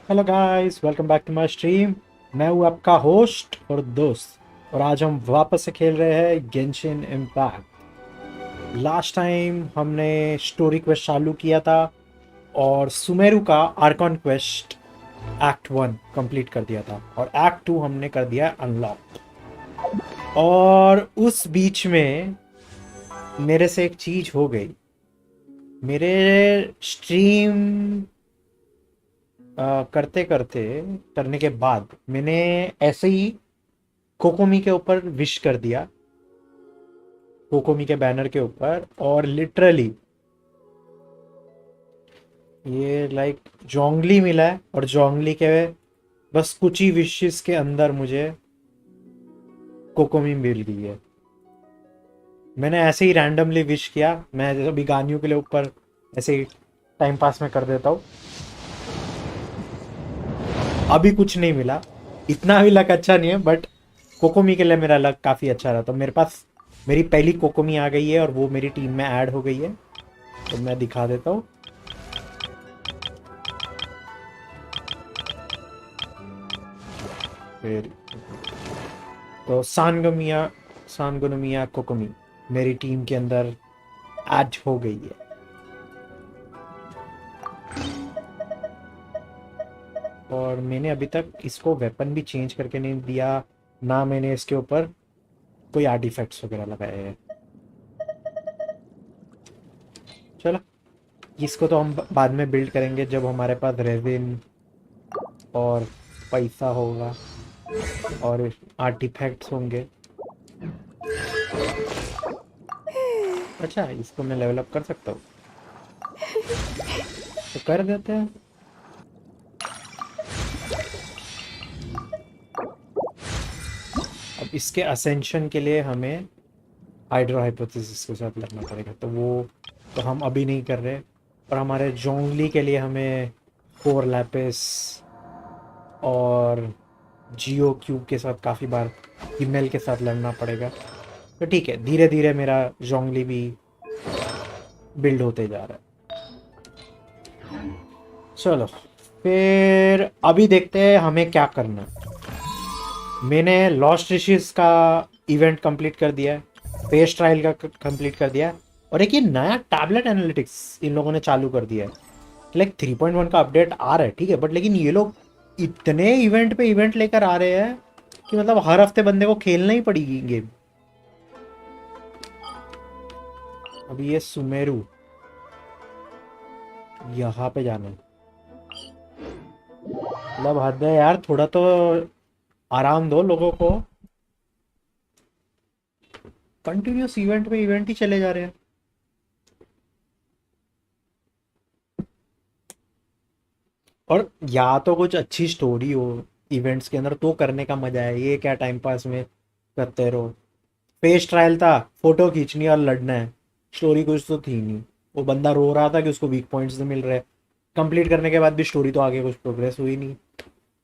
Hello guys, welcome back to my stream. मैं हूँ आपका होस्ट और दोस्त, और आज हम वापस से खेल रहे हैं गेंशिन इम्पैक्ट। लास्ट टाइम हमने स्टोरी क्वेस्ट चालू किया था और सुमेरु का आर्कॉन क्वेस्ट एक्ट 1 कंप्लीट कर दिया था, और एक्ट 2 हमने कर दिया अनलॉक। और उस बीच में मेरे से एक चीज हो गई। मेरे स्ट्रीम करते करते करने के बाद मैंने ऐसे ही कोकोमी के ऊपर विश कर दिया, कोकोमी के बैनर के ऊपर, और लिटरली ये लाइक जोंगली मिला है। और जोंगली के बस कुछ ही विशेस के अंदर मुझे कोकोमी मिल गई है। मैंने ऐसे ही रैंडमली विश किया। मैं जैसे अभी गानियों के लिए ऊपर ऐसे ही टाइम पास में कर देता हूँ। अभी कुछ नहीं मिला, इतना भी लक अच्छा नहीं है, बट कोकोमी के लिए मेरा लक काफ़ी अच्छा रहा। तो मेरे पास मेरी पहली कोकोमी आ गई है और वो मेरी टीम में ऐड हो गई है। तो मैं दिखा देता हूँ। फिर तो सांगोनोमिया कोकोमी मेरी टीम के अंदर ऐड हो गई है। और मैंने अभी तक इसको वेपन भी चेंज करके नहीं दिया, ना मैंने इसके ऊपर कोई आर्टिफैक्ट्स वगैरह लगाए हैं। चलो, इसको तो हम बाद में बिल्ड करेंगे जब हमारे पास रेजिन और पैसा होगा और आर्टिफैक्ट्स होंगे। अच्छा, इसको मैं लेवल अप कर सकता हूँ, तो कर देते हैं। अब इसके असेंशन के लिए हमें हाइड्रो हाइपोथेसिस के साथ लड़ना पड़ेगा, तो वो तो हम अभी नहीं कर रहे। और हमारे जोंगली के लिए हमें फोर लैपिस और जियो क्यूब के साथ काफ़ी बार ईमेल के साथ लड़ना पड़ेगा। तो ठीक है, धीरे धीरे मेरा जोंगली भी बिल्ड होते जा रहा है। चलो, फिर अभी देखते हैं हमें क्या करना है। मैंने लॉस्ट रिशीज का इवेंट कंप्लीट कर दिया है, फेस ट्रायल का कंप्लीट कर दिया है, और एक ये नया टैबलेट एनालिटिक्स इन लोगों ने चालू कर दिया है। लाइक 3.1 का अपडेट आ रहा है, ठीक है, बट लेकिन ये लोग इतने इवेंट पे इवेंट लेकर आ रहे हैं कि मतलब हर हफ्ते बंदे को खेलना ही पड़ेगी गेम। अभी ये सुमेरु, यहाँ पे जाना है। मतलब हद है यार, थोड़ा तो आराम दो लोगों को। कंटिन्यूस इवेंट पे इवेंट ही चले जा रहे हैं। और या तो कुछ अच्छी स्टोरी हो इवेंट्स के अंदर तो करने का मजा है, ये क्या टाइम पास में करते रहो। फेस ट्रायल था, फोटो खींचनी और लड़ना है, स्टोरी कुछ तो थी नहीं। वो बंदा रो रहा था कि उसको वीक पॉइंट्स नहीं मिल रहे। कंप्लीट करने के बाद भी स्टोरी तो आगे कुछ प्रोग्रेस हुई नहीं।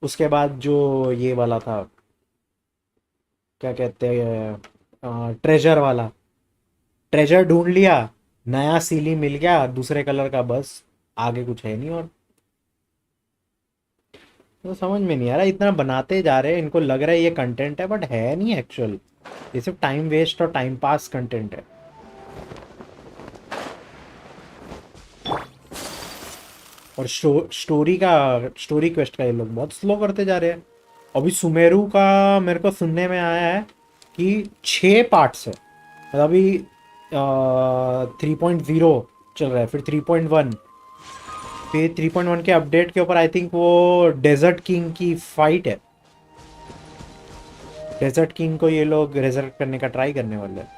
उसके बाद जो ये वाला था, क्या कहते हैं, ट्रेजर वाला, ट्रेजर ढूंढ लिया, नया सीली मिल गया दूसरे कलर का, बस आगे कुछ है नहीं। और तो समझ में नहीं आ रहा, इतना बनाते जा रहे हैं, इनको लग रहा है ये कंटेंट है, बट है नहीं एक्चुअल। ये सिर्फ टाइम वेस्ट और टाइम पास कंटेंट है। और स्टोरी क्वेस्ट का ये लोग बहुत स्लो करते जा रहे हैं। अभी सुमेरु का मेरे को सुनने में आया है कि 6 पार्ट्स है। मतलब अभी 3.0 चल रहा है, फिर 3.1, फिर 3.1 के अपडेट के ऊपर आई थिंक वो डेजर्ट किंग की फाइट है। डेजर्ट किंग को ये लोग रेजर्ट करने का ट्राई करने वाले हैं।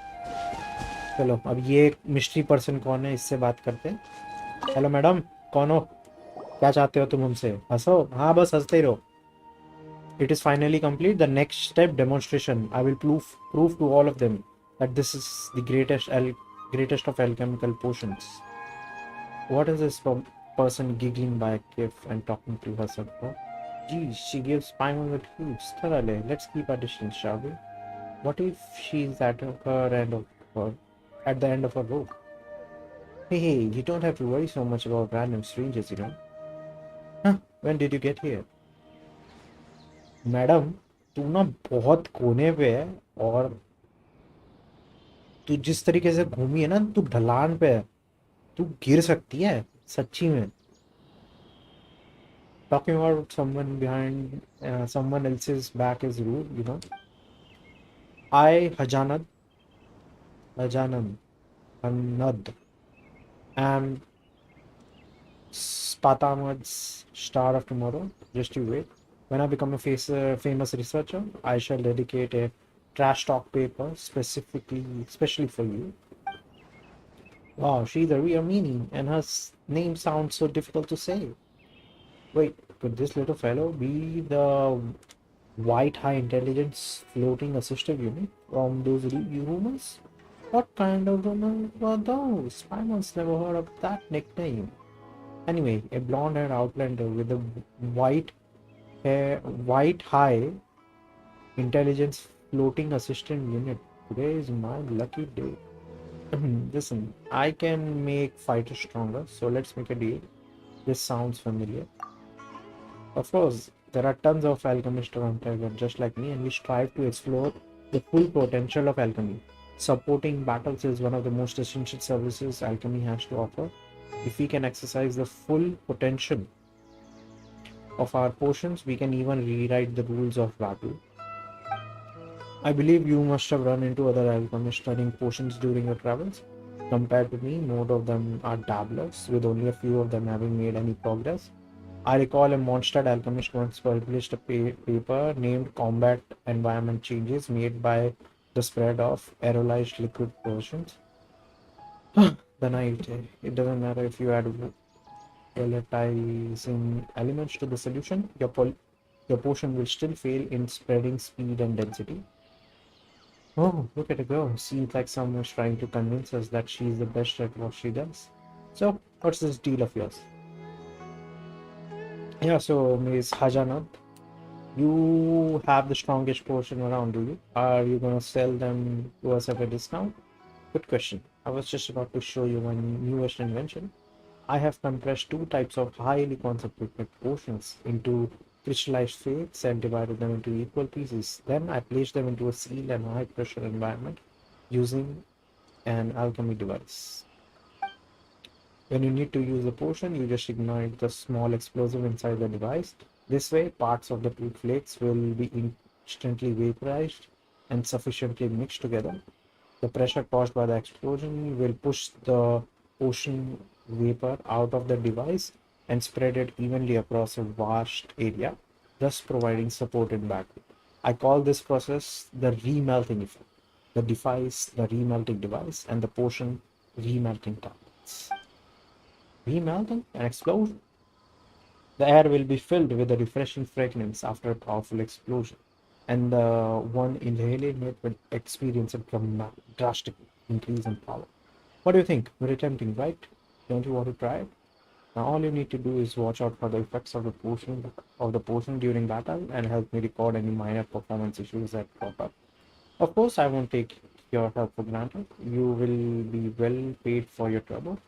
चलो, अब ये मिस्ट्री पर्सन कौन है, इससे बात करते हैं। हेलो मैडम, कौन हो, क्या चाहते हो तुम हमसे? हंसो, हाँ बस हंसते ही रहो। It is finally complete. The next step, demonstration. I will prove to all of them that this is the greatest of alchemical potions. What is this person giggling by a cliff and talking to herself for? Geez, she gives spinal with hoops. Thoroughly. Let's keep our distance, shall we? What if she's at the end of her rope? Hey, you don't have to worry so much about random strangers, you know. Huh? When did you get here? Madam, तू ना बहुत कोने पे है, और तू जिस तरीके से घूमी है ना, तू ढलान पे है, तू गिर सकती है सच्ची में. Talking about someone behind someone else's back is rude, you know. I, Hanad, am Spatamad's star of tomorrow. Just you wait. When I become a famous researcher, I shall dedicate a trash talk paper especially for you. Wow, she's a real meanie, and her name sounds so difficult to say. Wait, could this little fellow be the white high intelligence floating assistive unit from those rumors? What kind of rumors were those? Paimons never heard of that nickname. Anyway, a blonde-haired outlander with a white high intelligence floating assistant unit. Today is my lucky day. Listen, I can make fighters stronger, so let's make a deal. This sounds familiar. Of course, there are tons of alchemists around Taiwan just like me, and we strive to explore the full potential of alchemy. Supporting battles is one of the most essential services alchemy has to offer. If we can exercise the full potential of our potions, we can even rewrite the rules of battle. I believe you must have run into other alchemists studying potions during your travels. Compared to me, most of them are dabblers, with only a few of them having made any progress. I recall a Mondstadt alchemist once published a paper named Combat Environment Changes made by the spread of aerolized liquid potions. The naivete. It doesn't matter if you add volatilizing elements to the solution, your potion will still fail in spreading speed and density. Oh, look at her go. Seems like someone's trying to convince us that she's the best at what she does. So, what's this deal of yours? Yeah, so Ms. Hajanat, you have the strongest potion around, do you? Are you gonna sell them to us at a discount? Good question. I was just about to show you my newest invention. I have compressed two types of highly concentrated potions into crystallized fates and divided them into equal pieces. Then I placed them into a sealed and high pressure environment using an alchemy device. When you need to use a potion, you just ignite the small explosive inside the device. This way, parts of the two flakes will be instantly vaporized and sufficiently mixed together. The pressure caused by the explosion will push the potion vapor out of the device and spread it evenly across a vast area, thus providing support in battle. I call this process the remelting effect. The device, the remelting device, and the potion remelting tablets. Remelting and explosion. The air will be filled with a refreshing fragrance after a powerful explosion, and the one inhaling it will experience a drastic increase in power. What do you think? Very tempting, right? Don't you want to try it? Now all you need to do is watch out for the effects of the potion during battle and help me record any minor performance issues that pop up. Of course, I won't take your help for granted. You will be well paid for your trouble.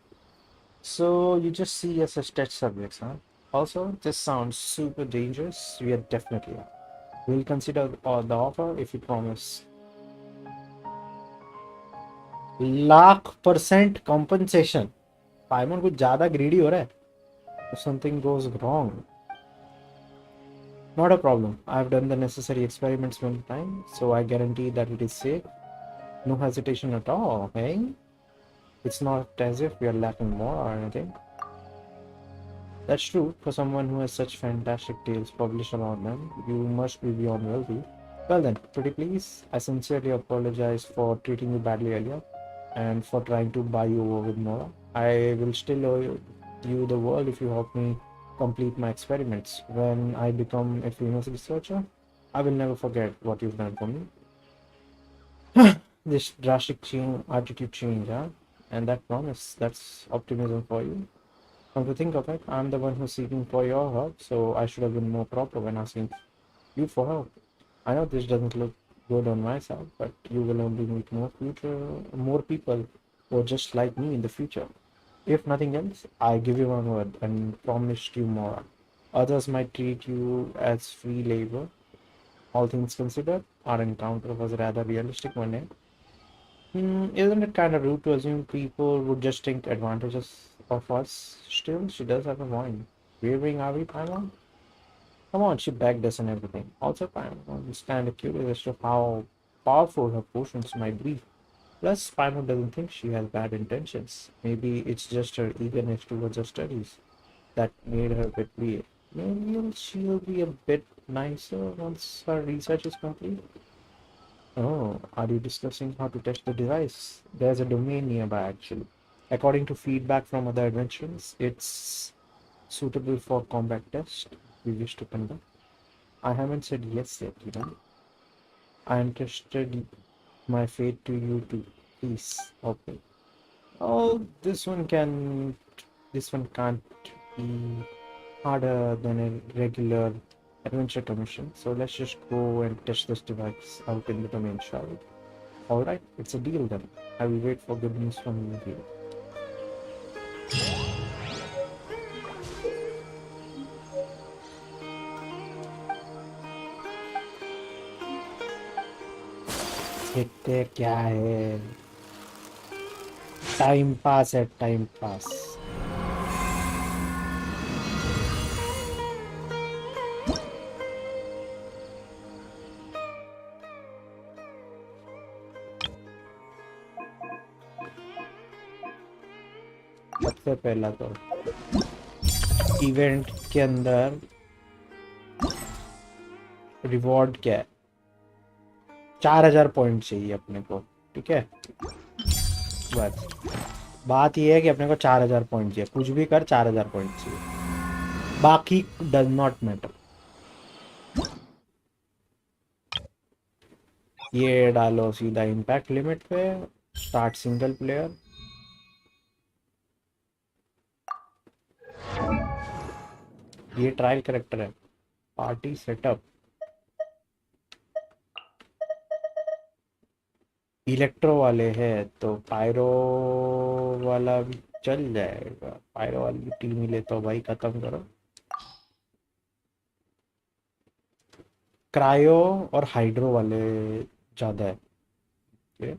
So you just see us as test subjects, huh? Also, this sounds super dangerous. We are definitely are. We'll consider the offer if you promise. %1,00,000 compensation. पाइमन कुछ ज्यादा greedy हो रहा है. If something goes wrong, not a problem. I've done the necessary experiments many times, so I guarantee that it is safe. No hesitation at all, hey? It's not as if we are lacking more or anything. That's true. For someone who has such fantastic tales published about them, you must be beyond wealthy. Well then, pretty please, I sincerely apologize for treating you badly earlier and for trying to buy you over with Nora. I will still owe you the world if you help me complete my experiments. When I become a famous researcher, I will never forget what you've done for me. This drastic attitude change, huh? And that promise, that's optimism for you. Come to think of it, I'm the one who's seeking for your help, so I should have been more proper when asking you for help. I know this doesn't look good on my side, but you will only meet more people who are just like me in the future. If nothing else, I give you one word and promised you more. Others might treat you as free labor. All things considered, our encounter was rather realistic one day. Isn't it kind of rude to assume people would just take advantages of us? Still, she does have a point. Wavering are we, Paimon? Come on, she begged us and everything. Also, Paimon is kind of curious as to how powerful her potions might be. Plus, Paimon doesn't think she has bad intentions. Maybe it's just her eagerness towards her studies that made her a bit weird. Maybe she'll be a bit nicer once her research is complete. Oh, are you discussing how to test the device? There's a domain nearby actually. According to feedback from other adventurers, it's suitable for combat test we wish to conduct. I haven't said yes yet, you know. I entrusted my fate to you to please. Okay. Oh, this one can't be harder than a regular adventure commission. So let's just go and test this device out in the domain, shall we? Alright, it's a deal then. I will wait for good news from you here. देखते क्या है time pass है time pass सबसे पहला तो event के अंदर reward क्या है 4000 पॉइंट चाहिए अपने को ठीक है बस बात ये है कि अपने को 4000 पॉइंट चाहिए कुछ भी कर 4000 पॉइंट चाहिए बाकी डज नॉट मैटर ये डालो सीधा इम्पैक्ट लिमिट पे स्टार्ट सिंगल प्लेयर ये ट्रायल कैरेक्टर है पार्टी सेटअप इलेक्ट्रो वाले हैं तो पायरो वाला भी चल जाएगा पायरो वाली टीम ही लेता हूँ भाई खत्म करो क्रायो और हाइड्रो वाले ज़्यादा है okay?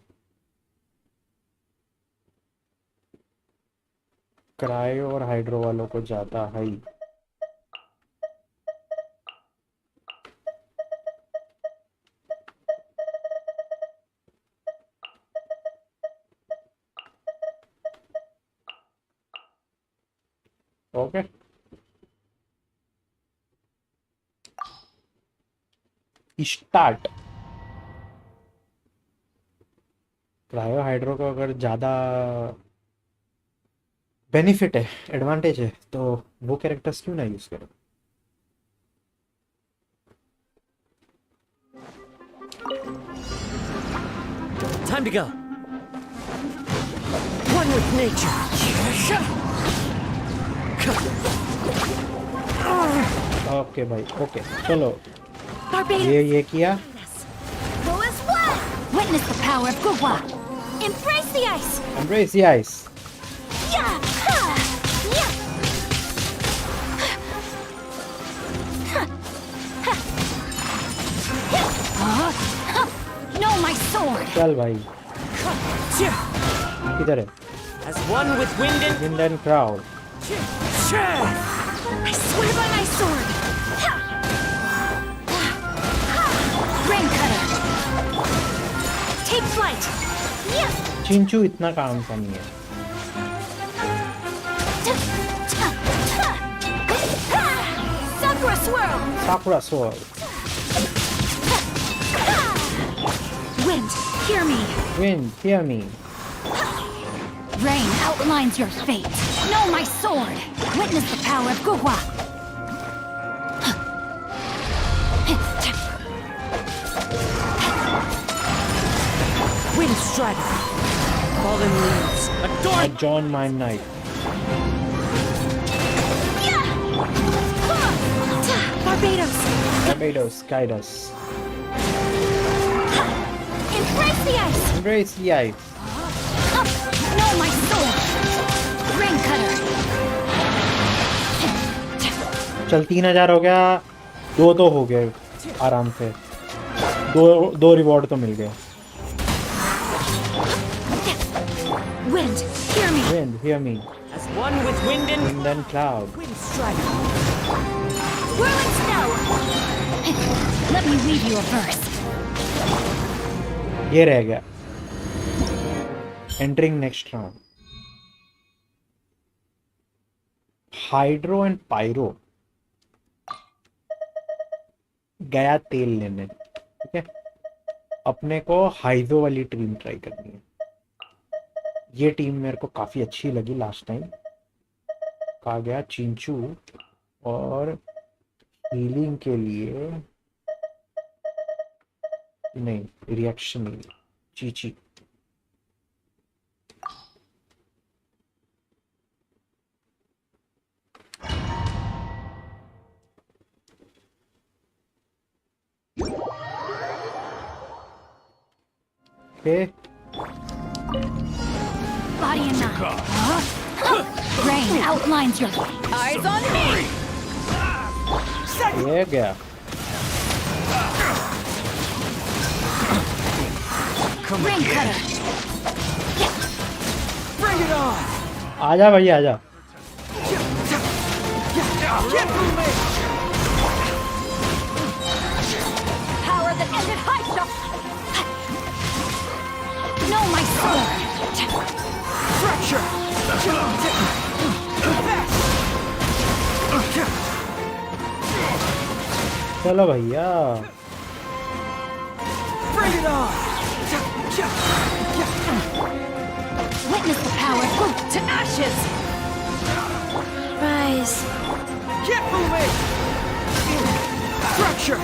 क्रायो और हाइड्रो वालों को ज़्यादा है ओके स्टार्ट क्रायो हाइड्रो को अगर ज़्यादा बेनिफिट है एडवांटेज है तो वो कैरेक्टर्स क्यों ना यूज करें Time to go. One with nature. Okay भाई ओके चलो Barbados. ये किया Go as one. Witness the power of Gugwa. Embrace the ice. embrace the ice Yeah. Ha. Yeah. No, my sword. चल भाई Cheer. किधर है As one with wind and wind and crowd I swear by my sword. Rain cutter. Take flight. Yeah. Chinchu इतना काम का नहीं है Sakura swirl. Sakura sword Wind, hear me. wind hear me Rain outlines your fate. Know my sword. Witness the power of Gugwa. wind strider. Fallen leaves. Adorn. John my knight Barbados. Barbados guide us Embrace the ice. embrace the ice Know my sword. Rain cutter. चल 3000 हो गया, 2 तो हो गए आराम से, दो reward तो मिल गए। Wind, hear me. Wind, hear me. As one with wind and Wind and cloud. wind strider. Whirling snow. Let me read you a verse. ये रह गया। Entering next round. Hydro and Pyro. गया तेल लेने, ठीक है। अपने को हाइड्रो वाली टीम ट्राई करनी है। ये टीम मेरे को काफी अच्छी लगी लास्ट टाइम। कहा गया चिंचू और हीलिंग के लिए नहीं, reaction Chichi. Okay. Body and mind. Rain outlines your eyes on me. ये गया। Ring cutter. Bring it on! आजा भाई आजा। Power that ended high jump. Know my sword. Fracture! चलो भैया। Bring it on! Witness the power of Groot to ashes. Rise. Get moving! Fracture!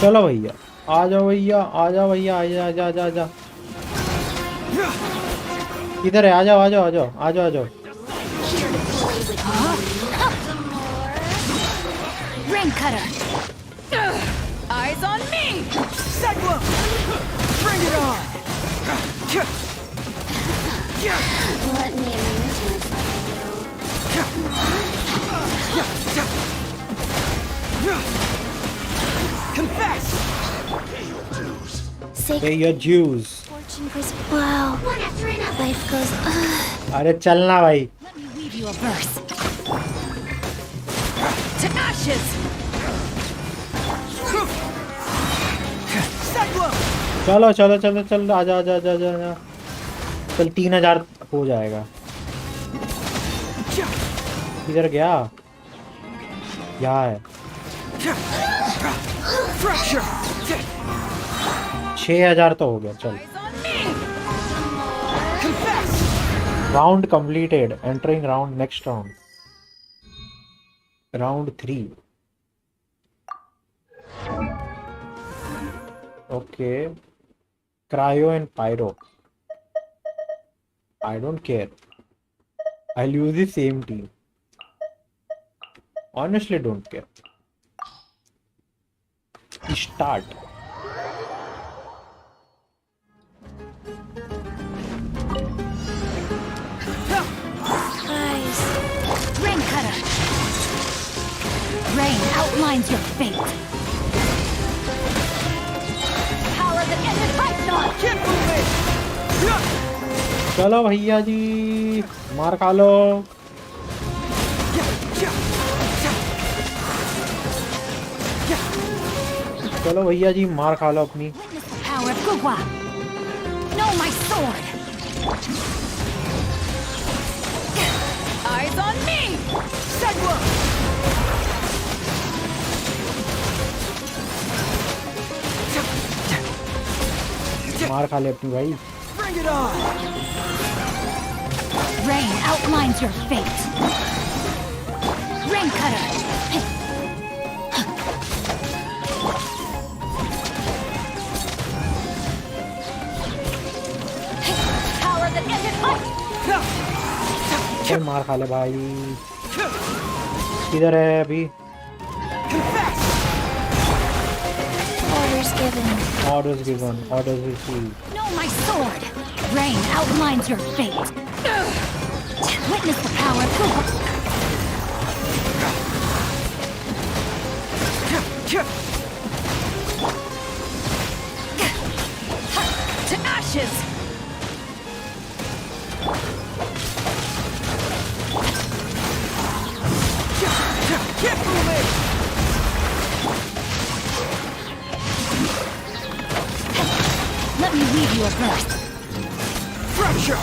चलो भैया, आ जाओ भैया, आ जाओ भैया, आजा आजा आजा आजा। इधर है, आ जाओ आ जाओ आ जाओ आ जाओ आ जाओ। Ring cutter. Eyes on me. Cyclone! Bring it on! Let me amuse Confess! Pay Sacred your dues. fortune goes wow. Life goes अरे चलना भाई। Let me weave you a verse. To ashes. Cyclone! चलो चलो चलो चलो, आजा आजा आजा आजा आजा। चल 3000 हो जाएगा। इधर गया, यहाँ है। Fracture! 6000 तो हो गया। चल Eyes on me. Confess! Round completed. Entering round next round, round 3। Okay, cryo and pyro. I don't care. I'll use the same team. Honestly, don't care. Start. Rise. Ring cutter. Rain outlines your fate. Power that ended high knot. Get moving! चलो भैया जी, मार खा लो। चलो भैया जी, मार खा लो अपनी। Witness the power of Gugwa. Know my sword. Eyes on me. Cyclone! मार खा ले अपनी भाई। Bring it on! Rain outlines your fate. Ring cutter. Power that ended high. चल मार खा ले भाई। किधर है अभी? Confess! orders given. Orders given, orders received. Know my sword. Rain outlines your fate. Witness the power of Gugwa. To ashes! Keep moving! Let me weave you a breath. Fracture!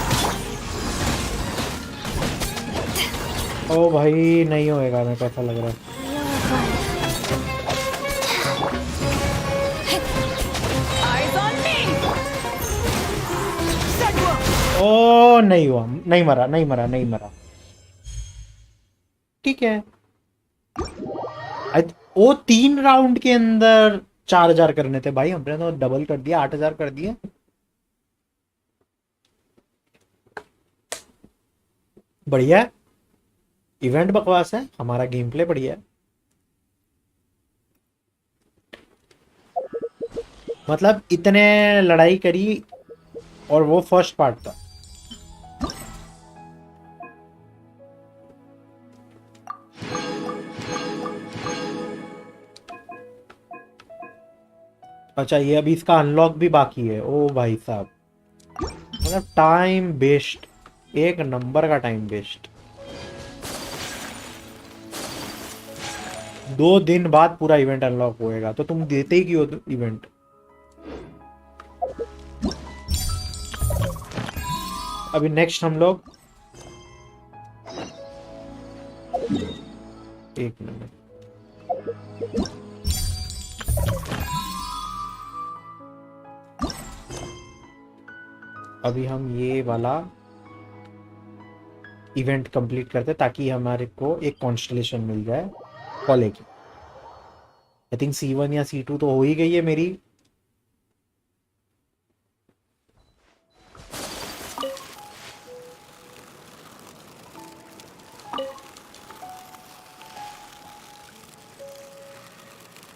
ओ भाई नहीं होएगा, मैं कैसा लग रहा है। Eyes on me! Segwa! ओ नहीं हुआ, नहीं मरा, नहीं मरा, नहीं मरा। ठीक है। वो 3 राउंड के अंदर 4000 करने थे भाई, हमने तो डबल कर दिया, 8000 कर दिए। बढ़िया है। इवेंट बकवास है, हमारा गेम प्ले बढ़िया है। मतलब इतने लड़ाई करी और वो फर्स्ट पार्ट था। अच्छा ये अभी इसका अनलॉक भी बाकी है। ओ भाई साहब, मतलब टाइम वेस्ट, एक नंबर का टाइम वेस्ट। 2 दिन बाद पूरा इवेंट अनलॉक होएगा, तो तुम देते ही क्यों इवेंट? अभी नेक्स्ट हम लोग, एक मिनट, अभी हम ये वाला इवेंट कंप्लीट करते ताकि हमारे को एक कॉन्स्टलेशन मिल जाए कॉले की। आई थिंक C1 या C2 तो हो ही गई है मेरी।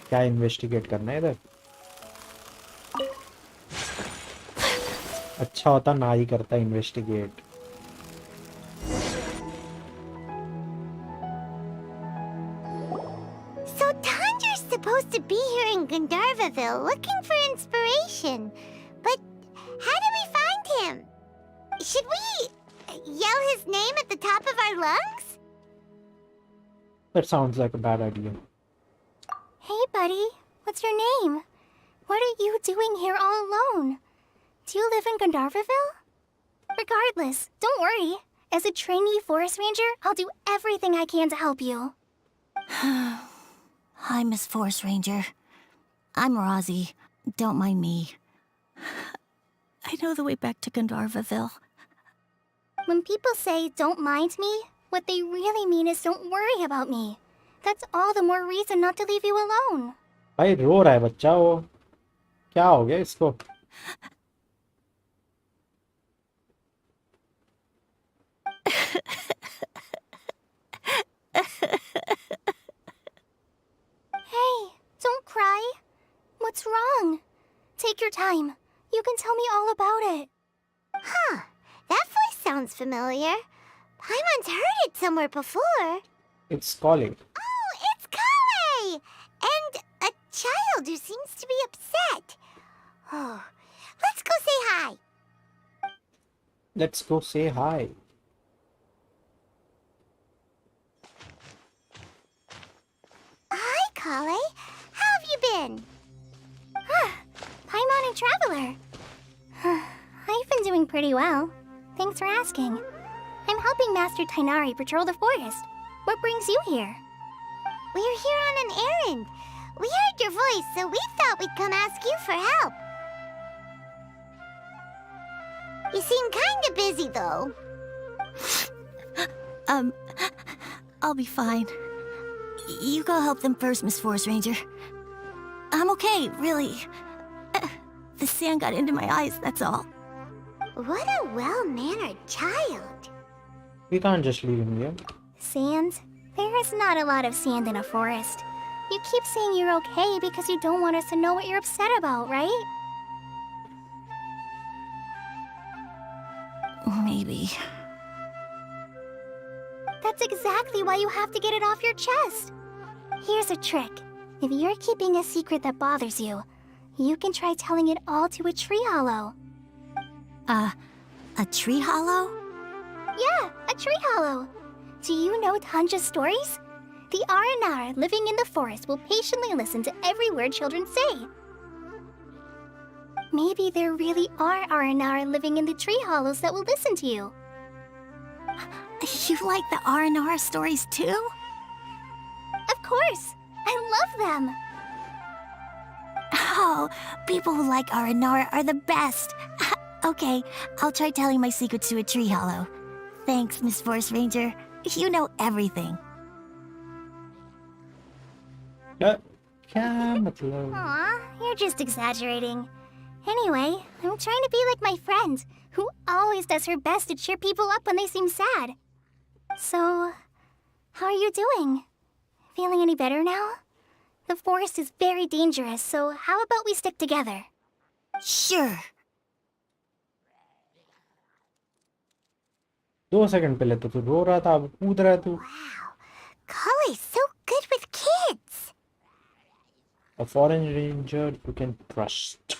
क्या इन्वेस्टिगेट करना है इधर? अच्छा होता ना ही करता investigate. So Tanger's supposed to be here in Gandharvaville looking for inspiration. But how do we find him? Should we yell his name at the top of our lungs? That sounds like a bad idea. Hey, buddy. What's your name? What are you doing here all alone? Do you live in Gandharvaville? Regardless, don't worry. As a trainee forest ranger, I'll do everything I can to help you. Hi, Miss Forest Ranger. I'm Rosie. Don't mind me. I know the way back to Gandharvaville. When people say don't mind me, what they really mean is don't worry about me. That's all the more reason not to leave you alone. भाई रो रहा है बच्चा, वो क्या हो गया इसको? Hey, don't cry. What's wrong? Take your time. You can tell me all about it. Huh. That voice sounds familiar. Paimon's heard it somewhere before. It's calling. Oh, it's Kale! And a child who seems to be upset. Oh, let's go say hi. Let's go say hi. Hi, Kale. How have you been? Paimon and Traveler. I've been doing pretty well. Thanks for asking. I'm helping Master Tainari patrol the forest. What brings you here? We're here on an errand. We heard your voice, so we thought we'd come ask you for help. You seem kinda busy, though. I'll be fine. You go help them first, Miss Forest Ranger. I'm okay, really. The sand got into my eyes, that's all. What a well-mannered child. We can't just leave him here. Sand? There is not a lot of sand in a forest. You keep saying you're okay because you don't want us to know what you're upset about, right? Maybe. That's exactly why you have to get it off your chest. Here's a trick. If you're keeping a secret that bothers you, you can try telling it all to a tree hollow. A tree hollow? Yeah, a tree hollow. Do you know Tanja's stories? The Aranara living in the forest will patiently listen to every word children say. Maybe there really are Aranara living in the tree hollows that will listen to you. You like the R&R stories too? Of course! I love them! Oh, people who like R&R are the best. Okay, I'll try telling my secrets to a tree hollow. Thanks, Miss Forest Ranger. You know everything. क्या मतलब? Aw, you're just exaggerating. Anyway, I'm trying to be like my friend, who always does her best to cheer people up when they seem sad. So, how are you doing? Feeling any better now? The forest is very dangerous, so how about we stick together? Sure. 2 second पहले तो तू रो रहा था, अब कूद रहा है तू. Wow, Collie's so good with kids! A foreign ranger you can trust.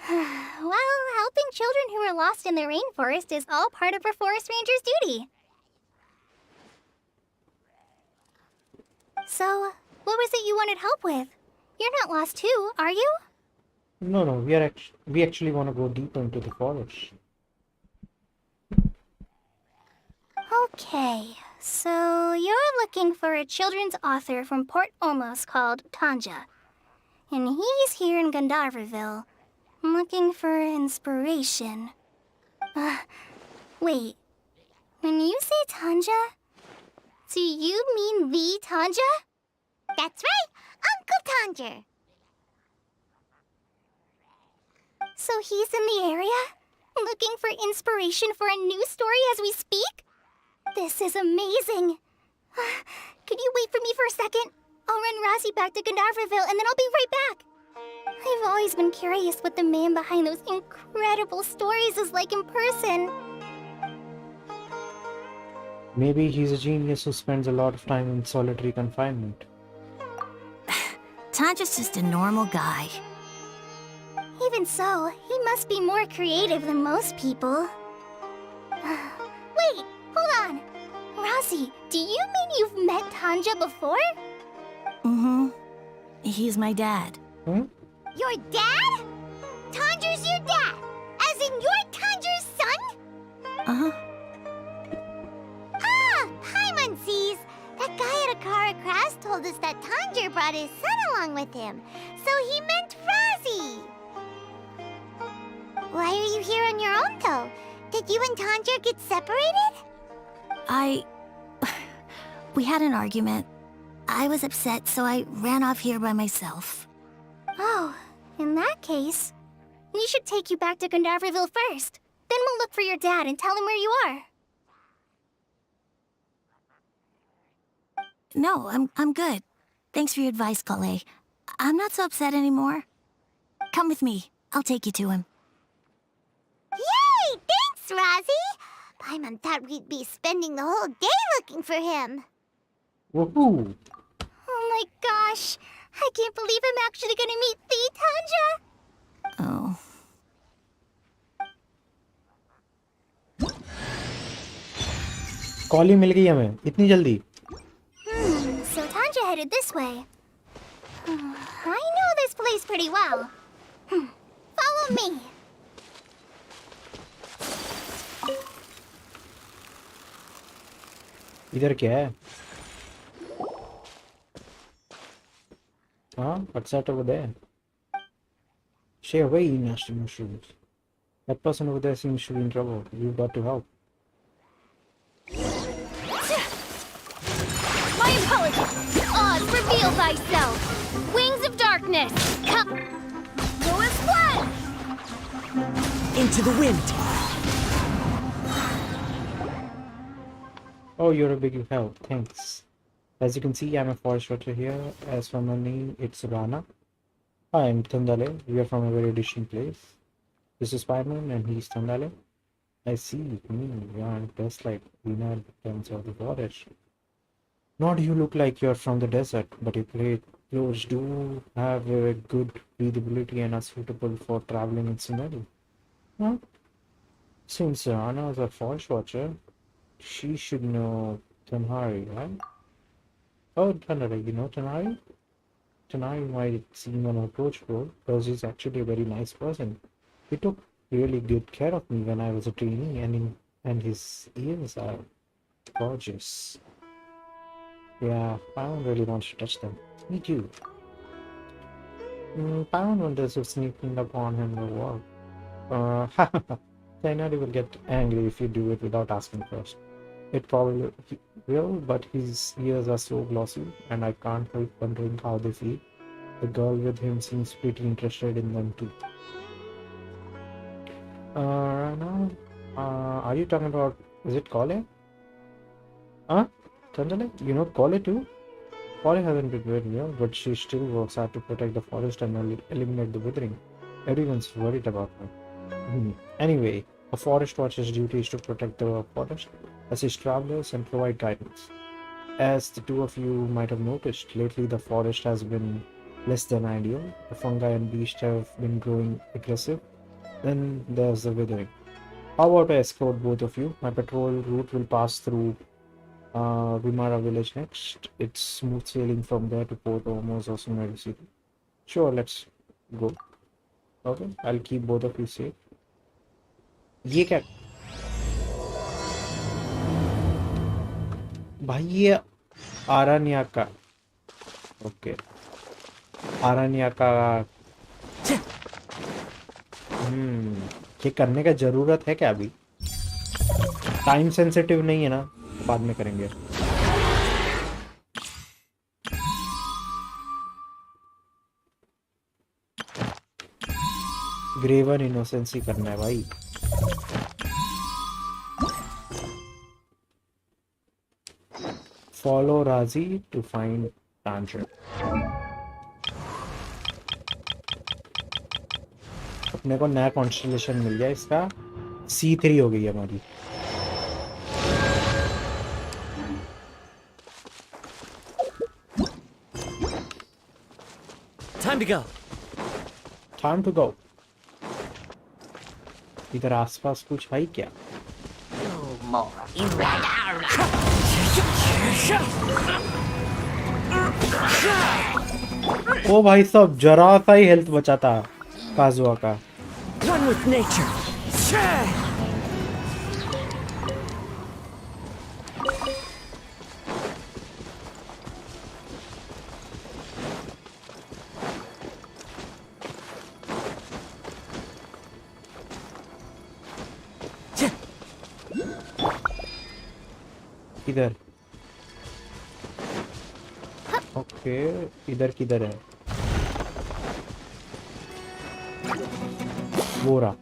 Well, helping children who are lost in the rainforest is all part of a forest ranger's duty. So, what was it you wanted help with? You're not lost too, are you? No, we actually want to go deeper into the forest. Okay, so you're looking for a children's author from Port Olmos called Tanja. And he's here in Gandharvaville, looking for inspiration. Wait, when you say Tanja, do you mean the Tanja? That's right, Uncle Tanja. So he's in the area, looking for inspiration for a new story as we speak? This is amazing. Could you wait for me for a second? I'll run Razzie back to Gandharvaville and then I'll be right back. I've always been curious what the man behind those incredible stories is like in person. Maybe he's a genius who spends a lot of time in solitary confinement. Tanja's just a normal guy. Even so, he must be more creative than most people. Wait, hold on. Razzie, do you mean you've met Tanja before? Mm-hmm. He's my dad. Your dad? Tanja's your dad? As in you're Tanja's son? Uh-huh. Ah, Paimon sees. That guy at Akara Crafts told us that Tanja brought his son along with him. So he meant Razzie. Why are you here on your own, though? Did you and Tanja get separated? We had an argument. I was upset, so I ran off here by myself. Oh, in that case, we should take you back to Gandharvaville first. Then we'll look for your dad and tell him where you are. No, I'm good. Thanks for your advice, Colette. I'm not so upset anymore. Come with me. I'll take you to him. Yay! Thanks, Razzie! Paimon thought we'd be spending the whole day looking for him. Woohoo! Oh my gosh! I can't believe I'm actually gonna meet the Tanja! Oh. कॉली मिल गई हमें इतनी जल्दी. So Tanja headed this way. I know this place pretty well. Follow me. इधर क्या है? What's that over there? Stay away, nasty mushrooms. That person over there seems to be in trouble. You've got to help. My apologies! Oz, reveal thyself! Wings of darkness! Come! Lewis Flood! Into the wind. Oh, you're a big help. Thanks. As you can see, I'm a forest ranger here. As for my name, it's Rana. Hi, I'm Thandale. We are from a very distant place. This is Spider-Man and he's Thandale. I see. You aren't just like we know terms of the forest. Nor do you look like you're from the desert, but you played clothes do have a good breathability and are suitable for traveling in Sumeru. Huh? Since Anna is a forest watcher, she should know Tanhari, right? Oh, Tanhari, you know Tanhari? Tanhari might seem unapproachable because he's actually a very nice person. He took really good care of me when I was a trainee, and his ears are gorgeous. Yeah, Pawan really wants to touch them. Me too. Pawan wonders if sneaking up on him will work. Tainari will get angry if you do it without asking first. It probably will, but his ears are so glossy, and I can't help wondering how they feel. The girl with him seems pretty interested in them too. Now, are you talking about, is it Kole? Huh? Chandale? You know Kole too? Kole hasn't been very well, but she still works hard to protect the forest and eliminate the withering. Everyone's worried about her. Anyway, a forest watcher's duty is to protect the forest, assist travelers, and provide guidance. As the two of you might have noticed, lately the forest has been less than ideal. The fungi and beasts have been growing aggressive. Then there's the withering. How about I escort both of you? My patrol route will pass through Vimara village next. It's smooth sailing from there to Port Ormuz or Sumeru city. Sure, let's go. Okay, I'll keep both of you safe. ये क्या भाई, ये आरानिया का, okay, आरानिया का। ये करने का जरूरत है क्या अभी? टाइम सेंसिटिव नहीं है ना, बाद में करेंगे। ग्रेवन इनोसेंसी करना है भाई। Follow Razi to find Tanjir. अपने को नया कॉन्स्टेलेशन मिल गया, इसका C3 हो गई है हमारी। Time to go. Time to go. इधर आसपास कुछ है क्या? ओ भाई साहब, जरा सा ही हेल्थ बचा था काजुआ का। One with nature. इधर, ओके, इधर किधर है? वो रहा।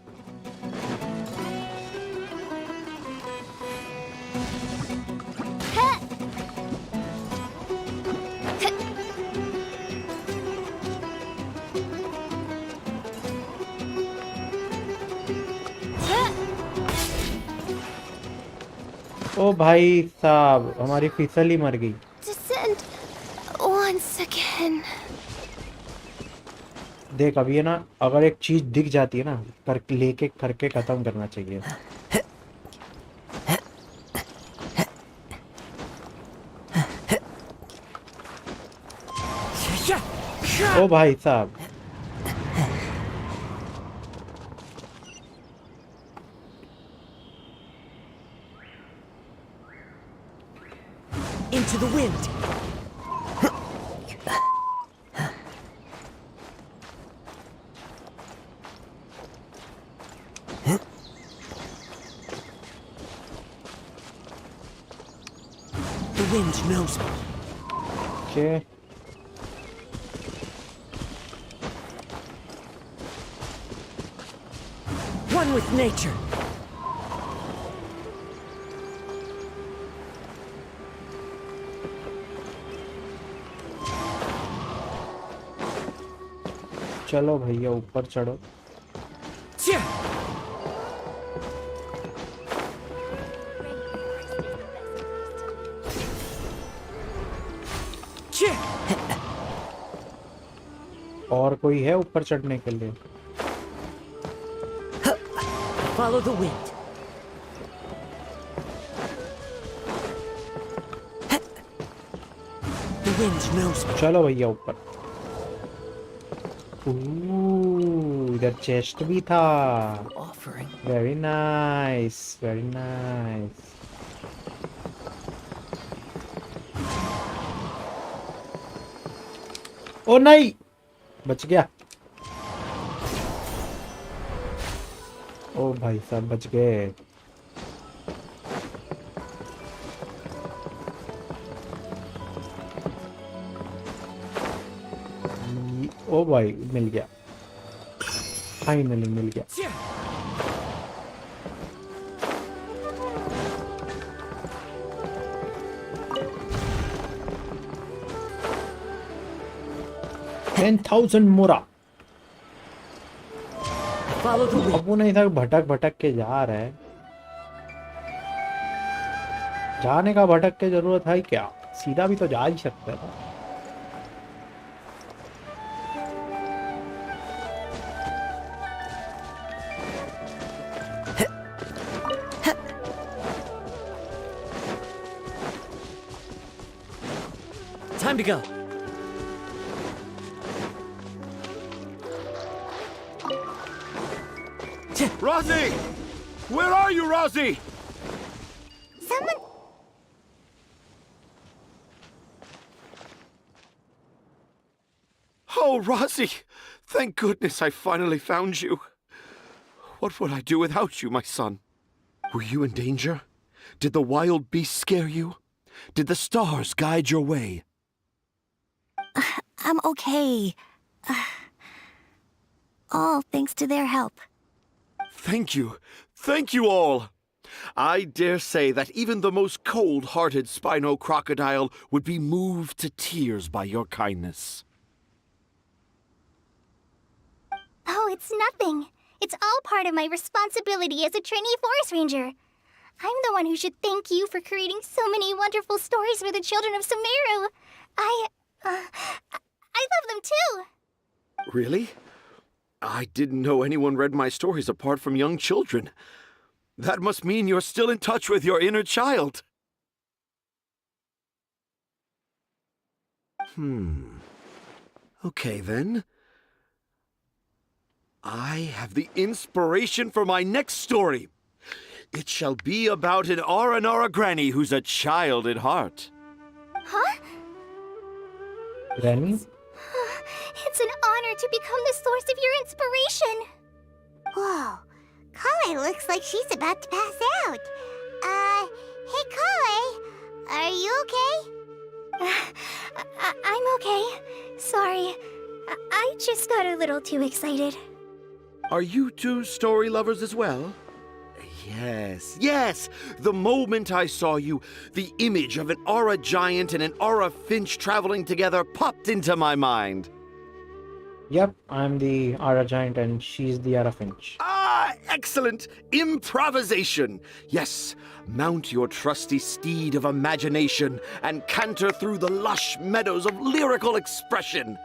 ओ भाई साहब, हमारी फिसल ही मर गई। Descend once again. देख, अभी है ना, अगर एक चीज दिख जाती है ना, लेके करके खत्म करना चाहिए। ओ भाई साहब, Into the wind. The wind knows me. okay. One with nature. चलो भैया, ऊपर चढ़ो। और कोई है ऊपर चढ़ने के लिए? Follow the wind. The wind knows me. चलो भैया ऊपर। इधर चेस्ट भी था। Offering. Very nice, very nice. ओ नहीं, बच गया। ओ भाई साहब बच गए। ओ भाई मिल गया, फाइनली मिल गया। $10,000 मोरा। Follow the wind. अब वो नहीं था भटक भटक के जा रहे हैं। जाने का भटक के जरूरत है क्या? सीधा भी तो जा ही सकता था। Time to go. Rosie! Where are you, Rosie? Someone. Oh, Rosie! Thank goodness I finally found you. What would I do without you, my son? Were you in danger? Did the wild beasts scare you? Did the stars guide your way? I'm okay. All thanks to their help. Thank you. Thank you all. I dare say that even the most cold-hearted Spino crocodile would be moved to tears by your kindness. Oh, it's nothing. It's all part of my responsibility as a trainee forest ranger. I'm the one who should thank you for creating so many wonderful stories for the children of Sumeru. I love them too. Really? I didn't know anyone read my stories apart from young children. That must mean you're still in touch with your inner child. Okay, then. I have the inspiration for my next story. It shall be about an Aranara granny who's a child at heart. Huh? Granny? It's an honor to become the source of your inspiration. Whoa, Kale looks like she's about to pass out. Hey Kale, are you okay? I'm okay. Sorry. I just got a little too excited. Are you two story lovers as well? Yes, yes! The moment I saw you, the image of an Aura giant and an Aura finch traveling together popped into my mind. Yep, I'm the Ara Giant and she's the Ara Finch. Ah, excellent! Improvisation! Yes, mount your trusty steed of imagination and canter through the lush meadows of lyrical expression.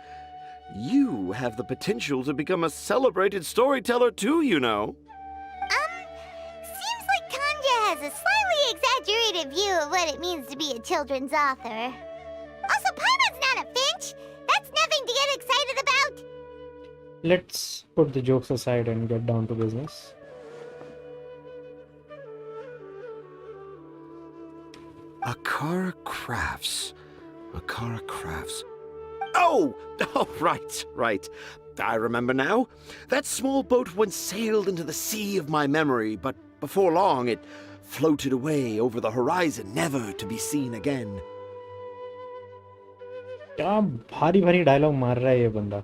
You have the potential to become a celebrated storyteller too, you know. Seems like Kanja has a slightly exaggerated view of what it means to be a children's author. Also, Paimon's not a finch! That's nothing to get excited about! Let's put the jokes aside and get down to business. Akara Crafts. Akara Crafts. Oh, right. I remember now. That small boat once sailed into the sea of my memory, but before long it floated away over the horizon, never to be seen again. क्या भारी भारी dialogue मार रहा है ये बंदा।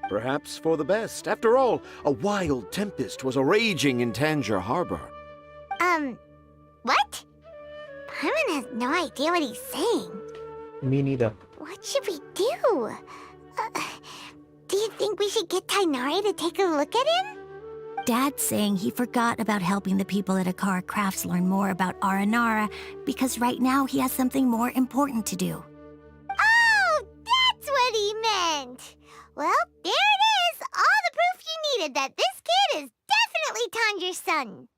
Perhaps for the best. After all, a wild tempest was raging in Tangier Harbor. What? Paimon has no idea what he's saying. Me neither. What should we do? Do you think we should get Tainari to take a look at him? Dad's saying he forgot about helping the people at Akara Crafts learn more about Aranara because right now he has something more important to do. Oh, that's what he meant. Well, there it is. All the proof you needed that this kid is definitely Tanjir's son.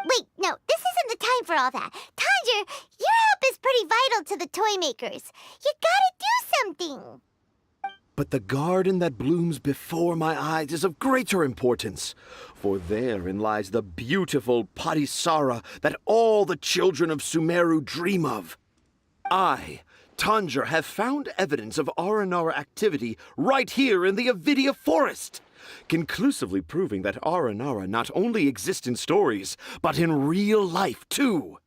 Wait, no, this isn't the time for all that. Tanjir, your help is pretty vital to the toy makers. You gotta do something. But the garden that blooms before my eyes is of greater importance, for therein lies the beautiful Patisara that all the children of Sumeru dream of. I, Tanjir, have found evidence of Aranara activity right here in the Avidia forest, conclusively proving that Aranara not only exists in stories, but in real life too.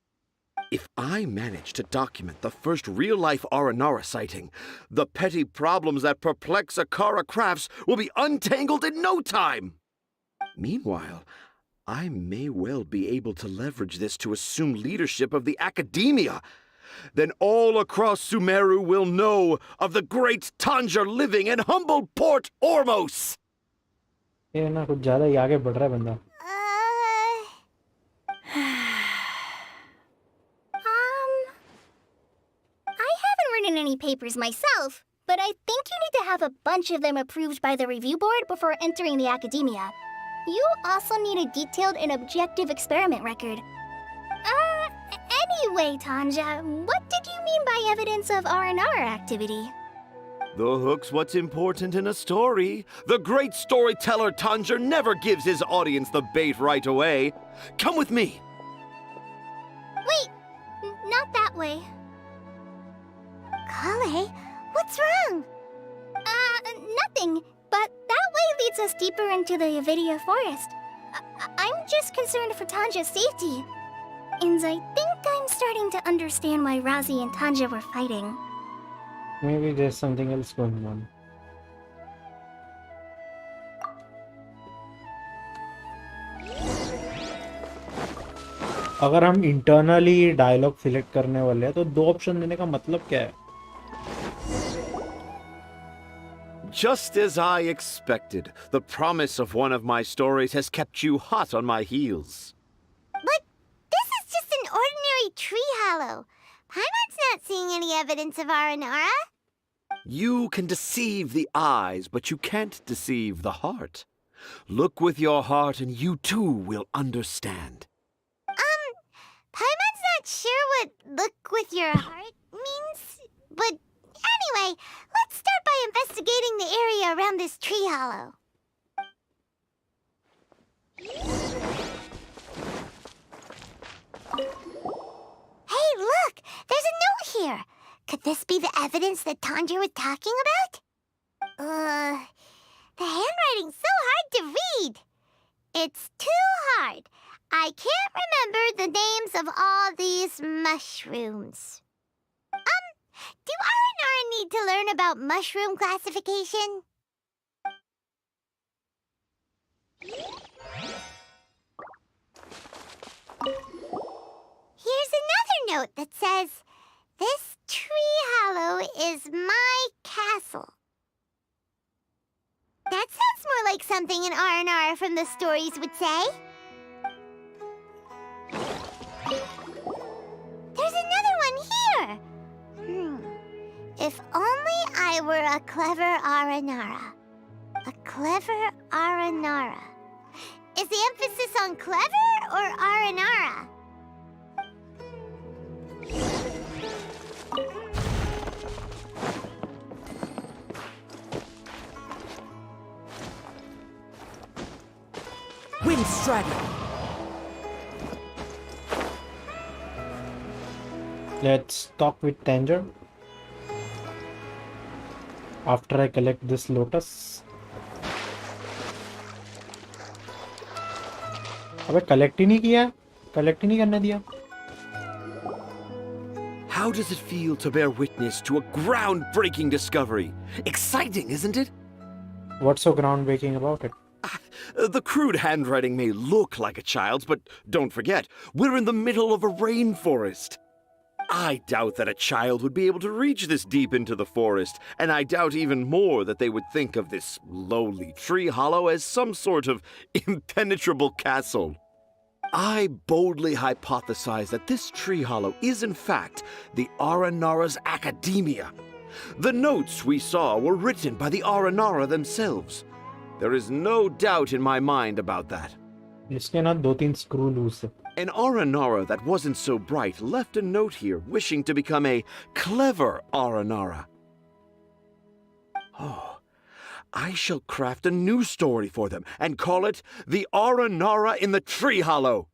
If I manage to document the first real-life Aranara sighting, the petty problems that perplex Akara Crafts will be untangled in no time. Meanwhile, I may well be able to leverage this to assume leadership of the academia. Then all across Sumeru will know of the great Tanjir living in humble Port Ormos. ये ना कुछ ज़्यादा ही आगे बढ़ रहा है बंदा. I haven't written any papers myself, but I think you need to have a bunch of them approved by the review board before entering the academia. You also need a detailed and objective experiment record. Anyway, Tanja, what did you mean by evidence of R&R activity? The hook's what's important in a story. The great storyteller Tanjir never gives his audience the bait right away. Come with me. Wait, not that way. Kale, what's wrong? Nothing. But that way leads us deeper into the Avidia forest. I'm just concerned for Tanja's safety. And I think I'm starting to understand why Razi and Tanja were fighting. Maybe there's something else going on. अगर हम internally dialogue select करने वाले हैं तो दो option देने का मतलब क्या है? Just as I expected, the promise of one of my stories has kept you hot on my heels. But this is just an ordinary tree hollow. Paimon's not seeing any evidence of Aranara. You can deceive the eyes, but you can't deceive the heart. Look with your heart and you too will understand. Paimon's not sure what look with your heart means. But anyway, let's start by investigating the area around this tree hollow. Hey, look! There's a note here! Could this be the evidence that Tanjir was talking about? The handwriting's so hard to read. It's too hard. I can't remember the names of all these mushrooms. Do Aranara need to learn about mushroom classification? Here's another note that says, "This tree hollow is my castle." That sounds more like something an R&R from the stories would say. There's another one here. If only I were a clever Aranara. A clever Aranara. Is the emphasis on clever or Aranara? Wind Strider. Let's talk with Tanger. After I collect this lotus. अबे collect ही नहीं किया, collect ही नहीं करने दिया. How does it feel to bear witness to a groundbreaking discovery? Exciting, isn't it? What's so groundbreaking about it? The crude handwriting may look like a child's, but don't forget, we're in the middle of a rainforest. I doubt that a child would be able to reach this deep into the forest, and I doubt even more that they would think of this lowly tree hollow as some sort of impenetrable castle. I boldly hypothesize that this tree hollow is in fact the Aranara's academia. The notes we saw were written by the Aranara themselves. There is no doubt in my mind about that. इसके ना 2-3 screw loose है. An Aranara that wasn't so bright left a note here wishing to become a clever Aranara. Oh, I shall craft a new story for them and call it The Aranara in the Tree Hollow.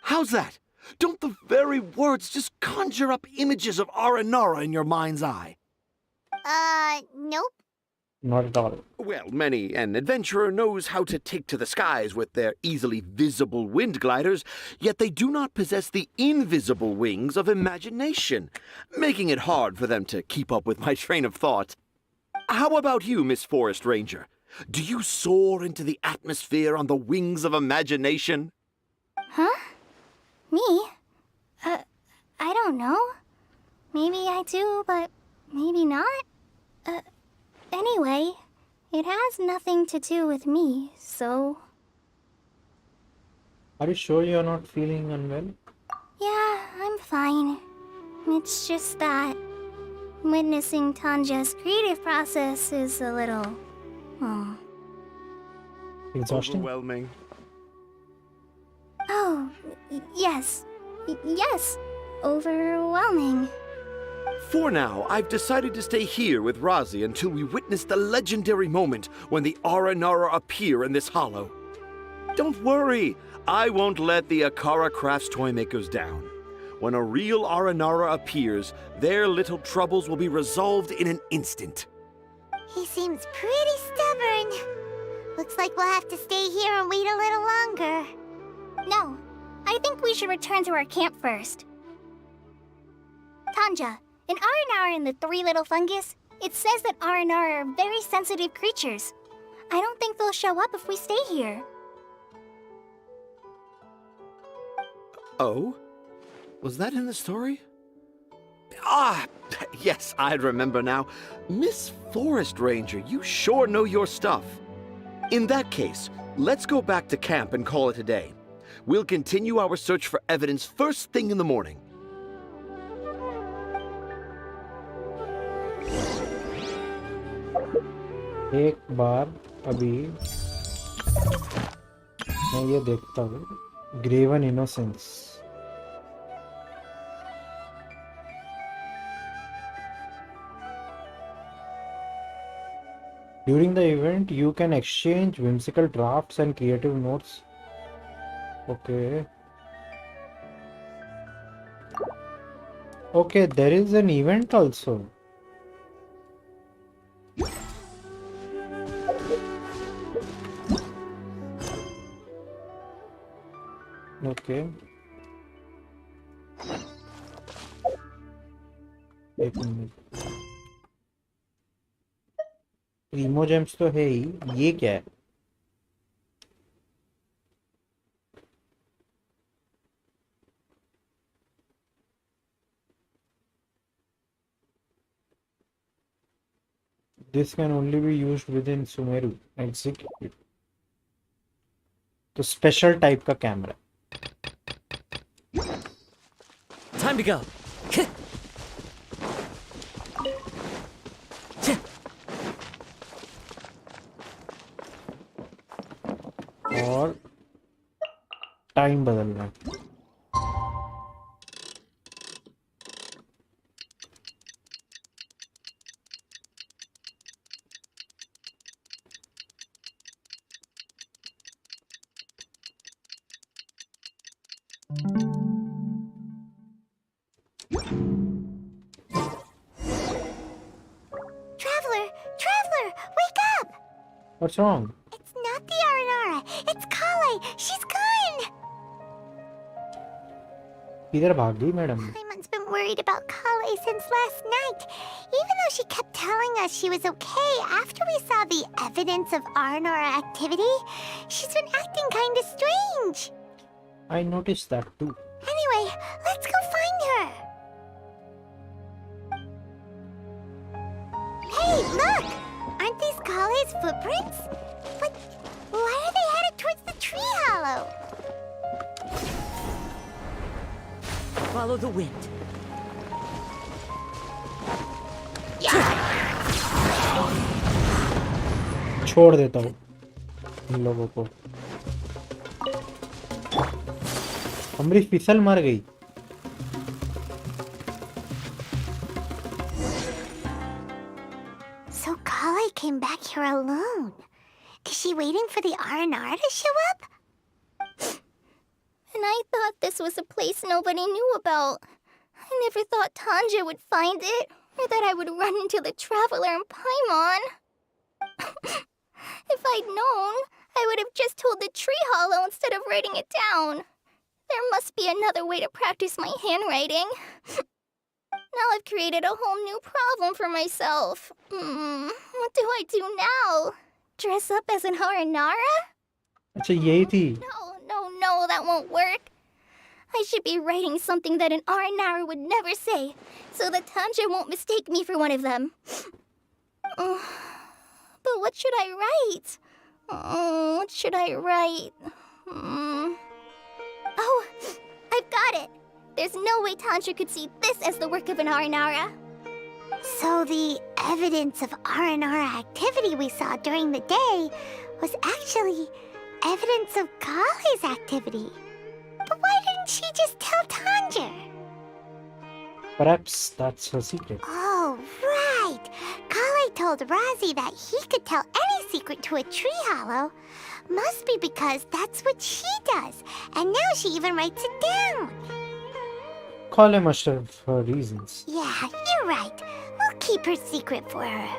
How's that? Don't the very words just conjure up images of Aranara in your mind's eye? Nope. Not at all. Well, many an adventurer knows how to take to the skies with their easily visible wind gliders, yet they do not possess the invisible wings of imagination, making it hard for them to keep up with my train of thought. How about you, Miss Forest Ranger? Do you soar into the atmosphere on the wings of imagination? Huh? Me? I don't know. Maybe I do, but maybe not. Anyway, it has nothing to do with me, so... Are you sure you're not feeling unwell? Yeah, I'm fine. It's just that witnessing Tanja's creative process is a little... Exhausting? Overwhelming. Oh, yes. Yes. Overwhelming. For now, I've decided to stay here with Razi until we witness the legendary moment when the Aranara appear in this hollow. Don't worry, I won't let the Akara Crafts toymakers down. When a real Aranara appears, their little troubles will be resolved in an instant. He seems pretty stubborn. Looks like we'll have to stay here and wait a little longer. No, I think we should return to our camp first. Tanja, in Aranara and the Three Little Fungus, it says that Aranara are very sensitive creatures. I don't think they'll show up if we stay here. Oh? Was that in the story? Ah, yes, I remember now. Miss Forest Ranger, you sure know your stuff. In that case, let's go back to camp and call it a day. We'll continue our search for evidence first thing in the morning. एक बार अभी मैं ये देखता हूँ. Graven Innocence. During the event, you can exchange whimsical drafts and creative notes. Okay. Okay, there is an event also. Okay. एक minute. Primo James तो है ही. ये क्या है? This can only be used within Sumeru. Execute. तो special type का camera. Time to go. और time बदलना है. Traveler, wake up! What's wrong? It's not the Aranara. It's Kale. She's gone. किधर भाग गई madam? Paimon's been worried about Kale since last night. Even though she kept telling us she was okay after we saw the evidence of Aranara activity, she's been acting kind of strange. I noticed that too. Anyway, let's go find her. Look! Aren't these Kale's footprints? But why are they headed towards the tree hollow? Follow the wind. छोड़ देता हूँ इन लोगों को। हमारी फिसल मर गई। So Kale came back here alone. Is she waiting for the R&R to show up? And I thought this was a place nobody knew about. I never thought Tanja would find it, or that I would run into the Traveler in Paimon. If I'd known, I would have just told the tree hollow instead of writing it down. There must be another way to practice my handwriting. Now I've created a whole new problem for myself. What do I do now? Dress up as an Haranara? अच्छा यही थी। No, that won't work. I should be writing something that an Aranara would never say, so that Tanja won't mistake me for one of them. But what should I write? What should I write? Oh, I've got it! There's no way Tanja could see this as the work of an Aranara. So the evidence of R&R activity we saw during the day was actually evidence of Kale's activity. But why didn't she just tell Tanja? Perhaps that's her secret. Oh, right. Kale told Razi that he could tell any secret to a tree hollow. Must be because that's what she does. And now she even writes it down. Kale must have her reasons. Yeah, you're right. We'll keep her secret for her.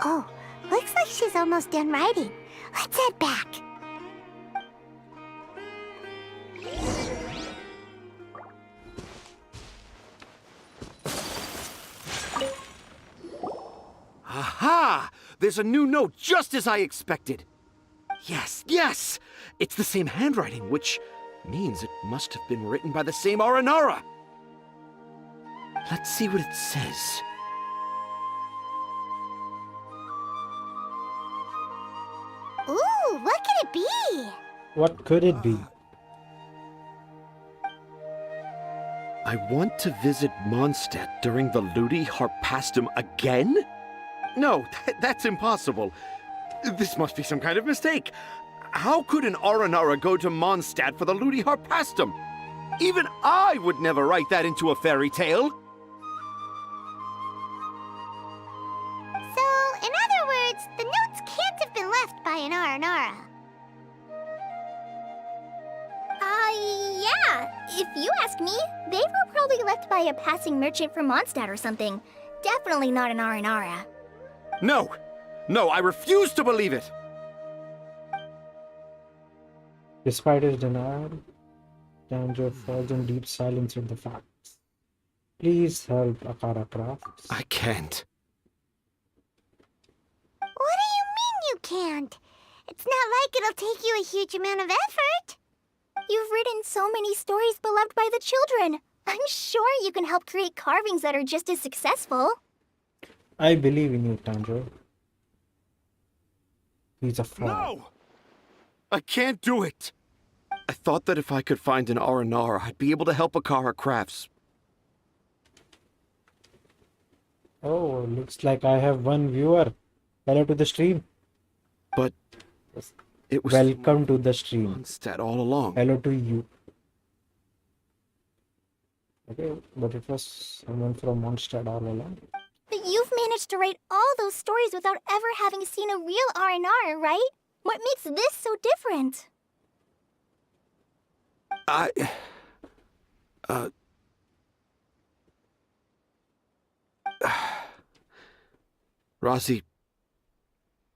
Oh, looks like she's almost done writing. Let's head back. Aha! There's a new note just as I expected. Yes! It's the same handwriting, which means it must have been written by the same Aranara. Let's see what it says. Ooh, what could it be? What could it be? I want to visit Mondstadt during the Ludi Harpastum again? No, that's impossible. This must be some kind of mistake. How could an Aranara go to Mondstadt for the Ludi Harpastum? Even I would never write that into a fairy tale. So, in other words, the notes can't have been left by an Aranara. Yeah. If you ask me, they were probably left by a passing merchant from Mondstadt or something. Definitely not an Aranara. No, I refuse to believe it. Despite his denial, Tanja falls in deep silence with the facts. Please help Akara Crafts. I can't. What do you mean you can't? It's not like it'll take you a huge amount of effort. You've written so many stories beloved by the children. I'm sure you can help create carvings that are just as successful. I believe in you, Tanja. He's a fraud. No! I can't do it. I thought that if I could find an Aranara, I'd be able to help Akara Crafts. Oh, looks like I have one viewer. Hello to the stream. But it was Welcome to the stream. Mondstadt all along. Hello to you. Okay, but it was someone from Mondstadt all along. But you've managed to write all those stories without ever having seen a real R&R, right? What makes this so different? Razi,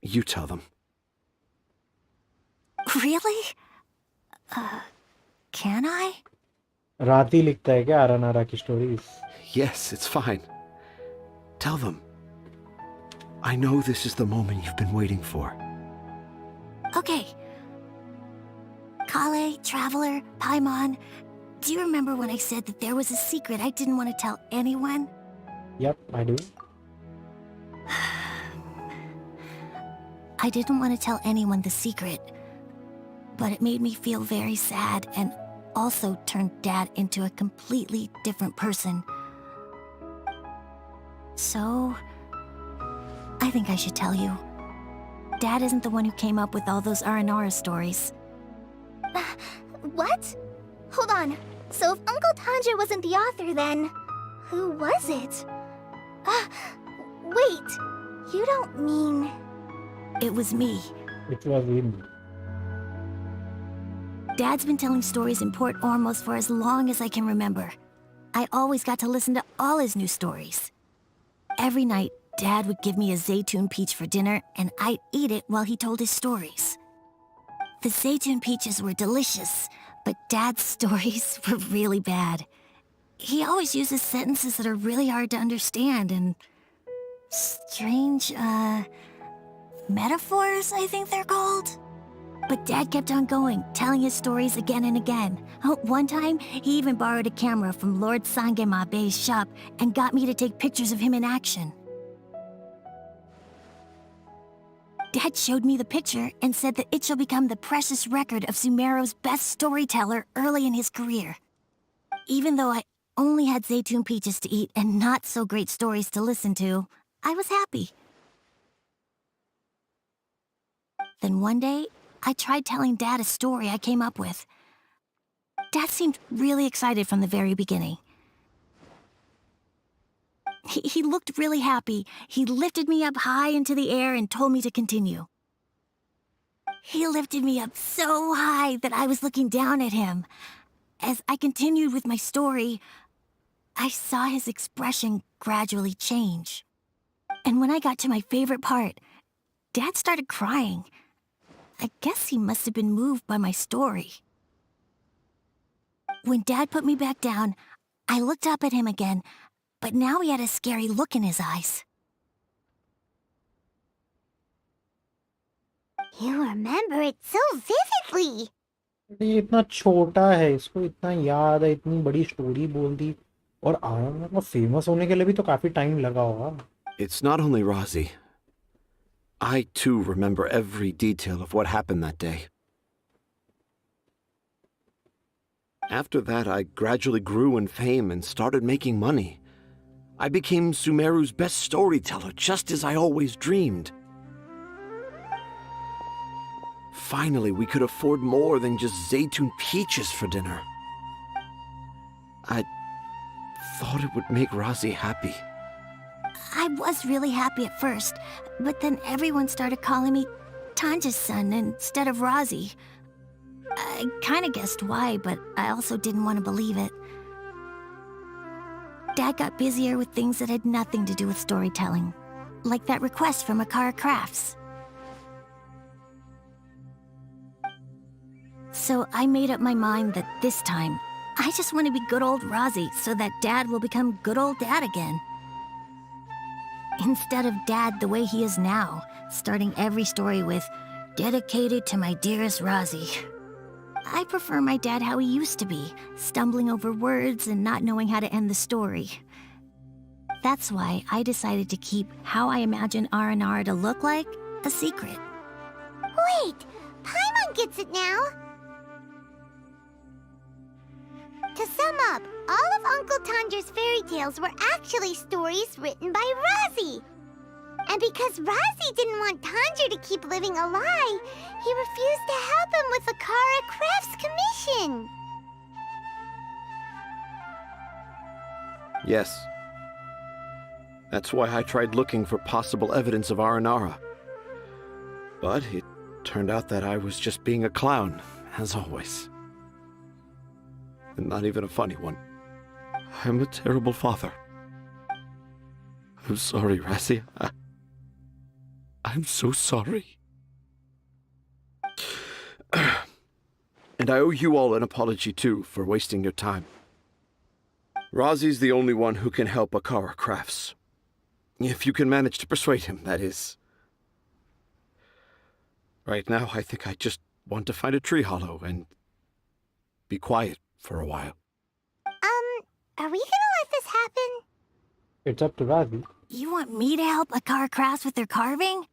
you tell them. Really? Can I? राती लिखता है क्या आरानारा की stories? Yes, it's fine. Tell them. I know this is the moment you've been waiting for. Okay. Kale, Traveler, Paimon, do you remember when I said that there was a secret I didn't want to tell anyone? Yep, I do. I didn't want to tell anyone the secret, but it made me feel very sad and also turned Dad into a completely different person. So, I think I should tell you. Dad isn't the one who came up with all those Aranara stories. What? Hold on. So if Uncle Tanja wasn't the author, then who was it? Wait. You don't mean... It was me. It was him. Dad's been telling stories in Port Ormos for as long as I can remember. I always got to listen to all his new stories. Every night, Dad would give me a Zaytun peach for dinner, and I'd eat it while he told his stories. The Zaytun peaches were delicious, but Dad's stories were really bad. He always uses sentences that are really hard to understand and strange, metaphors, I think they're called. But Dad kept on going, telling his stories again and again. One time, he even borrowed a camera from Lord Sangema Bey's shop and got me to take pictures of him in action. Dad showed me the picture and said that it shall become the precious record of Sumeru's best storyteller early in his career. Even though I only had Zaytun peaches to eat and not so great stories to listen to, I was happy. Then one day, I tried telling Dad a story I came up with. Dad seemed really excited from the very beginning. He looked really happy. He lifted me up high into the air and told me to continue. He lifted me up so high that I was looking down at him. As I continued with my story, I saw his expression gradually change. And when I got to my favorite part, Dad started crying. I guess he must have been moved by my story. When Dad put me back down, I looked up at him again, but now he had a scary look in his eyes. You remember it so vividly. ये इतना छोटा है, इसको इतना याद है, इतनी बड़ी स्टोरी बोल दी, और आया फेमस होने के लिए भी तो काफी टाइम लगा होगा. It's not only Razi. I too remember every detail of what happened that day. After that, I gradually grew in fame and started making money. I became Sumeru's best storyteller, just as I always dreamed. Finally, we could afford more than just Zaytun peaches for dinner. I thought it would make Razi happy. I was really happy at first, but then everyone started calling me Tanja's son instead of Razi. I kinda guessed why, but I also didn't want to believe it. Dad got busier with things that had nothing to do with storytelling, like that request from Akara Crafts. So I made up my mind that this time, I just want to be good old Razi so that Dad will become good old Dad again. Instead of Dad the way he is now, starting every story with, "Dedicated to my dearest Razi." I prefer my dad how he used to be, stumbling over words and not knowing how to end the story. That's why I decided to keep how I imagine Aranara to look like a secret. Wait, Paimon gets it now. To sum up, all of Uncle Tanja's fairy tales were actually stories written by Razi. And because Razi didn't want Tanja to keep living a lie, he refused to help him with the Kara Crafts commission. Yes. That's why I tried looking for possible evidence of Aranara. But it turned out that I was just being a clown, as always. And not even a funny one. I'm a terrible father. I'm sorry, Razi. I'm so sorry. And I owe you all an apology, too, for wasting your time. Razi's the only one who can help Akara Crafts. If you can manage to persuade him, that is. Right now, I think I just want to find a tree hollow and be quiet for a while. Are we gonna let this happen? It's up to Razi. You want me to help Akara Crafts with their carving?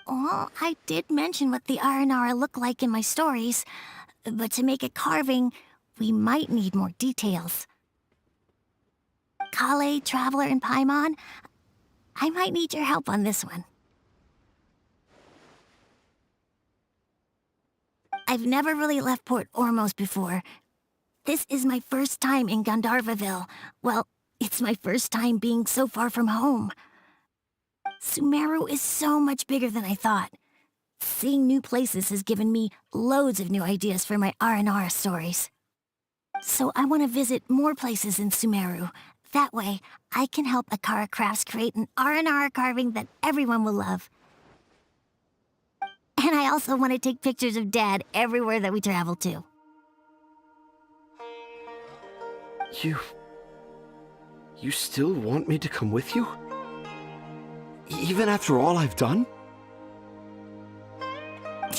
Well, I did mention what the Aranara look like in my stories, but to make a carving, we might need more details. Kale, Traveler, and Paimon, I might need your help on this one. I've never really left Port Ormos before. This is my first time in Gandharvaville. Well, it's my first time being so far from home. Sumeru is so much bigger than I thought. Seeing new places has given me loads of new ideas for my Aranara stories. So I want to visit more places in Sumeru. That way, I can help Akara Crafts create an Aranara carving that everyone will love. And I also want to take pictures of Dad everywhere that we travel to. You still want me to come with you? Even after all I've done?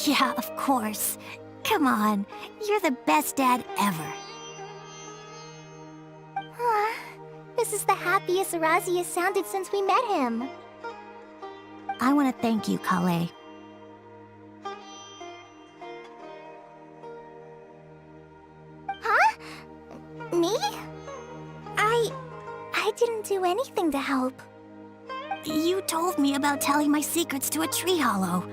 Yeah, of course. Come on, you're the best dad ever. This is the happiest Arazi has sounded since we met him. I want to thank you, Kale. Huh? Me? I didn't do anything to help. You told me about telling my secrets to a tree hollow.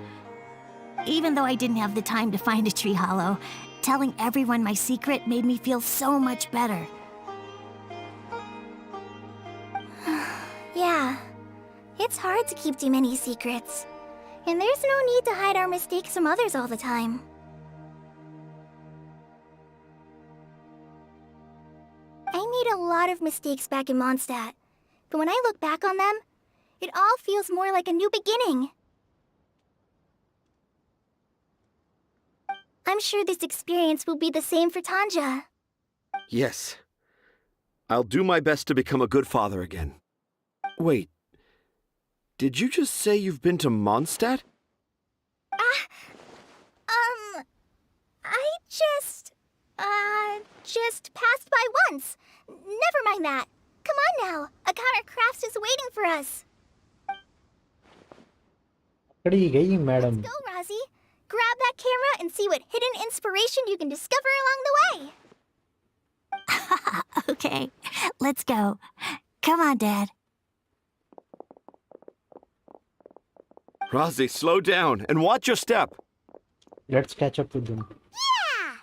Even though I didn't have the time to find a tree hollow, telling everyone my secret made me feel so much better. Yeah. It's hard to keep too many secrets. And there's no need to hide our mistakes from others all the time. I made a lot of mistakes back in Mondstadt. But when I look back on them, it all feels more like a new beginning. I'm sure this experience will be the same for Tanja. Yes. I'll do my best to become a good father again. Wait. Did you just say you've been to Mondstadt? I just passed by once. Never mind that. Come on now. Akara Crafts is waiting for us. पकड़ी गई madam. Go, Razi. Grab that camera and see what hidden inspiration you can discover along the way. Okay, let's go. Come on, Dad. Razi, slow down and watch your step. Let's catch up with them. Yeah!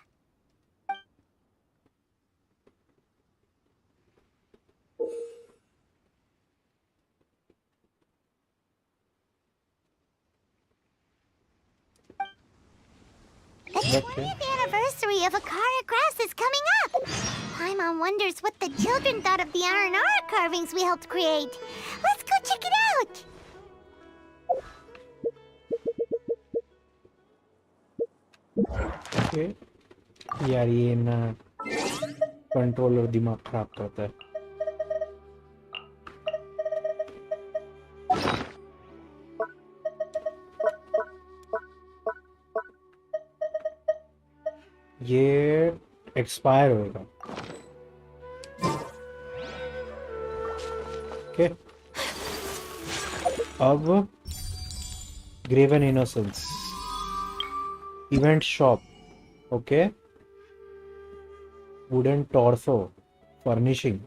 The 20th anniversary of Akara Crafts is coming up! Paimon wonders what the children thought of the Aranara carvings we helped create. Let's go check it out! Okay. यार ये ना controller दिमाग खराब करता है. ये expire होएगा. Okay. अब graven innocence event shop. Okay. Wooden torso furnishing.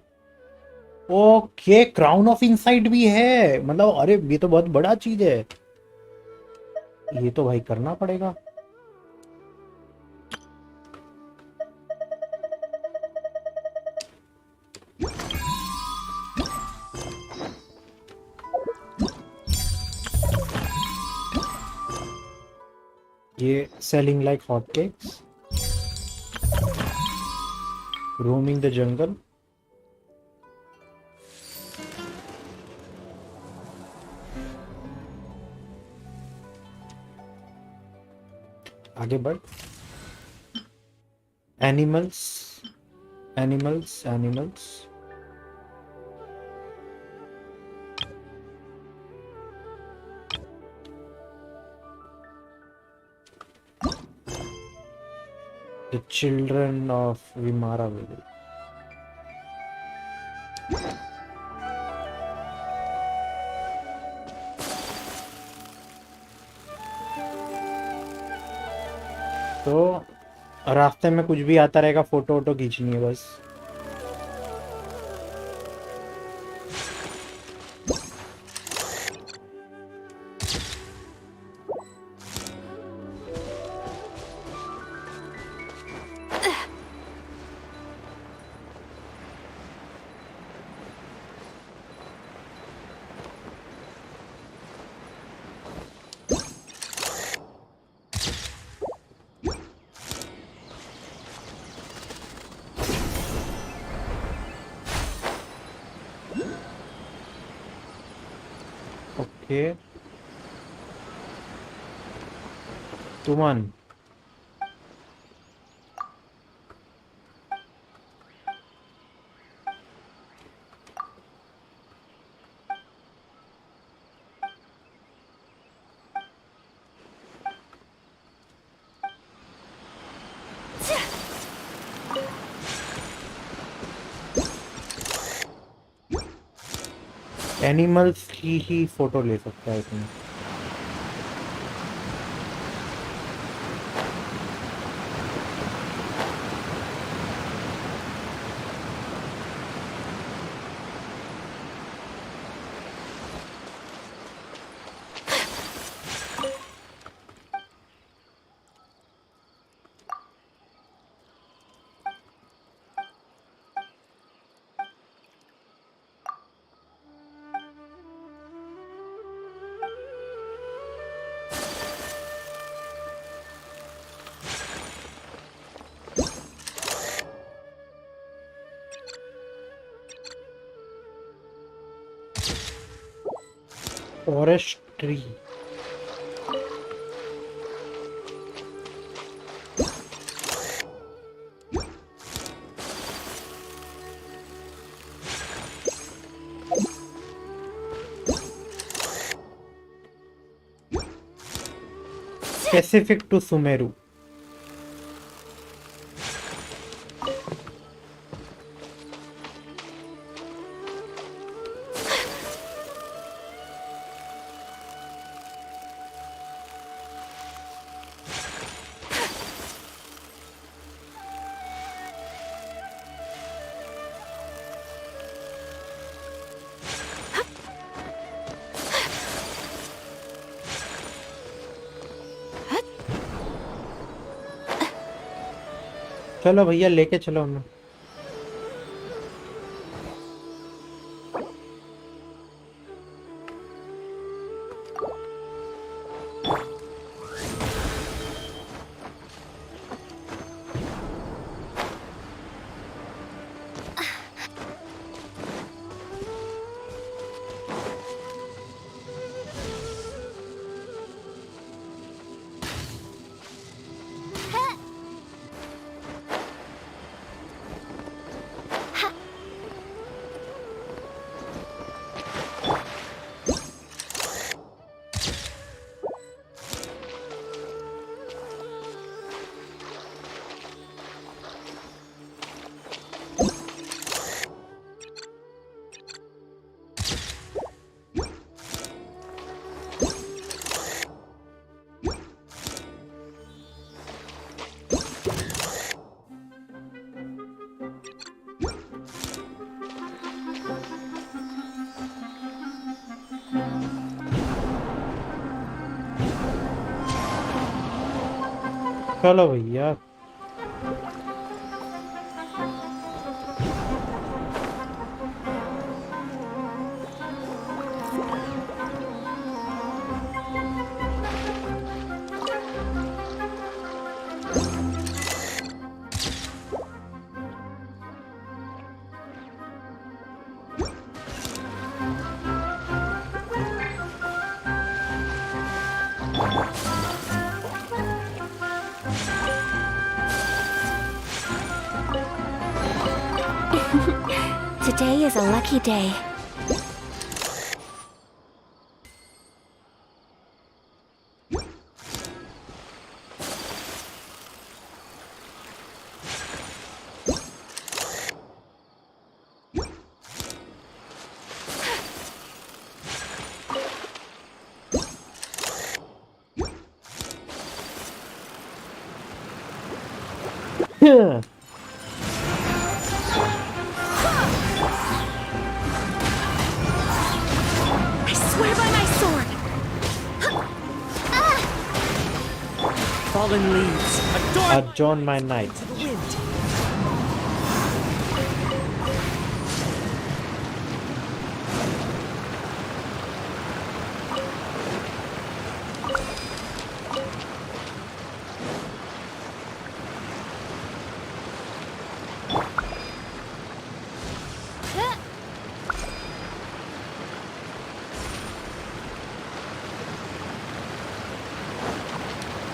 Okay. Crown of insight भी है. मतलब अरे ये तो बहुत बड़ा चीज है. ये तो भाई करना पड़ेगा. ये selling like hotcakes. Roaming the jungle. आगे बढ़. Animals. The children of Vimara village. तो रास्ते में कुछ भी आता रहेगा, फोटो वोटो खींचनी है बस। ओके तुमन एनिमल्स की ही फोटो ले सकता है इसमें। Forest tree. Specific to Sumeru. चलो भैया लेके चलो हमें। चलो भैया। Today is a lucky day. I swear by my sword! Fallen leaves, adorn Adjourn my night. the wind.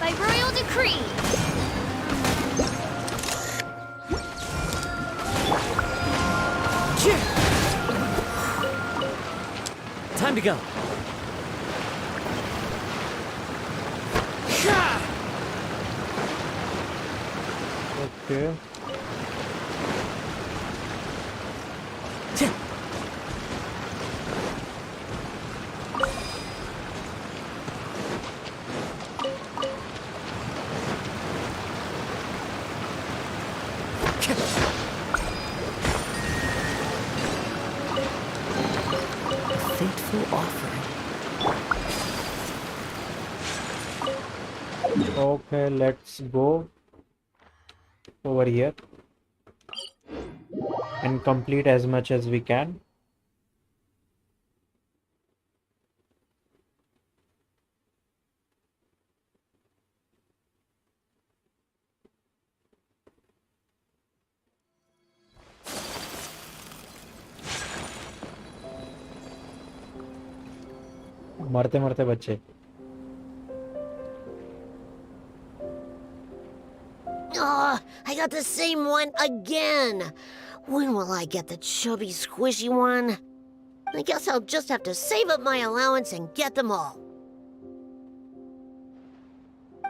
By royal decree. Time to go. Okay. Fateful offering. Okay, let's go over here and complete as much as we can. मरते मरते बच्चे. Oh, I got the same one again. When will I get the chubby, squishy one? I guess I'll just have to save up my allowance and get them all.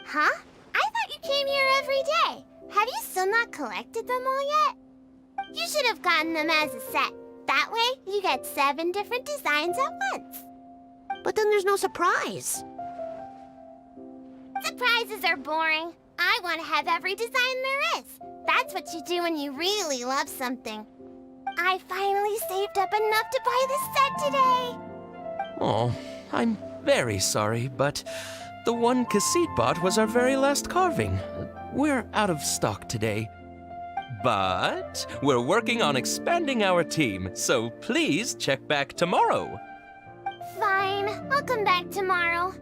Huh? I thought you came here every day. Have you still not collected them all yet? You should have gotten them as a set. That way, you get 7 different designs at once. But then there's no surprise. Surprises are boring. I want to have every design there is. That's what you do when you really love something. I finally saved up enough to buy this set today. Oh, I'm very sorry, but the one Cassit bought was our very last carving. We're out of stock today. But we're working on expanding our team, so please check back tomorrow. Fine, I'll come back tomorrow.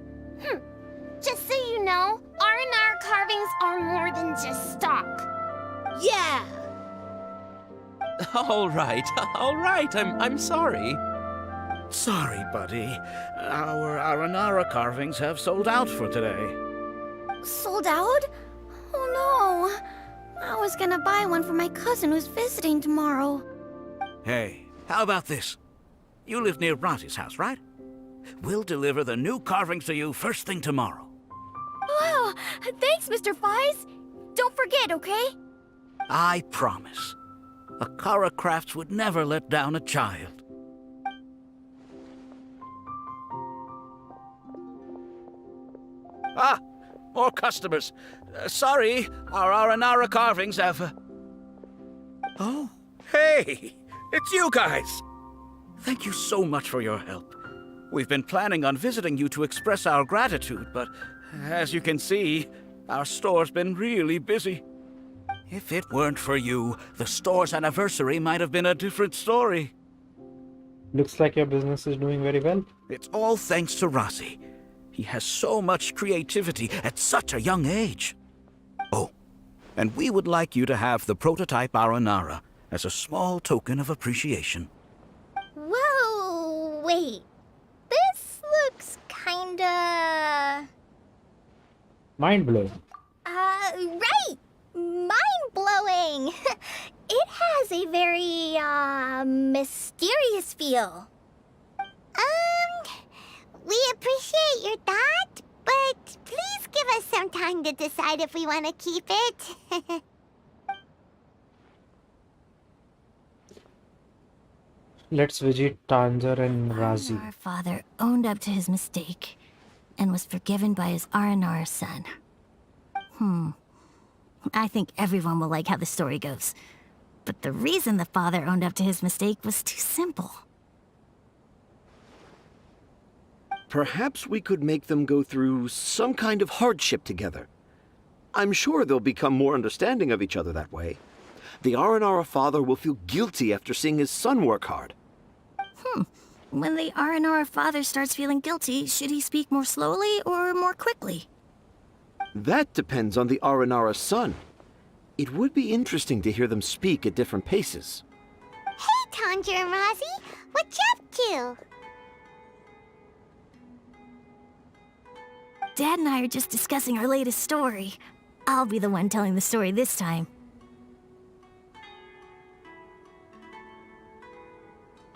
Just so you know, R&R carvings are more than just stock. Yeah! All right, I'm sorry. Sorry, buddy. Our Aranara carvings have sold out for today. Sold out? Oh no. I was gonna buy one for my cousin who's visiting tomorrow. Hey, how about this? You live near Bronte's house, right? We'll deliver the new carvings to you first thing tomorrow. Wow, thanks, Mr. Fies. Don't forget, okay? I promise. Akara Crafts would never let down a child. Ah, more customers. Sorry, our Aranara carvings have... Oh, hey, it's you guys. Thank you so much for your help. We've been planning on visiting you to express our gratitude, but as you can see, our store's been really busy. If it weren't for you, the store's anniversary might have been a different story. Looks like your business is doing very well. It's all thanks to Rossi. He has so much creativity at such a young age. Oh, and we would like you to have the prototype Aranara as a small token of appreciation. Whoa, wait. This looks kinda... Mind blowing. Right! Mind-blowing! It has a very, mysterious feel. We appreciate your thought, but please give us some time to decide if we want to keep it. Let's visit Tanzer and Razi. Our father owned up to his mistake and was forgiven by his Aranar son. I think everyone will like how the story goes. But the reason the father owned up to his mistake was too simple. Perhaps we could make them go through some kind of hardship together. I'm sure they'll become more understanding of each other that way. The Aranara father will feel guilty after seeing his son work hard. When the Aranara father starts feeling guilty, should he speak more slowly or more quickly? That depends on the Aranara son. It would be interesting to hear them speak at different paces. Hey, Tanja and Rosie, what you up to? Dad and I are just discussing our latest story. I'll be the one telling the story this time.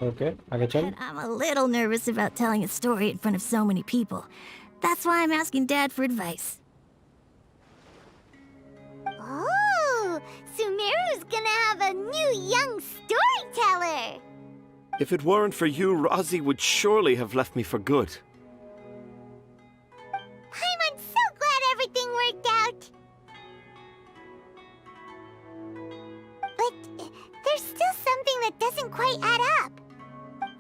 Okay, आगे चल. And I'm a little nervous about telling a story in front of so many people. That's why I'm asking Dad for advice. Oh, Sumeru's gonna have a new young storyteller. If it weren't for you, Rosie would surely have left me for good. I'm so glad everything worked out. But there's still something that doesn't quite add up.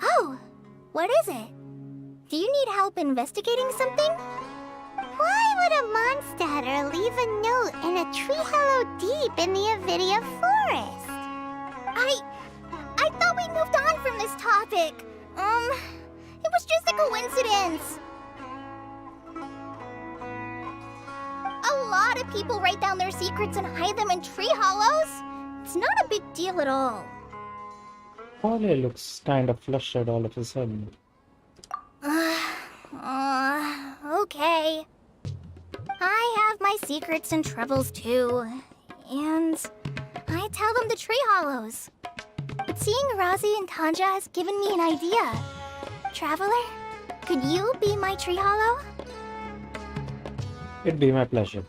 Oh, what is it? Do you need help investigating something? Why would a monster leave a note in a tree hollow deep in the Avidia forest? I thought we moved on from this topic. It was just a coincidence. A lot of people write down their secrets and hide them in tree hollows. It's not a big deal at all. Polly looks kind of flustered all of a sudden. Okay. I have my secrets and troubles too. And I tell them to tree hollows. But seeing Rosie and Tanja has given me an idea. Traveler, could you be my tree hollow? It'd be my pleasure.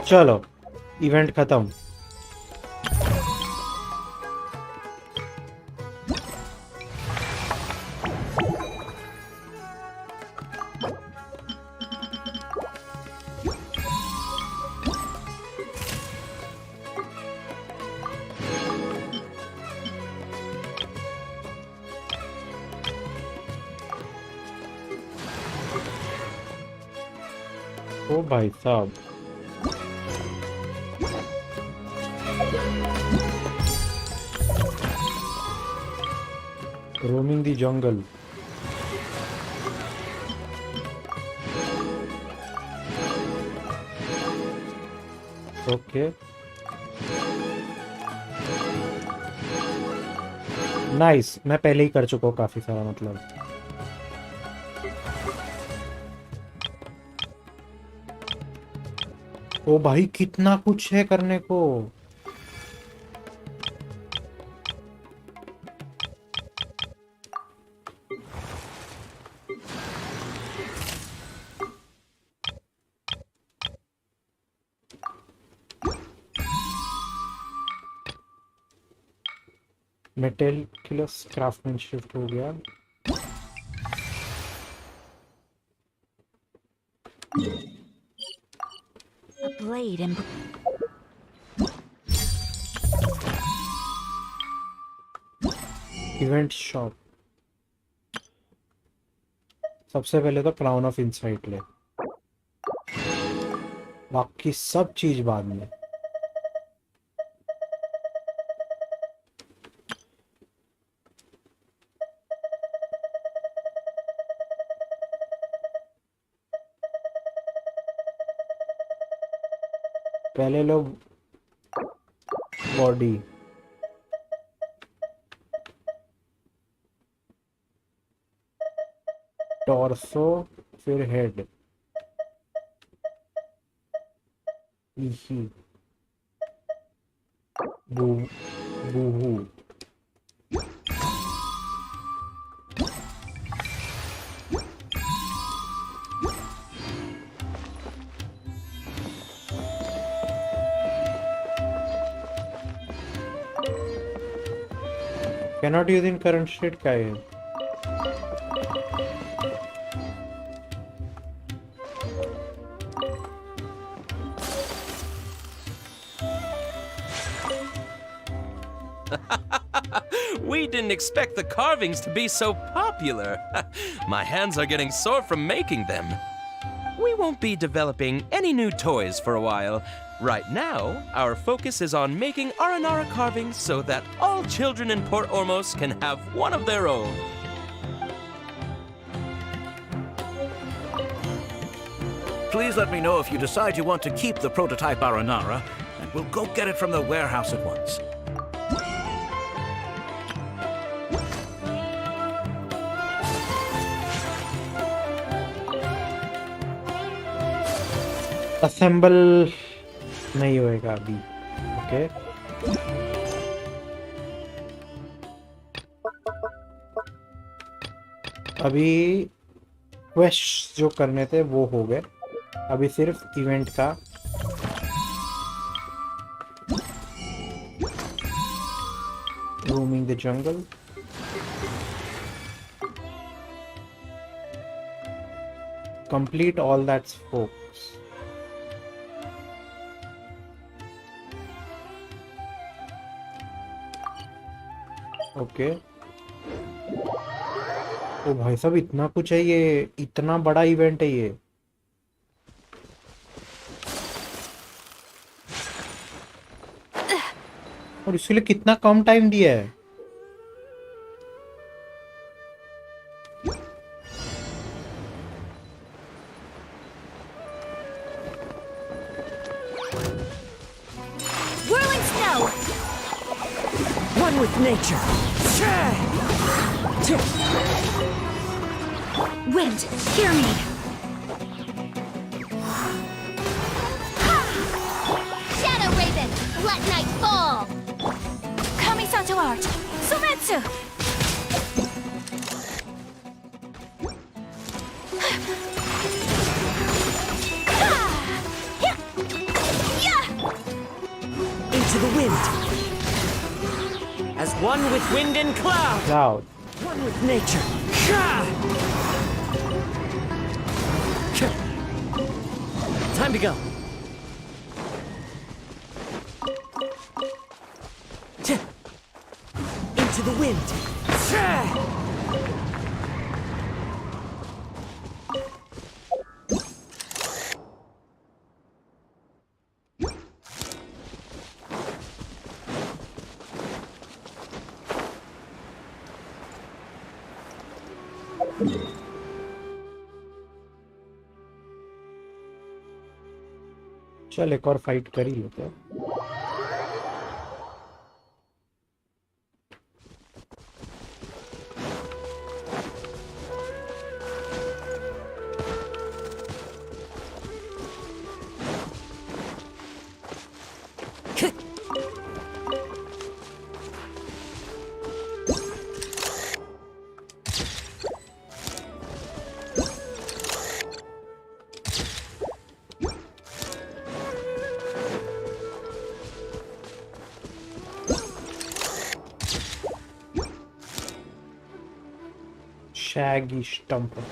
चलो event खत्म. ओ भाई साहब. Roaming the jungle. Okay. Nice. मैं पहले ही कर चुका हूँ काफी सारा मतलब. ओ भाई कितना कुछ है करने को. मेटिकुलस क्राफ्टमैनशिप हो गया. A blade and event shop. सबसे पहले तो क्राउन ऑफ इंसाइट ले. बाकी सब चीज बाद में. पहले लोग बॉडी. टॉर्सो फिर head. बूहू. Cannot use in current state क्या है? We didn't expect the carvings to be so popular. My hands are getting sore from making them. We won't be developing any new toys for a while. Right now, our focus is on making Aranara carvings so that all children in Port Ormos can have one of their own. Please let me know if you decide you want to keep the prototype Aranara, and we'll go get it from the warehouse at once. Assemble नहीं होएगा अभी. Okay अभी quest जो करने थे वो हो गए. अभी सिर्फ इवेंट का roaming the jungle. Complete all that's folks. Okay ओ भाई साहब इतना कुछ है ये. इतना बड़ा इवेंट है ये. और इसके लिए कितना कम टाइम दिया है. Whirling snow! One with nature. Wind, hear me. Shadow Raven, let night fall. Kamisato art. Sumetsu! Into the wind. As one with wind and cloud. Cloud. One with nature. Time to go. Into the wind. चल एक और fight कर ही लेते हैं. Shaggy Stumper.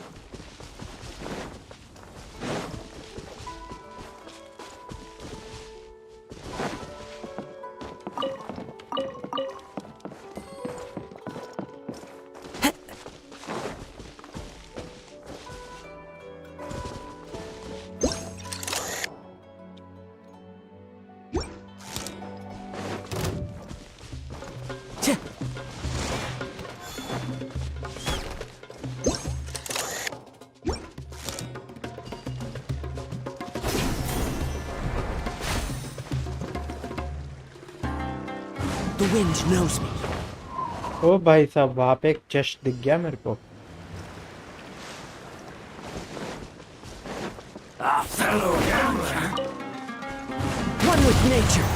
The wind knows me. ओ भाई साहब वहां पे एक चेस्ट दिख गया मेरे को. One with nature.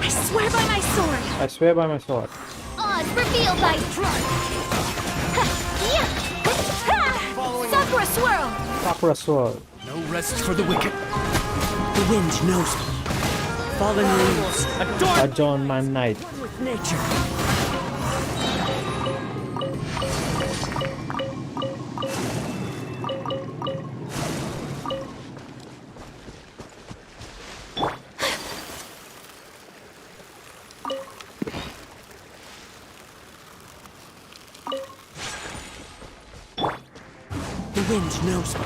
I swear by my sword. I swear by my sword. Odds revealed by Sakura swirl. Sakura sword. No rest for the wicked. The wind knows me. Fallen leaves. Adorn my night. With nature. The wind knows me.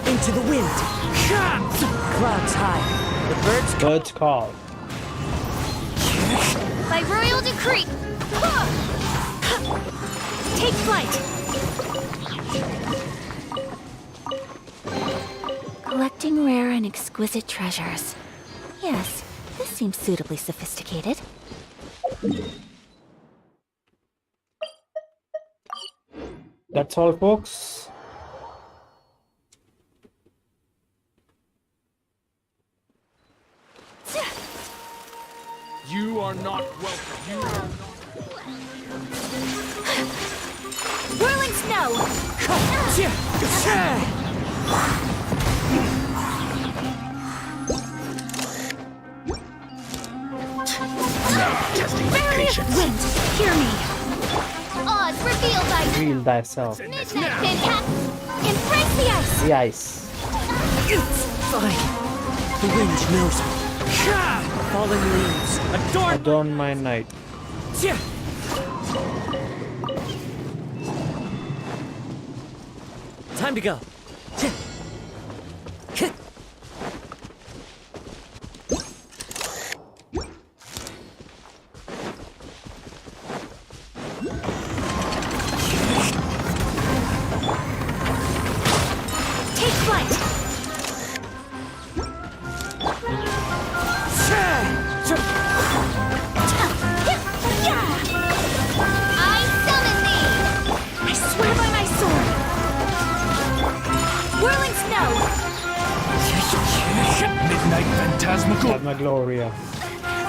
Into the wind. Clouds high. The birds Birds call. By royal decree. Take flight. Collecting rare and exquisite treasures. Yes, this seems suitably sophisticated. That's all, folks. You are not welcome. You are not. Whirling snow. Testing my patience. Wind, hear me. Odds revealed by Reveal thyself. midnight fantastic. Embrace the ice. The ice. It's fine. The wind knows me. Fallen leaves. Adorn my night. Time to go. Take flight. I summon thee. I swear by my sword. Whirling snow. Midnight phantasmical. Phantasmagoria.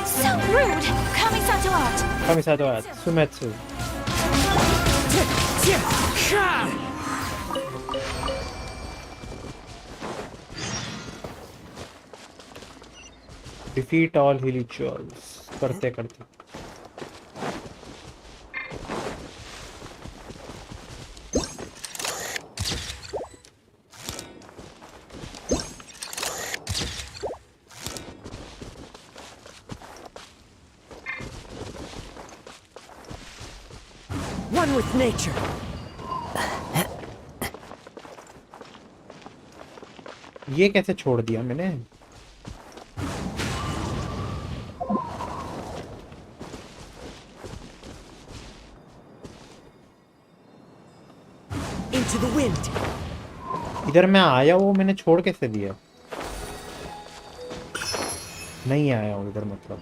So rude. Kamisato art. Kamisato at Sumetsu. Defeat all rituals. करते करते. One with nature. ये कैसे छोड़ दिया मैंने? Into the wind. इधर मैं आया वो मैंने छोड़ कैसे दिया? नहीं आया हूँ इधर मतलब.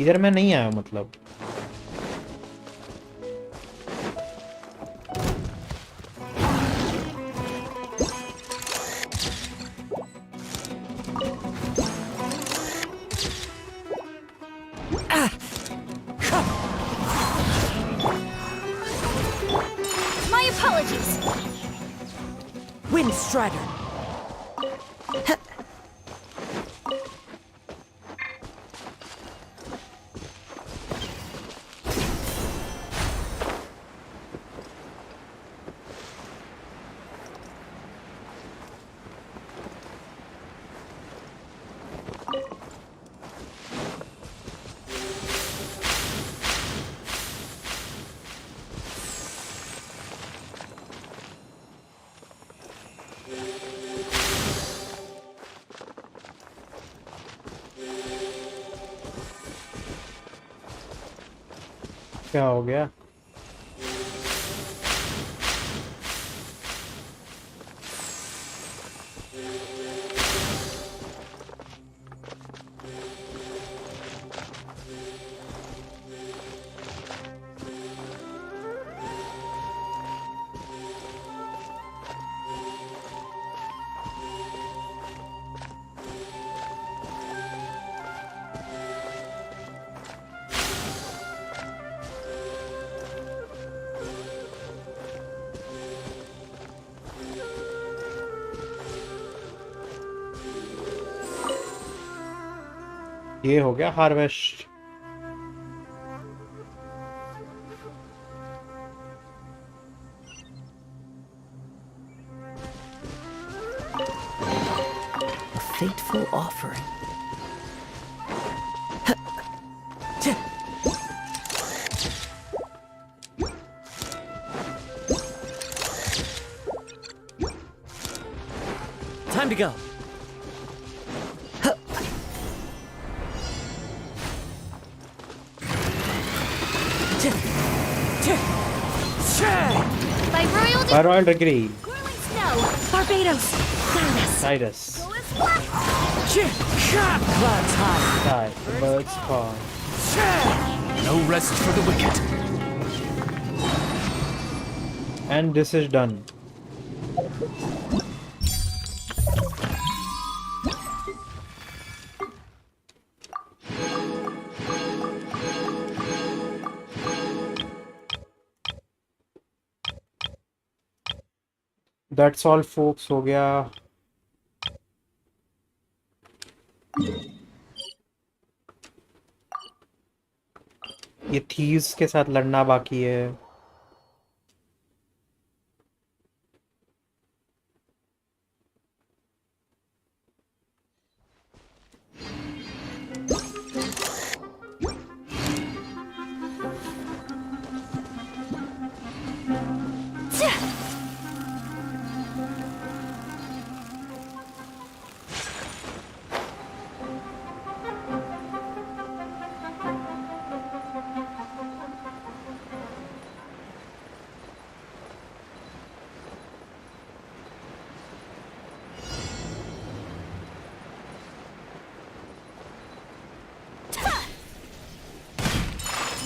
इधर मैं नहीं आया मतलब. My apologies. Wind strider. क्या हो गया? ये हो गया harvest. A fateful offering. Time to go. By royal By royal decree. Whirling snow. Barbados. Cyrus. Clouds high. Sky. Birds call. No rest for the wicked. And this is done. That's all folks, हो गया। ये thieves के साथ लड़ना बाकी है।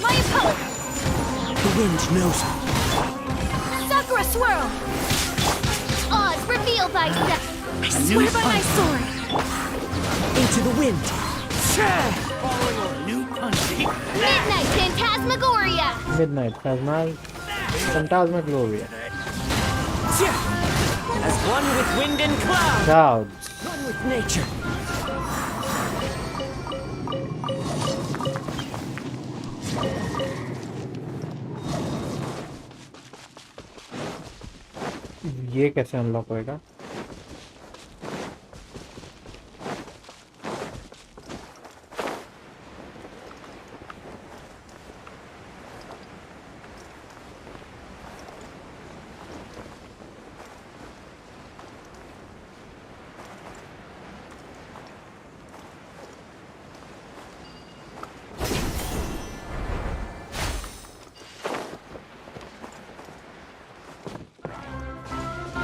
My opponent. The wind knows me. Sakura swirl. Oz, reveal thyself. I swear by my sword. Into the wind. Following a new country. Midnight Phantasmagoria. Midnight Phantasmagoria. As one with wind and cloud. Clouds. One with nature. ये कैसे unlock होएगा?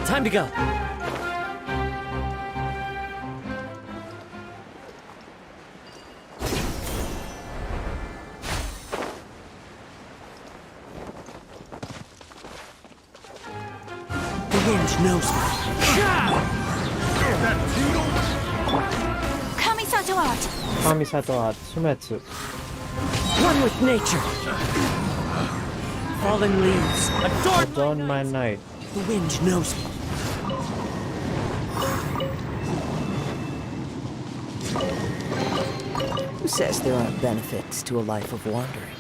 Time to go. The wind knows me. Kamisato art. Kamisato art. Sumetsu. One with nature. Fallen leaves. Adorn my night. The wind knows me. Who says there aren't benefits to a life of wandering?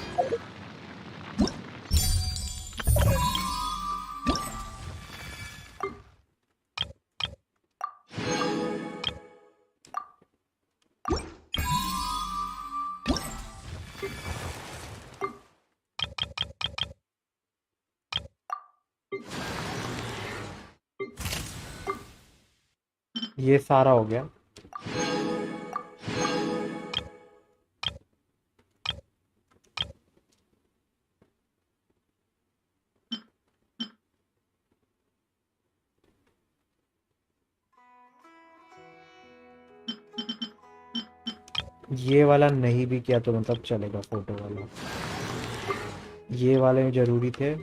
ये सारा हो गया। ये वाला नहीं भी किया तो मतलब चलेगा, फोटो वाला। ये वाले जरूरी थे,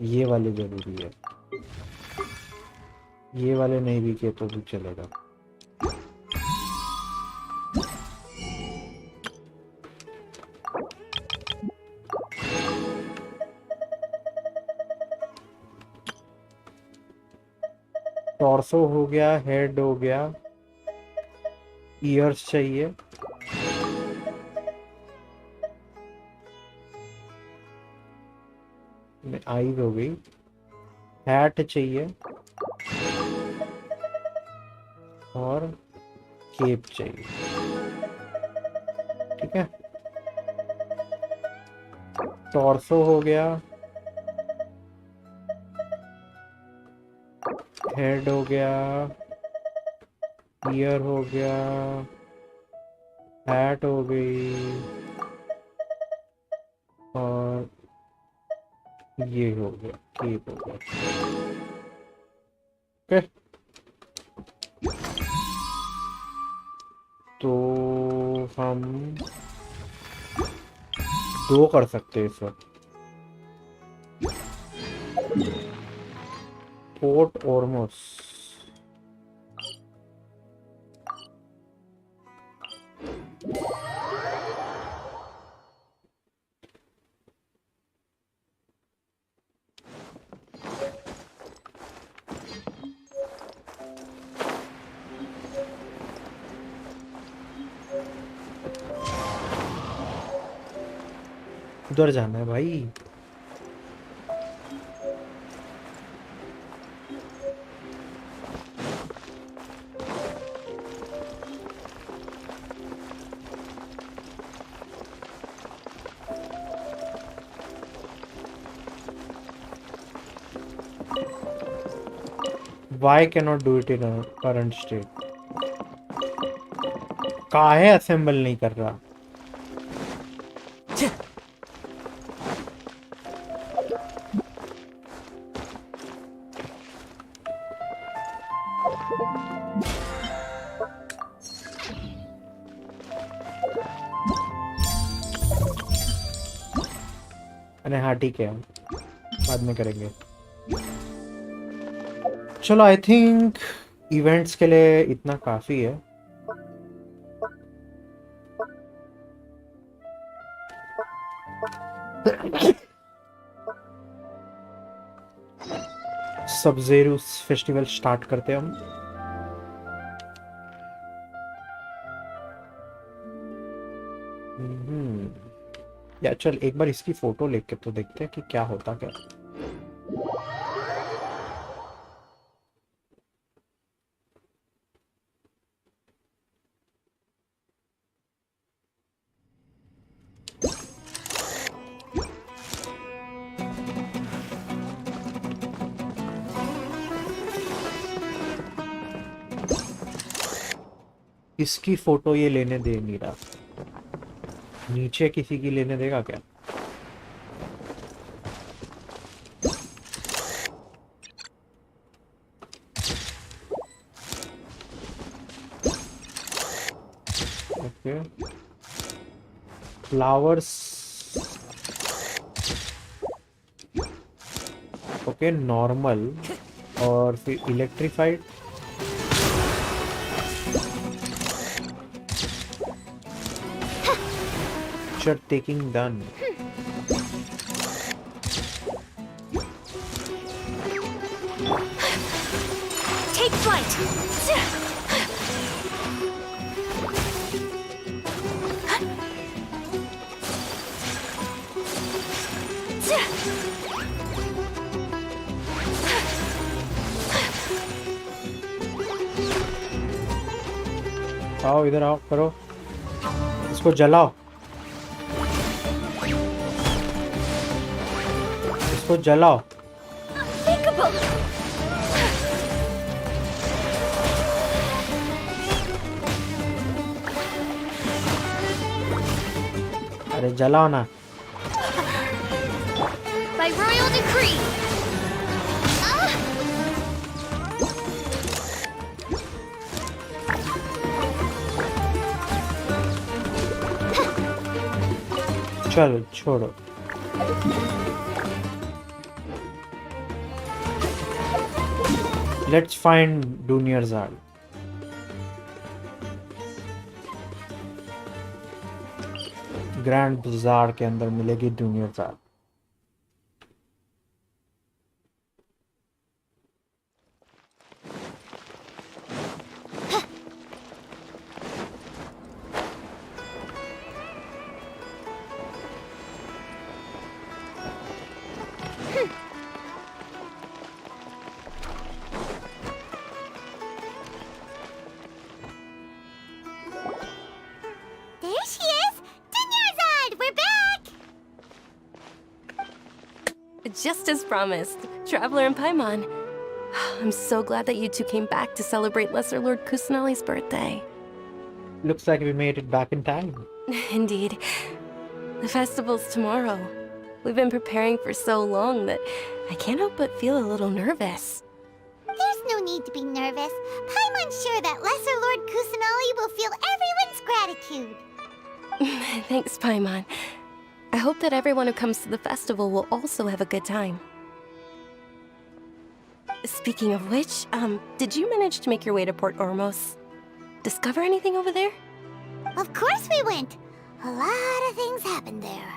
ये वाले जरूरी है। ये वाले नहीं भी किए तो भी चलेगा। टॉर्सो हो गया, हेड हो गया, ईयर्स चाहिए। आईज हो गई, हैट चाहिए और केप चाहिए। ठीक है, टॉर्सो हो गया, हेड हो गया, ईयर हो गया, हैट हो गई और ये हो गया, केप हो गया। ओके, तो हम 2 कर सकते हैं इस वक्त। पोर्ट ऑर्मोस, उधर जाना है भाई। Why cannot do it in a current state? काहे असेंबल नहीं कर रहा? अरे हाँ ठीक है, बाद में करेंगे। चलो आई थिंक इवेंट्स के लिए इतना काफी है। सबज़ेरू फेस्टिवल स्टार्ट करते हैं हम। या चल एक बार इसकी फोटो लेके तो देखते हैं कि क्या होता क्या। इसकी फोटो ये लेने दे नहीं रहा, नीचे किसी की लेने देगा क्या? ओके, फ्लावर्स ओके, नॉर्मल और फिर electrified. Taking done. Take flight. आओ इधर आओ, करो इसको, जलाओ इसको, जलाओ। अरे जलाओ ना। By royal decree. चलो छोड़ो। Let's find Duniyar Zal. Grand बाजार के अंदर मिलेगी दुनियर jar. Hmm. just as promised. Traveler and Paimon. I'm so glad that you two came back to celebrate Lesser Lord Kusanali's birthday. Looks like we made it back in time. Indeed. The festival's tomorrow. We've been preparing for so long that I can't help but feel a little nervous. There's no need to be nervous. Paimon's sure that Lesser Lord Kusanali will feel everyone's gratitude. Thanks, Paimon. I hope that everyone who comes to the festival will also have a good time. Speaking of which, did you manage to make your way to Port Ormos? Discover anything over there? Of course we went. A lot of things happened there.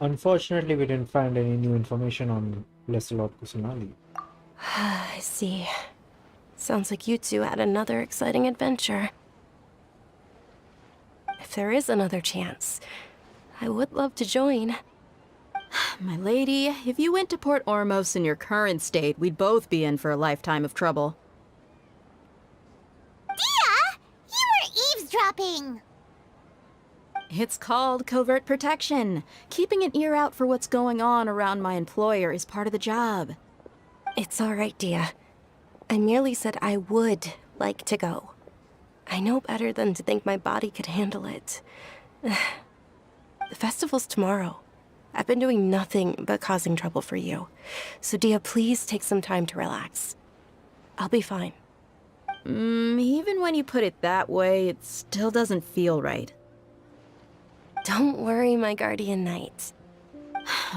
Unfortunately, we didn't find any new information on Lesser Lord Kusanali. I see. Sounds like you two had another exciting adventure. If there is another chance, I would love to join. My lady, if you went to Port Ormos in your current state, we'd both be in for a lifetime of trouble. Dia! You were eavesdropping! It's called covert protection. Keeping an ear out for what's going on around my employer is part of the job. It's all right, Dia. I merely said I would like to go. I know better than to think my body could handle it. The festival's tomorrow. I've been doing nothing but causing trouble for you. So Dia, please take some time to relax. I'll be fine. Even when you put it that way, it still doesn't feel right. Don't worry, my guardian knight.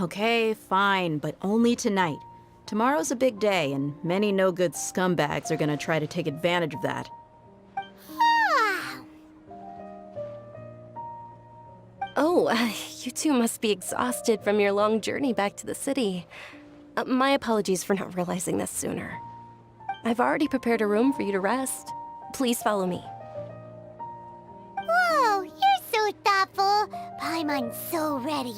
Okay, fine, but only tonight. Tomorrow's a big day, and many no-good scumbags are gonna try to take advantage of that. Oh, you two must be exhausted from your long journey back to the city. My apologies for not realizing this sooner. I've already prepared a room for you to rest. Please follow me. Whoa, you're so thoughtful. Paimon's so ready.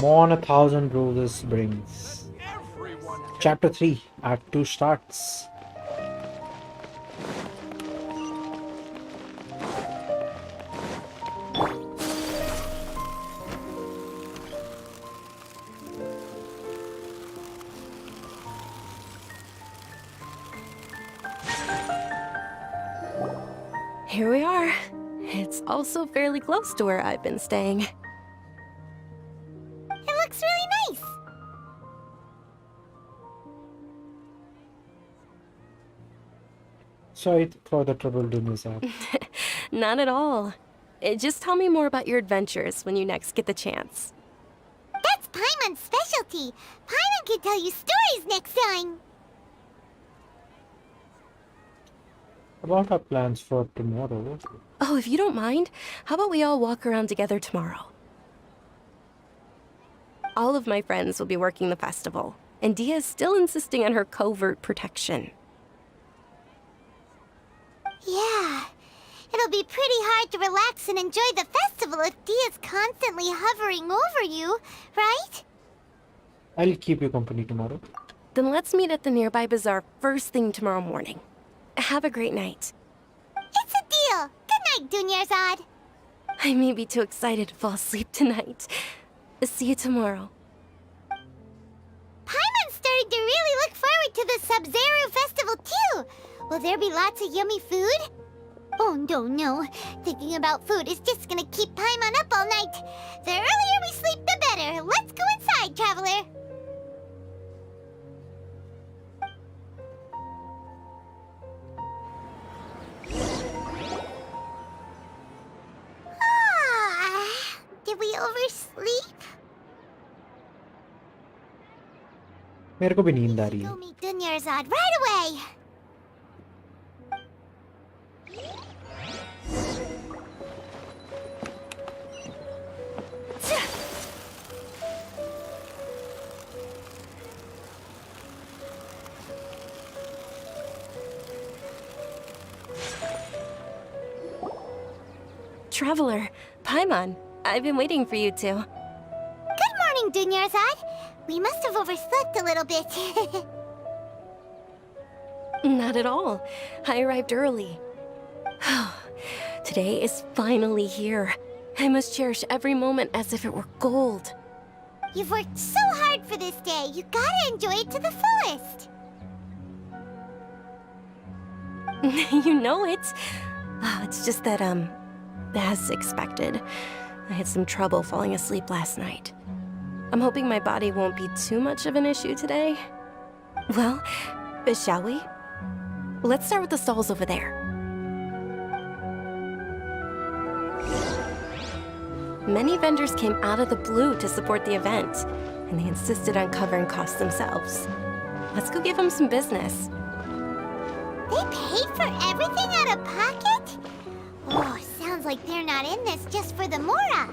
Mourn 1,000 bruises brings. Chapter 3, Act 2 starts. Here we are. It's also fairly close to where I've been staying. It looks really nice. Sorry for the trouble doing this app. Not at all. Just tell me more about your adventures when you next get the chance. That's Paimon's specialty. Paimon can tell you stories next time. About our plans for tomorrow. Oh, if you don't mind, how about we all walk around together tomorrow? All of my friends will be working the festival, and Dia is still insisting on her covert protection. Yeah. It'll be pretty hard to relax and enjoy the festival if Dia's constantly hovering over you, right? I'll keep you company tomorrow. Then let's meet at the nearby bazaar first thing tomorrow morning. Have a great night. It's a deal. Good night, Dunyarzad. I may be too excited to fall asleep tonight. See you tomorrow. Paimon's starting to really look forward to the Sub-Zero festival too. Will there be lots of yummy food? Oh, no. Thinking about food is just gonna keep Paimon up all night. The earlier we sleep, the better. Let's go inside, traveler. Did we oversleep? मेरे को भी नींद आ रही है. Go meet Dunyarzad right away. Traveler, Paimon, I've been waiting for you two. Good morning, Dunyarzad. We must have overslept a little bit. Not at all. I arrived early. Today is finally here. I must cherish every moment as if it were gold. You've worked so hard for this day. You gotta enjoy it to the fullest. You know it. Oh, it's just that, as expected, I had some trouble falling asleep last night. I'm hoping my body won't be too much of an issue today. Well, shall we? Let's start with the stalls over there. Many vendors came out of the blue to support the event, and they insisted on covering costs themselves. Let's go give them some business. They paid for everything out of pocket? Oh, sounds like they're not in this just for the Mora.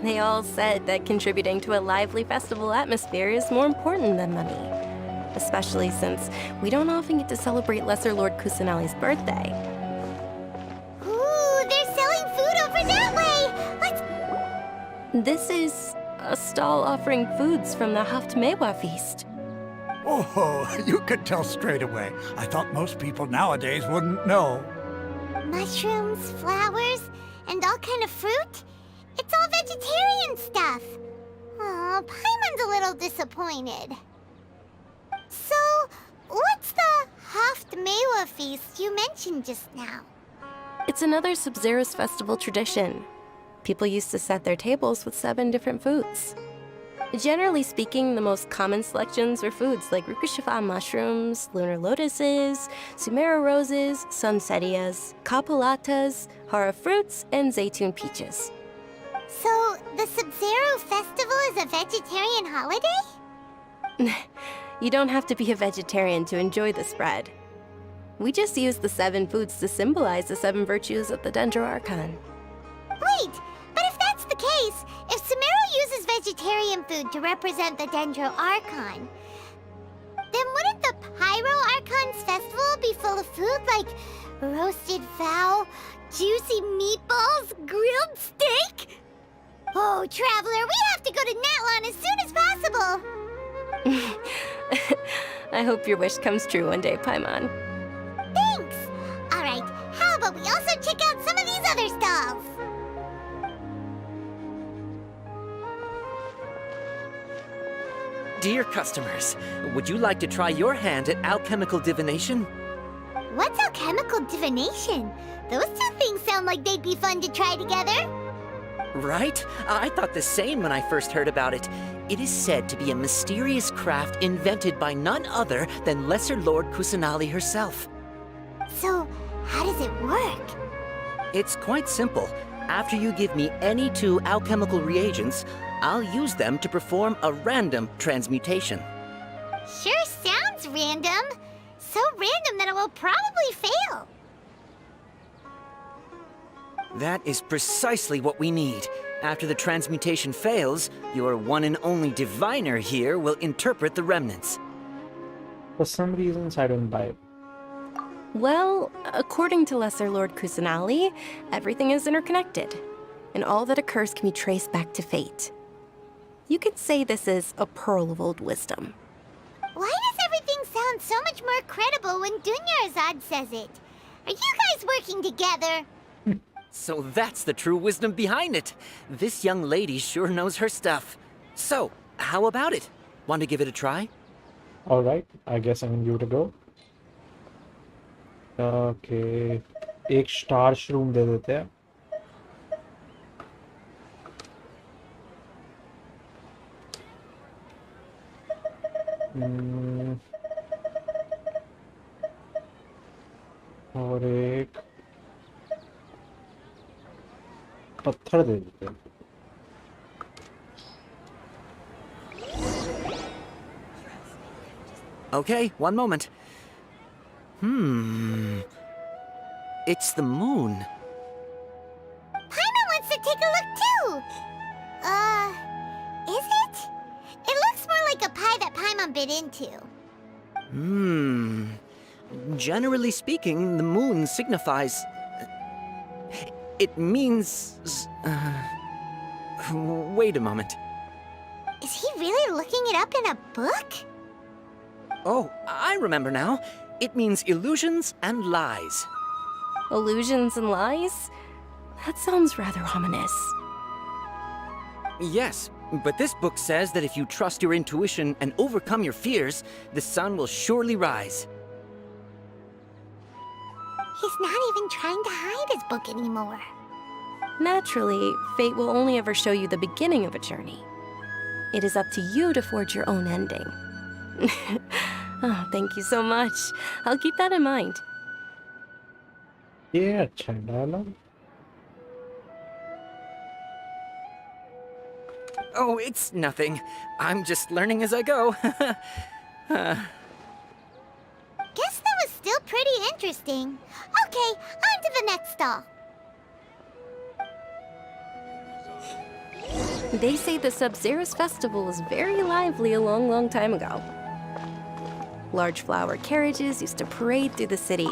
They all said that contributing to a lively festival atmosphere is more important than money. Especially since we don't often get to celebrate Lesser Lord Kusanali's birthday. Ooh, they're selling food over that way! Let's... This is a stall offering foods from the Haftmewa feast. Oh, you could tell straight away. I thought most people nowadays wouldn't know. Mushrooms, flowers, and all kind of fruit? It's all vegetarian stuff. Oh, Paimon's a little disappointed. So, what's the Haftmewa feast you mentioned just now? It's another Sub-Zero's festival tradition. People used to set their tables with 7 different foods. Generally speaking, the most common selections were foods like Rukushifa mushrooms, lunar lotuses, Sumeru roses, sunsetias, kapulatas, hara fruits, and zaytun peaches. So, the Sub-Zero festival is a vegetarian holiday? You don't have to be a vegetarian to enjoy the spread. We just use the 7 foods to symbolize the 7 virtues of the Dendro Archon. Wait, but if that's the case, if Sumeru uses vegetarian food to represent the Dendro Archon, then wouldn't the Pyro Archon's festival be full of food like roasted fowl, juicy meatballs, grilled steak? Oh, Traveler, we have to go to Natlan as soon as possible! I hope your wish comes true one day, Paimon. Thanks! Alright, how about we also check out some of these other stalls? Dear customers, would you like to try your hand at alchemical divination? What's alchemical divination? Those two things sound like they'd be fun to try together. Right? I thought the same when I first heard about it. It is said to be a mysterious craft invented by none other than Lesser Lord Kusanali herself. So, how does it work? It's quite simple. After you give me any 2 alchemical reagents, I'll use them to perform a random transmutation. Sure sounds random. So random that it will probably fail. That is precisely what we need. After the transmutation fails, your one and only diviner here will interpret the remnants. For some reasons, I don't buy it. Well, according to Lesser Lord Kusanali, everything is interconnected, and all that occurs can be traced back to fate. You could say this is a pearl of old wisdom. Why does everything sound so much more credible when Dunyarzad says it? Are you guys working together? So that's the true wisdom behind it. This young lady sure knows her stuff. So, how about it? Want to give it a try? Alright, I guess I'm give it a go. Okay, एक star शरूम दे देते हैं. और एक पत्थर दे देते हैं. Okay, one moment. It's the moon. Paimon wants to take a look too! Is it? It looks more like a pie that Paimon bit into. Generally speaking, the moon signifies... It means... Wait a moment. Is he really looking it up in a book? Oh, I remember now. It means illusions and lies. Illusions and lies? That sounds rather ominous. Yes, but this book says that if you trust your intuition and overcome your fears, the sun will surely rise. He's not even trying to hide his book anymore. Naturally, fate will only ever show you the beginning of a journey. It is up to you to forge your own ending. Oh, thank you so much. I'll keep that in mind. ये अच्छा dialogue. Oh, it's nothing. I'm just learning as I go. Guess that was still pretty interesting. Okay, on to the next stall. They say the Sub-Zerus festival was very lively a long, long time ago. Large flower carriages used to parade through the city.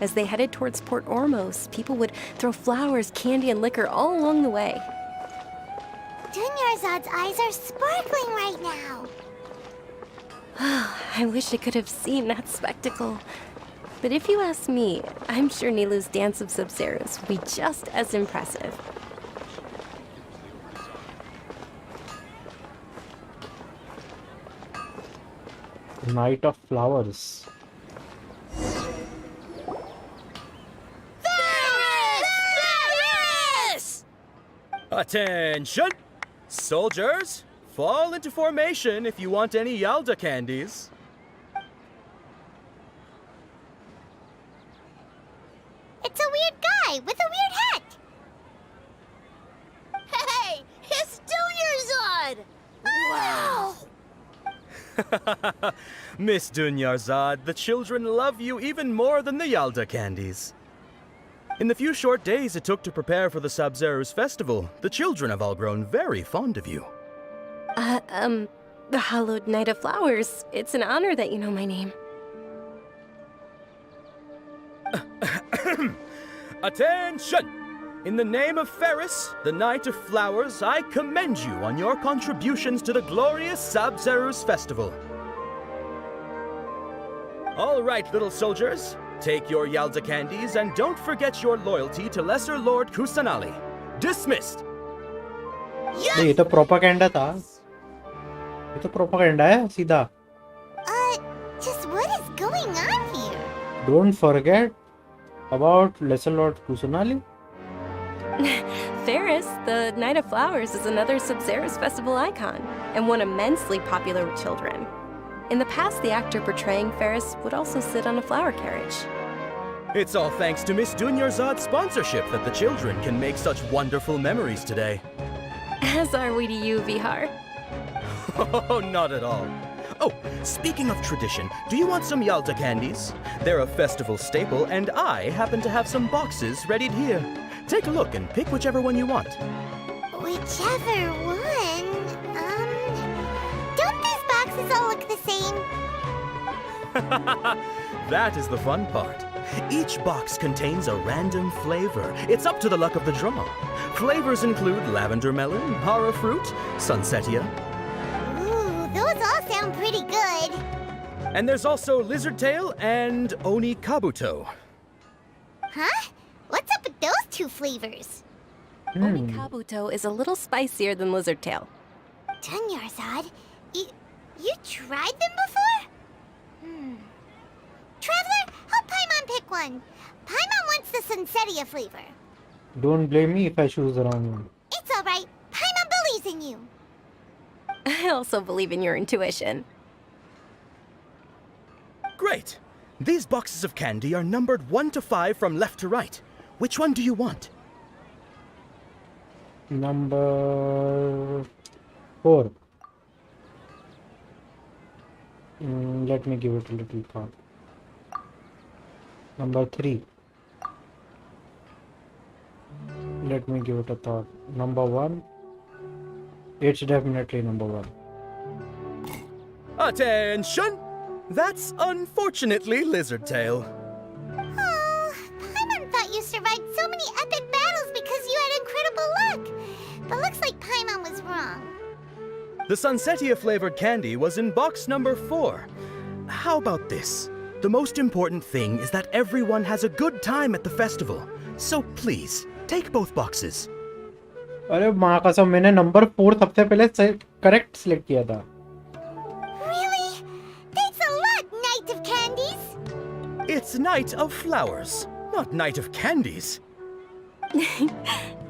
As they headed towards Port Ormos, people would throw flowers, candy, and liquor all along the way. Dunyarzad's eyes are sparkling right now. I wish I could have seen that spectacle. But if you ask me, I'm sure Nilu's Dance of Sub-Zerus will be just as impressive. Night of Flowers. Attention! Soldiers, fall into formation if you want any Yalda candies. It's a weird guy with a weird hat. Hey, it's Dunyarzad! Wow! Miss Dunyarzad, the children love you even more than the Yalda candies. In the few short days it took to prepare for the Sub-Zerus festival, the children have all grown very fond of you. The Hallowed Night of Flowers. It's an honor that you know my name. Attention! In the name of Ferris, the Knight of Flowers, I commend you on your contributions to the glorious Sub-Zerus festival. All right, little soldiers. Take your Yalda candies and don't forget your loyalty to Lesser Lord Kusanali. Dismissed! ये तो propaganda था. ये तो propaganda है सीधा. Just what is going on here? Don't forget about Lesser Lord Kusanali. Ferris, the Night of Flowers, is another Sub-Zerus festival icon, and one immensely popular with children. In the past, the actor portraying Ferris would also sit on a flower carriage. It's all thanks to Miss Dunyarzad's sponsorship that the children can make such wonderful memories today. As are we to you, Vihar. Oh, not at all. Oh, speaking of tradition, do you want some Yalda candies? They're a festival staple, and I happen to have some boxes readied here. Take a look and pick whichever one you want. Whichever one? Don't these boxes all look the same? That is the fun part. Each box contains a random flavor. It's up to the luck of the draw. Flavors include lavender melon, hara fruit, sunsetia. Ooh, those all sound pretty good. And there's also lizard tail and oni kabuto. Huh? What's up with those two flavors? Oni Kabuto is a little spicier than Lizard Tail. Dunyarzad, you tried them before? Traveler, help Paimon pick one. Paimon wants the Sunsetia flavor. Don't blame me if I choose the wrong one. It's alright. Paimon believes in you. I also believe in your intuition. Great! These boxes of candy are numbered 1 to 5 from left to right. Which one do you want? Number 4. Let me give it a little thought. Number 3. Let me give it a thought. Number 1. It's definitely number 1. Attention! That's unfortunately Lizard Tail. Oh, Paimon thought you survived so many epic battles because you had incredible luck. But looks like Paimon was wrong. The Sunsetia flavored candy was in box number 4. How about this? The most important thing is that everyone has a good time at the festival. So please, Take both boxes. अरे माँ कसम मैंने number 4 सबसे पहले correct select किया था. Really? Thanks a lot, Knight of Candies. It's Night of Flowers, not Night of Candies.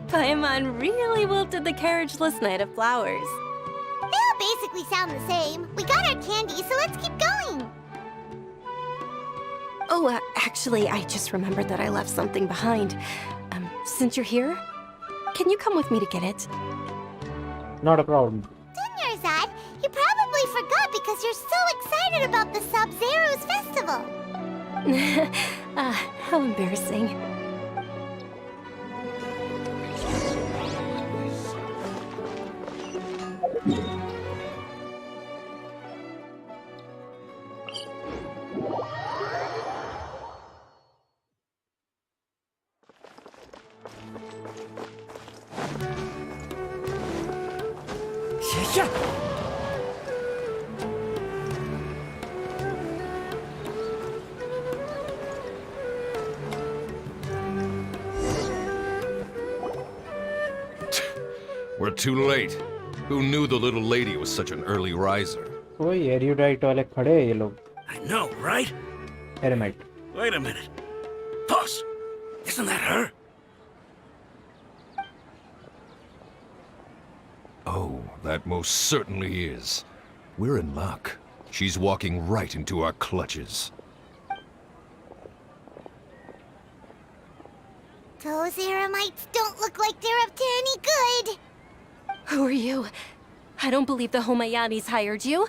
Paimon really wilted the carriageless Night of Flowers. They all basically sound the same. We got our candy, so let's keep going. Oh, actually, I just remembered that I left something behind. Since you're here, can you come with me to get it? Not a problem. Dunyarzad, you probably forgot because you're so excited about the Sub-Zero's festival. How embarrassing. We're too late. Who knew the little lady was such an early riser? कोई एरियोडाइट वाले खड़े हैं ये लोग. I know, right? एरेमाइट. Wait a minute. Boss, isn't that her? Oh, that most certainly is. We're in luck. She's walking right into our clutches. Those Eremites don't look like they're up to any good. Who are you? I don't believe the Homayanis hired you.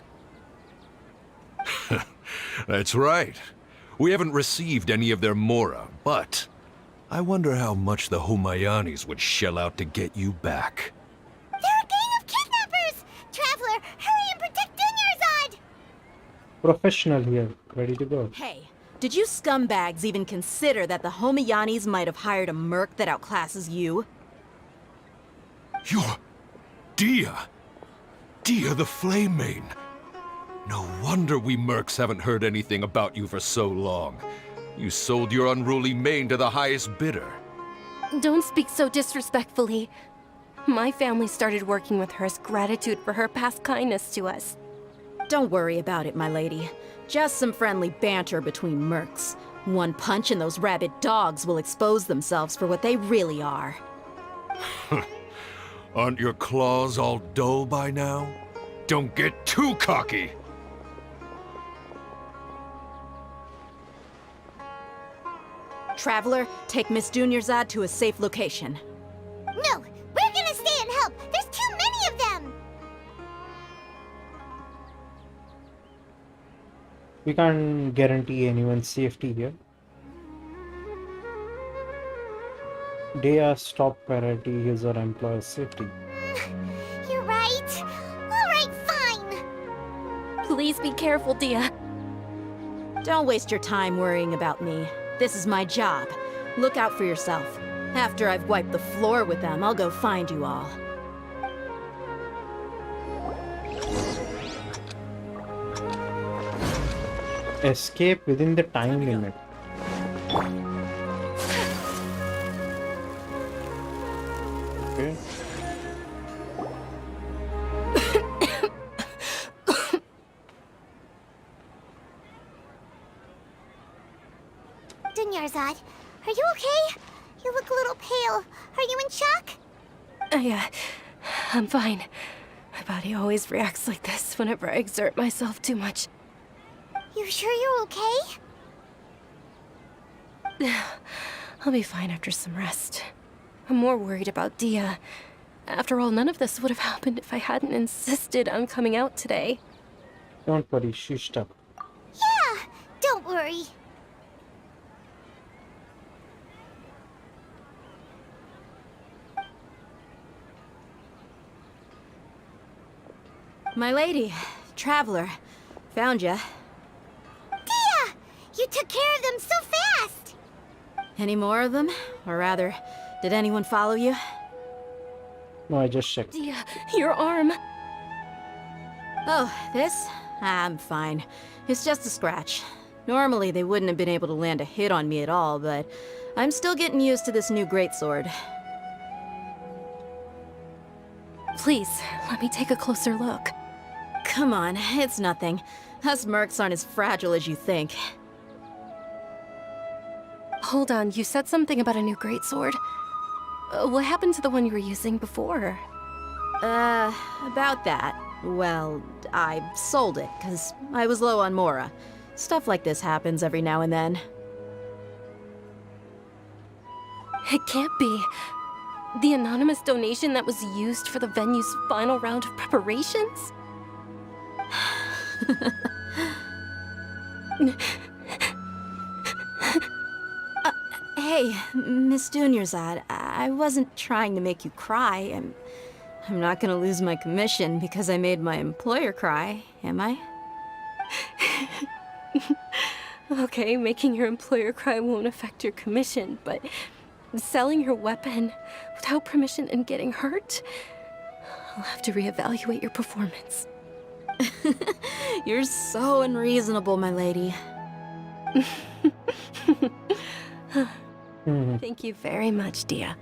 That's right. We haven't received any of their mora, but I wonder how much the Homayanis would shell out to get you back. They're a gang of kidnappers! Traveler, hurry and protect Dunyarzad! Professional here, ready to go. Hey, did you scumbags even consider that the Homayanis might have hired a merc that outclasses you? You're... Dia! Dia the Flame Main! No wonder we mercs haven't heard anything about you for so long. You sold your unruly mane to the highest bidder. Don't speak so disrespectfully. My family started working with her as gratitude for her past kindness to us. Don't worry about it, my lady. Just some friendly banter between mercs. One punch and those rabid dogs will expose themselves for what they really are. Aren't your claws all dull by now? Don't get too cocky! Traveler, take Miss Dunyarzad to a safe location. No, we're gonna stay and help. There's too many of them. We can't guarantee anyone's safety here. Dia, stop priority his or employer's safety. You're right. All right, fine. Please be careful, Dia. Don't waste your time worrying about me. This is my job. Look out for yourself. After I've wiped the floor with them, I'll go find you all. Escape within the time limit. Okay. Dunyarzad, are you okay? You look a little pale. Are you in shock? I'm fine. My body always reacts like this whenever I exert myself too much. You sure you're okay? I'll be fine after some rest. I'm more worried about Dia. After all, none of this would have happened if I hadn't insisted on coming out today. Don't worry, she's stuck. Yeah, don't worry. My lady, Traveler, found ya. Dia! You took care of them so fast! Any more of them? Or rather, did anyone follow you? No, I just checked. Dia, your arm. Oh, this? I'm fine. It's just a scratch. Normally, they wouldn't have been able to land a hit on me at all, but I'm still getting used to this new greatsword. Please, let me take a closer look. Come on, it's nothing. Us mercs aren't as fragile as you think. Hold on, you said something about a new greatsword. What happened to the one you were using before? About that. Well, I sold it, because I was low on Mora. Stuff like this happens every now and then. It can't be. The anonymous donation that was used for the venue's final round of preparations? Hey, Miss Dunyarzad, I wasn't trying to make you cry. I'm not gonna lose my commission because I made my employer cry, am I? Okay, making your employer cry won't affect your commission, but selling your weapon without permission and getting hurt? I'll have to reevaluate your performance. You're so unreasonable, my lady. Thank you very much, Dia.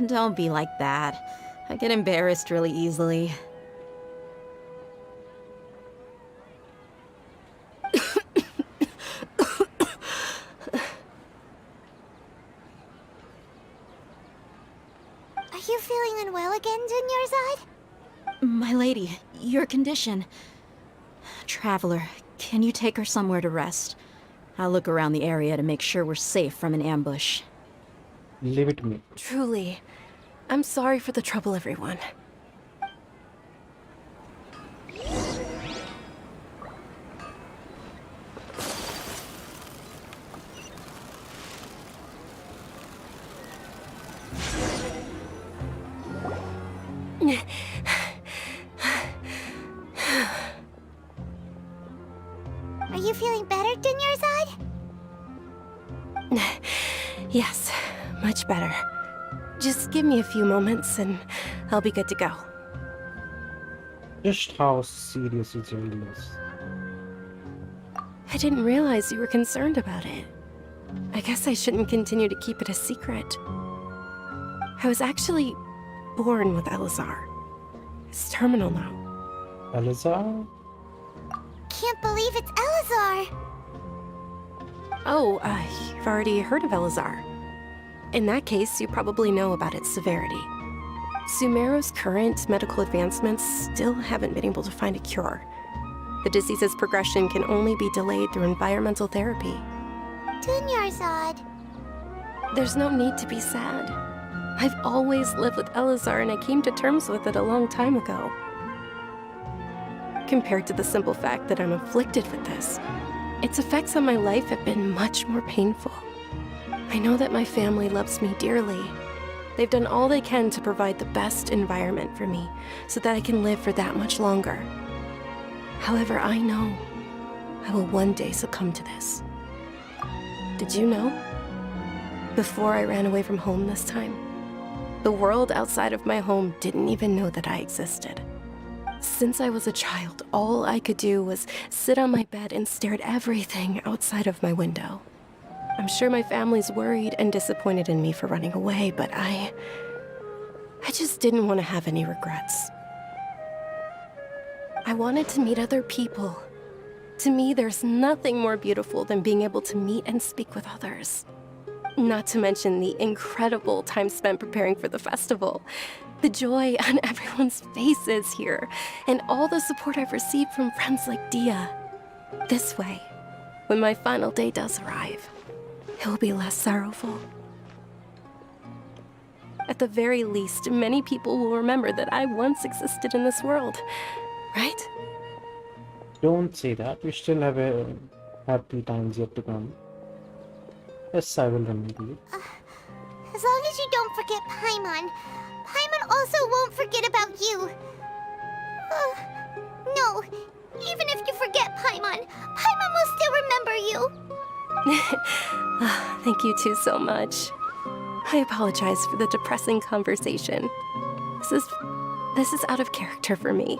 Don't be like that. I get embarrassed really easily. Are you feeling unwell again, Dunyarzad? My lady, your condition. Traveler, can you take her somewhere to rest? I'll look around the area to make sure we're safe from an ambush. Leave it to me. Truly. I'm sorry for the trouble, everyone. Are you feeling better, Dunyarzad? Yes, much better. Just give me a few moments and I'll be good to go. Just how serious is your illness? I didn't realize you were concerned about it. I guess I shouldn't continue to keep it a secret. I was actually born with Elazar. It's terminal now. Elazar? Can't believe it's Elazar! Oh, you've already heard of Elazar. In that case, you probably know about its severity. Sumeru's current medical advancements still haven't been able to find a cure. The disease's progression can only be delayed through environmental therapy. Dunyarzad. There's no need to be sad. I've always lived with Elazar and I came to terms with it a long time ago. Compared to the simple fact that I'm afflicted with this, its effects on my life have been much more painful. I know that my family loves me dearly. They've done all they can to provide the best environment for me so that I can live for that much longer. However, I know I will one day succumb to this. Did you know? Before I ran away from home this time, the world outside of my home didn't even know that I existed. Since I was a child, all I could do was sit on my bed and stare at everything outside of my window. I'm sure my family's worried and disappointed in me for running away, but I just didn't want to have any regrets. I wanted to meet other people. To me, there's nothing more beautiful than being able to meet and speak with others. Not to mention the incredible time spent preparing for the festival, the joy on everyone's faces here, and all the support I've received from friends like Dia. This way, when my final day does arrive, it will be less sorrowful. At the very least, many people will remember that I once existed in this world, right? Don't say that. We still have a happy times yet to come. Yes, I will remember you. As long as you don't forget Paimon. Paimon also won't forget about you. No, even if you forget Paimon, Paimon will still remember you. Thank you two so much. I apologize for the depressing conversation. This is out of character for me.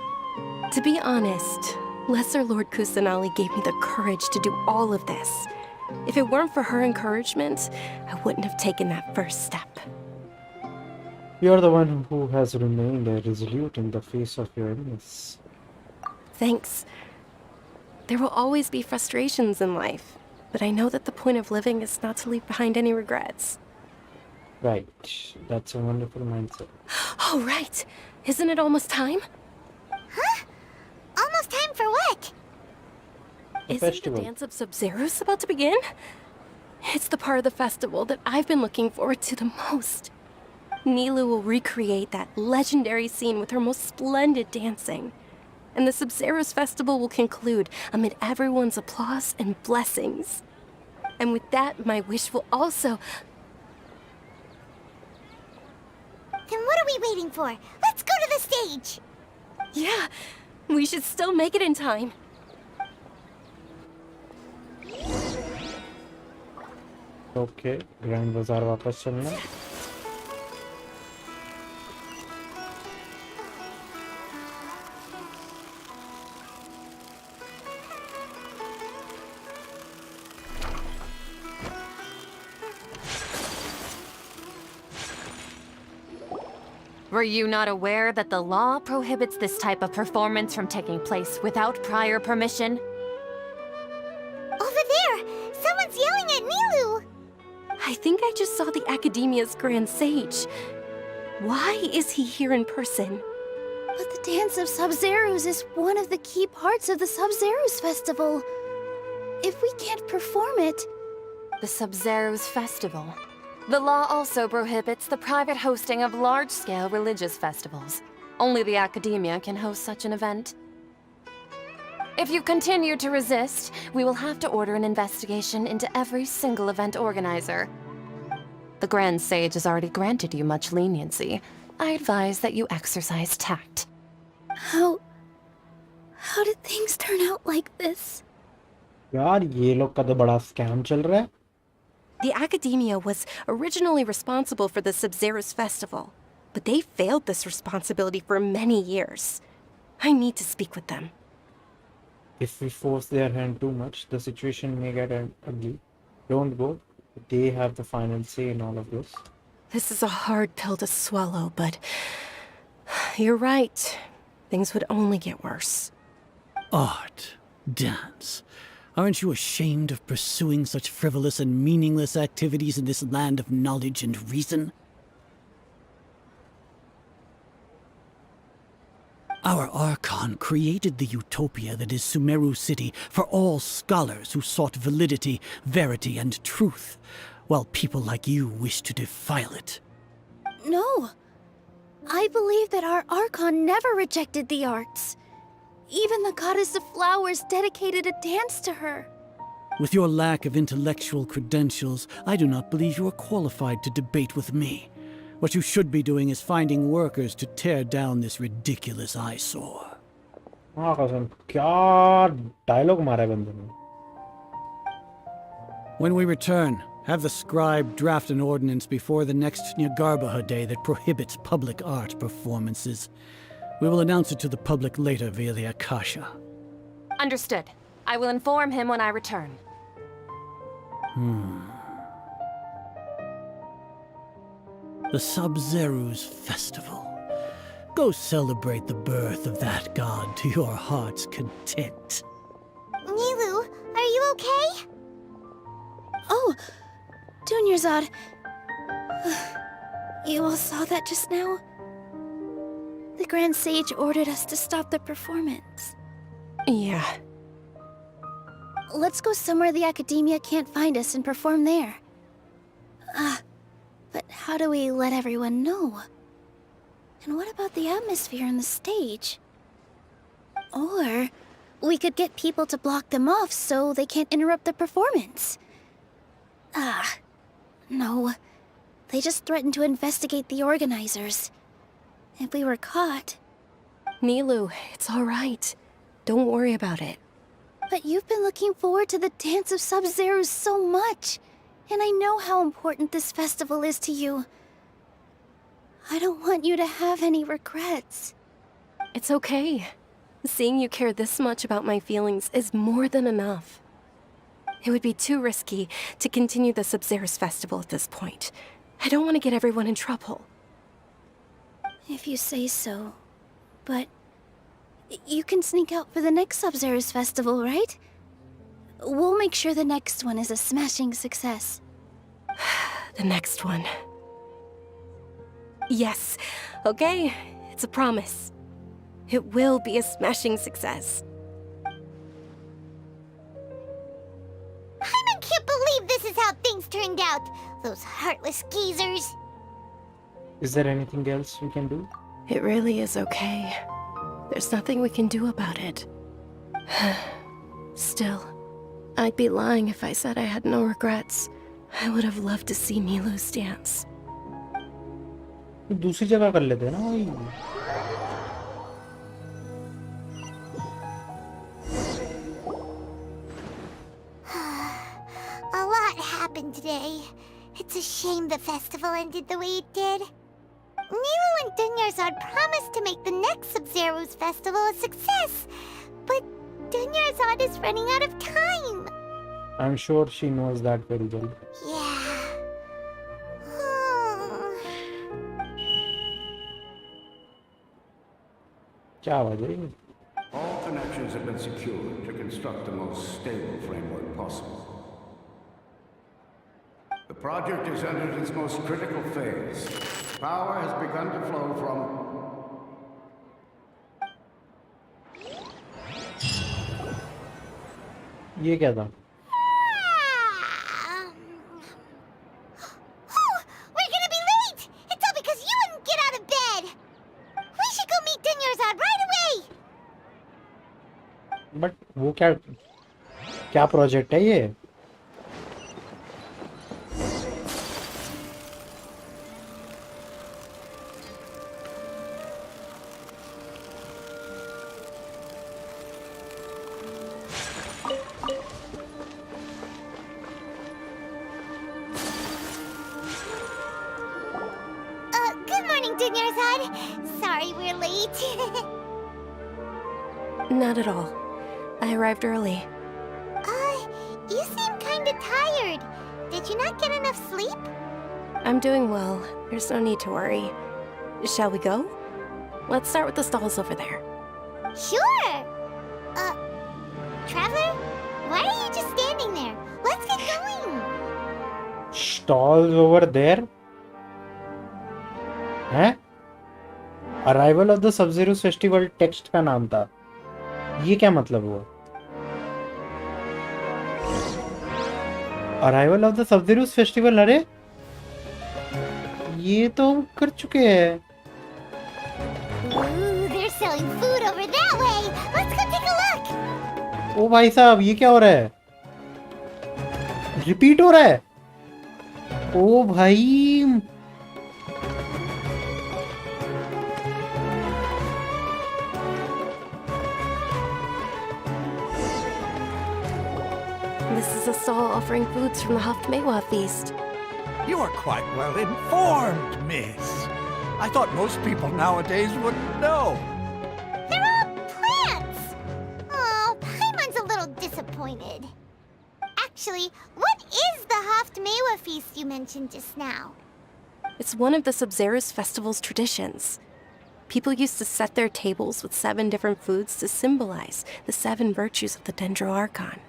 To be honest, Lesser Lord Kusanali gave me the courage to do all of this. If it weren't for her encouragement, I wouldn't have taken that first step. You're the one who has remained resolute in the face of your illness. Thanks. There will always be frustrations in life, but I know that the point of living is not to leave behind any regrets. Right. That's a wonderful mindset. Oh, right. Isn't it almost time? Huh? Almost time for what? The Isn't festival. the dance of Sub-Zero's about to begin? It's the part of the festival that I've been looking forward to the most. Nilu will recreate that legendary scene with her most splendid dancing. And the Sub-Zero's festival will conclude amid everyone's applause and blessings. And with that, my wish will also... Then what are we waiting for? Let's go to the stage! Yeah, we should still make it in time. Okay, grand बाजार वापस चलना है। Were you not aware that the law prohibits this type of performance from taking place without prior permission? Over there! Someone's yelling at Nilu! I think I just saw the Academia's Grand Sage. Why is he here in person? But the Dance of Sub-Zeros is one of the key parts of the Sub-Zeros festival. If we can't perform it... The Sub-Zeros Festival. The law also prohibits the private hosting of large-scale religious festivals. Only the Academia can host such an event. If you continue to resist, we will have to order an investigation into every single event organizer. The Grand Sage has already granted you much leniency. I advise that you exercise tact. How did things turn out like this? यार ये लोग का तो बड़ा scam चल रहा है। The Academia was originally responsible for the Sub-Zero's festival, but they failed this responsibility for many years. I need to speak with them. If we force their hand too much, the situation may get ugly. Don't go. They have the final say in all of this. This is a hard pill to swallow, but you're right. Things would only get worse. Art, dance. Aren't you ashamed of pursuing such frivolous and meaningless activities in this land of knowledge and reason? Our Archon created the utopia that is Sumeru City for all scholars who sought validity, verity, and truth, while people like you wish to defile it. No. I believe that our Archon never rejected the arts. Even the goddess of flowers dedicated a dance to her. With your lack of intellectual credentials, I do not believe you are qualified to debate with me. What you should be doing is finding workers to tear down this ridiculous eyesore. हाँ कसम क्या dialogue मारा है बंदे ने। When we return, have the scribe draft an ordinance before the next Nyagarbha day that prohibits public art performances. We will announce it to the public later via the Akasha. Understood. I will inform him when I return. The Sub-Zero's festival. Go celebrate the birth of that god to your heart's content. Nilu, are you okay? Oh, Dunyarzad. You all saw that just now? The Grand Sage ordered us to stop the performance. Yeah. Let's go somewhere the Academia can't find us and perform there. But how do we let everyone know? And what about the atmosphere on the stage? Or we could get people to block them off so they can't interrupt the performance. No. They just threatened to investigate the organizers. If we were caught... Nilu, it's all right. Don't worry about it. But you've been looking forward to the Dance of Sub-Zeros so much. And I know how important this festival is to you. I don't want you to have any regrets. It's okay. Seeing you care this much about my feelings is more than enough. It would be too risky to continue the Sub-Zero's festival at this point. I don't want to get everyone in trouble. If you say so. But you can sneak out for the next Sub-Zero's festival, right? We'll make sure the next one is a smashing success. The next one. Yes. Okay, it's a promise. It will be a smashing success. I can't believe this is how things turned out. Those heartless geezers. Is there anything else we can do? It really is okay. There's nothing we can do about it. Still, I'd be lying if I said I had no regrets. I would have loved to see Milu's dance. दूसरी जगह कर लेते हैं ना वही. A lot happened today. It's a shame the festival ended the way it did. Nilu and Dunyarzad promised to make the next Sub-Zero's festival a success, but Dunyarzad is running out of time. I'm sure she knows that very well. Yeah. क्या वजह है? All connections have been secured to construct the most stable framework possible. The project has entered its most critical phase. Power has begun to flow from... ये क्या था? We're gonna be late! It's all because you wouldn't get out of bed! We should go meet Dunyarzad right away! But वो क्या project है ये? Good morning, Dunyarzad. Sorry we're late. Not at all. I arrived early. You seem kinda tired. Did you not get enough sleep? I'm doing well. There's no need to worry. Shall we go? Let's start with the stalls over there. Sure! Traveler? Why are you just standing there? Let's get going! Stalls over there? हैं? Arrival of the Sub-Zero Festival text का नाम था. ये क्या मतलब हुआ? Arrival of the Sub-Zero Festival, अरे ये तो कर चुके हैं. Ooh, they're selling food over that way! Let's go take a look! ओ भाई साहब, ये क्या हो रहा है? रिपीट हो रहा है? ओ भाई, This is a stall offering foods from the Haftmewa feast. You are quite well informed, miss. I thought most people nowadays wouldn't know. They're all plants! Oh, Paimon's a little disappointed. Actually, what is the Haftmewa feast you mentioned just now? It's one of the Sub-Zero's festival's traditions. People used to set their tables with 7 different foods to symbolize the 7 virtues of the Dendro Archon.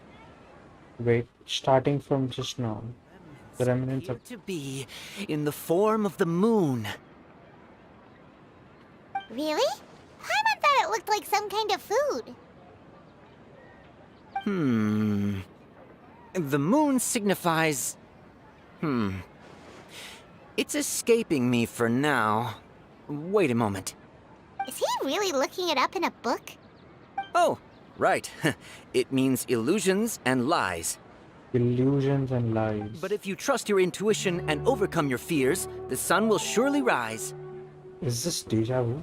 wait, starting from just now. The remnants of... To be in the form of the moon. Really? Paimon thought it looked like some kind of food. The moon signifies... It's escaping me for now. Wait a moment. Is he really looking it up in a book? Oh, right. It means illusions and lies. Illusions and lies. But if you trust your intuition and overcome your fears, the sun will surely rise. Is this deja vu?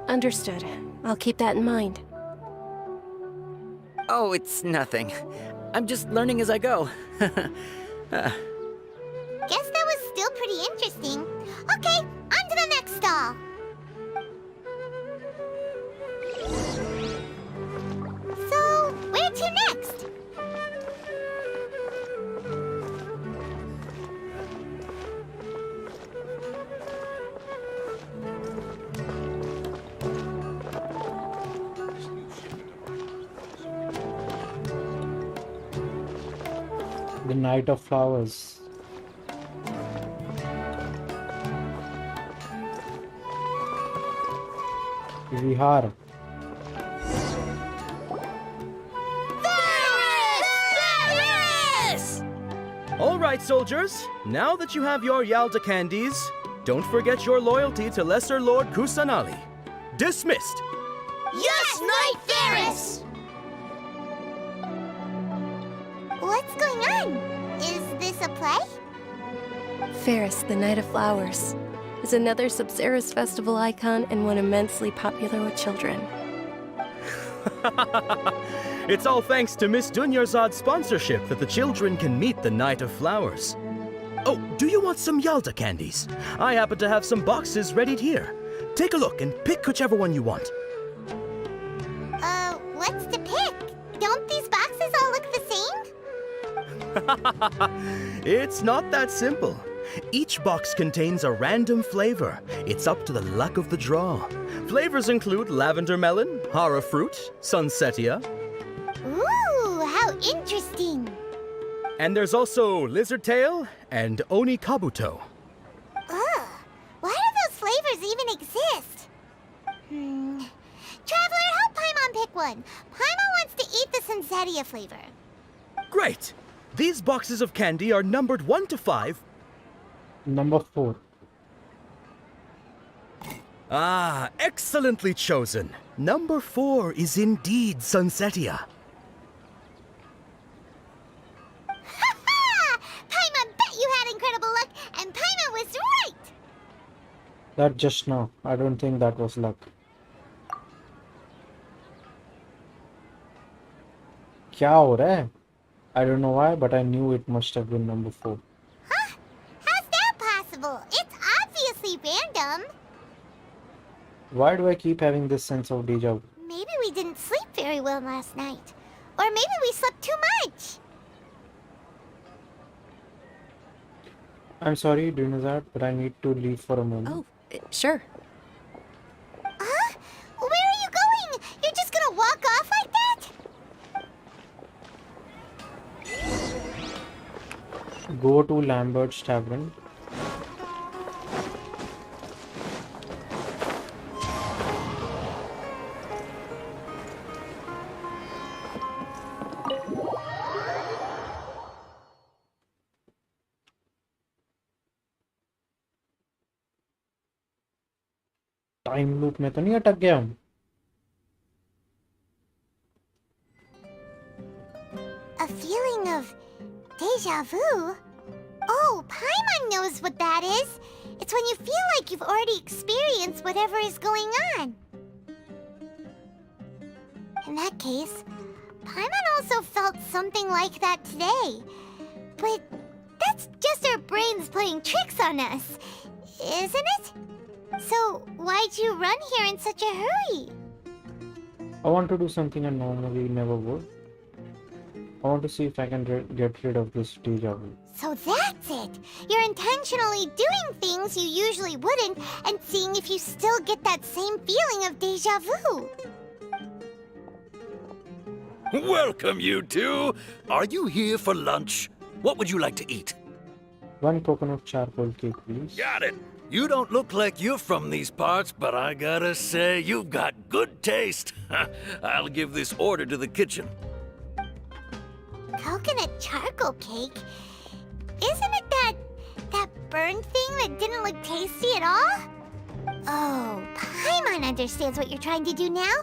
Understood. I'll keep that in mind. Oh, it's nothing. I'm just learning as I go. Guess that was still pretty interesting. Okay, on to the next stall. So, where to next? The Night of Flowers. Vihar. All right, soldiers. Now that you have your Yalda candies, don't forget your loyalty to Lesser Lord Kusanali. Dismissed. Yes, Knight Ferris! What's going on? Is this a play? Ferris, the Night of Flowers, is another Sub-Zerus festival icon and one immensely popular with children. It's all thanks to Miss Dunyarzad's sponsorship that the children can meet the Night of Flowers. Oh, do you want some Yalda candies? I happen to have some boxes readied here. Take a look and pick whichever one you want. What's to pick? Don't these boxes all look the same? It's not that simple. Each box contains a random flavor. It's up to the luck of the draw. Flavors include lavender melon, hara fruit, sunsetia. Ooh, how interesting. And there's also lizard tail and oni kabuto. Ugh, why do those flavors even exist? Traveler, help Paimon pick one. Paimon wants to eat the sunsetia flavor. Great! These boxes of candy are numbered 1 to 5. Number 4. Ah, excellently chosen. Number 4 is indeed sunsetia. Ha! Paimon bet you had incredible luck, and Paimon was right! That just now. I don't think that was luck. क्या हो रहा है? I don't know why, but I knew it must have been number 4. Huh? How's that possible? It's obviously random. Why do I keep having this sense of deja vu? Maybe we didn't sleep very well last night. Or maybe we slept too much. I'm sorry, Dinazad, but I need to leave for a moment. Oh, sure. Huh? Where are you going? You're just gonna walk off like that? Go to Lambert's Tavern. Time loop में तो नहीं अटक गया हम? A feeling of deja vu? Oh, Paimon knows what that is. It's when you feel like you've already experienced whatever is going on. In that case, Paimon also felt something like that today. But that's just our brains playing tricks on us, isn't it? So, why'd you run here in such a hurry? I want to do something I normally never would. I want to see if I can get rid of this deja vu. So that's it! You're intentionally doing things you usually wouldn't and seeing if you still get that same feeling of deja vu. Welcome, you two. Are you here for lunch? What would you like to eat? 1 coconut charcoal cake, please. Got it. You don't look like you're from these parts, but I gotta say, you've got good taste. I'll give this order to the kitchen. Coconut charcoal cake? Isn't it that burned thing that didn't look tasty at all? Oh, Paimon understands what you're trying to do now.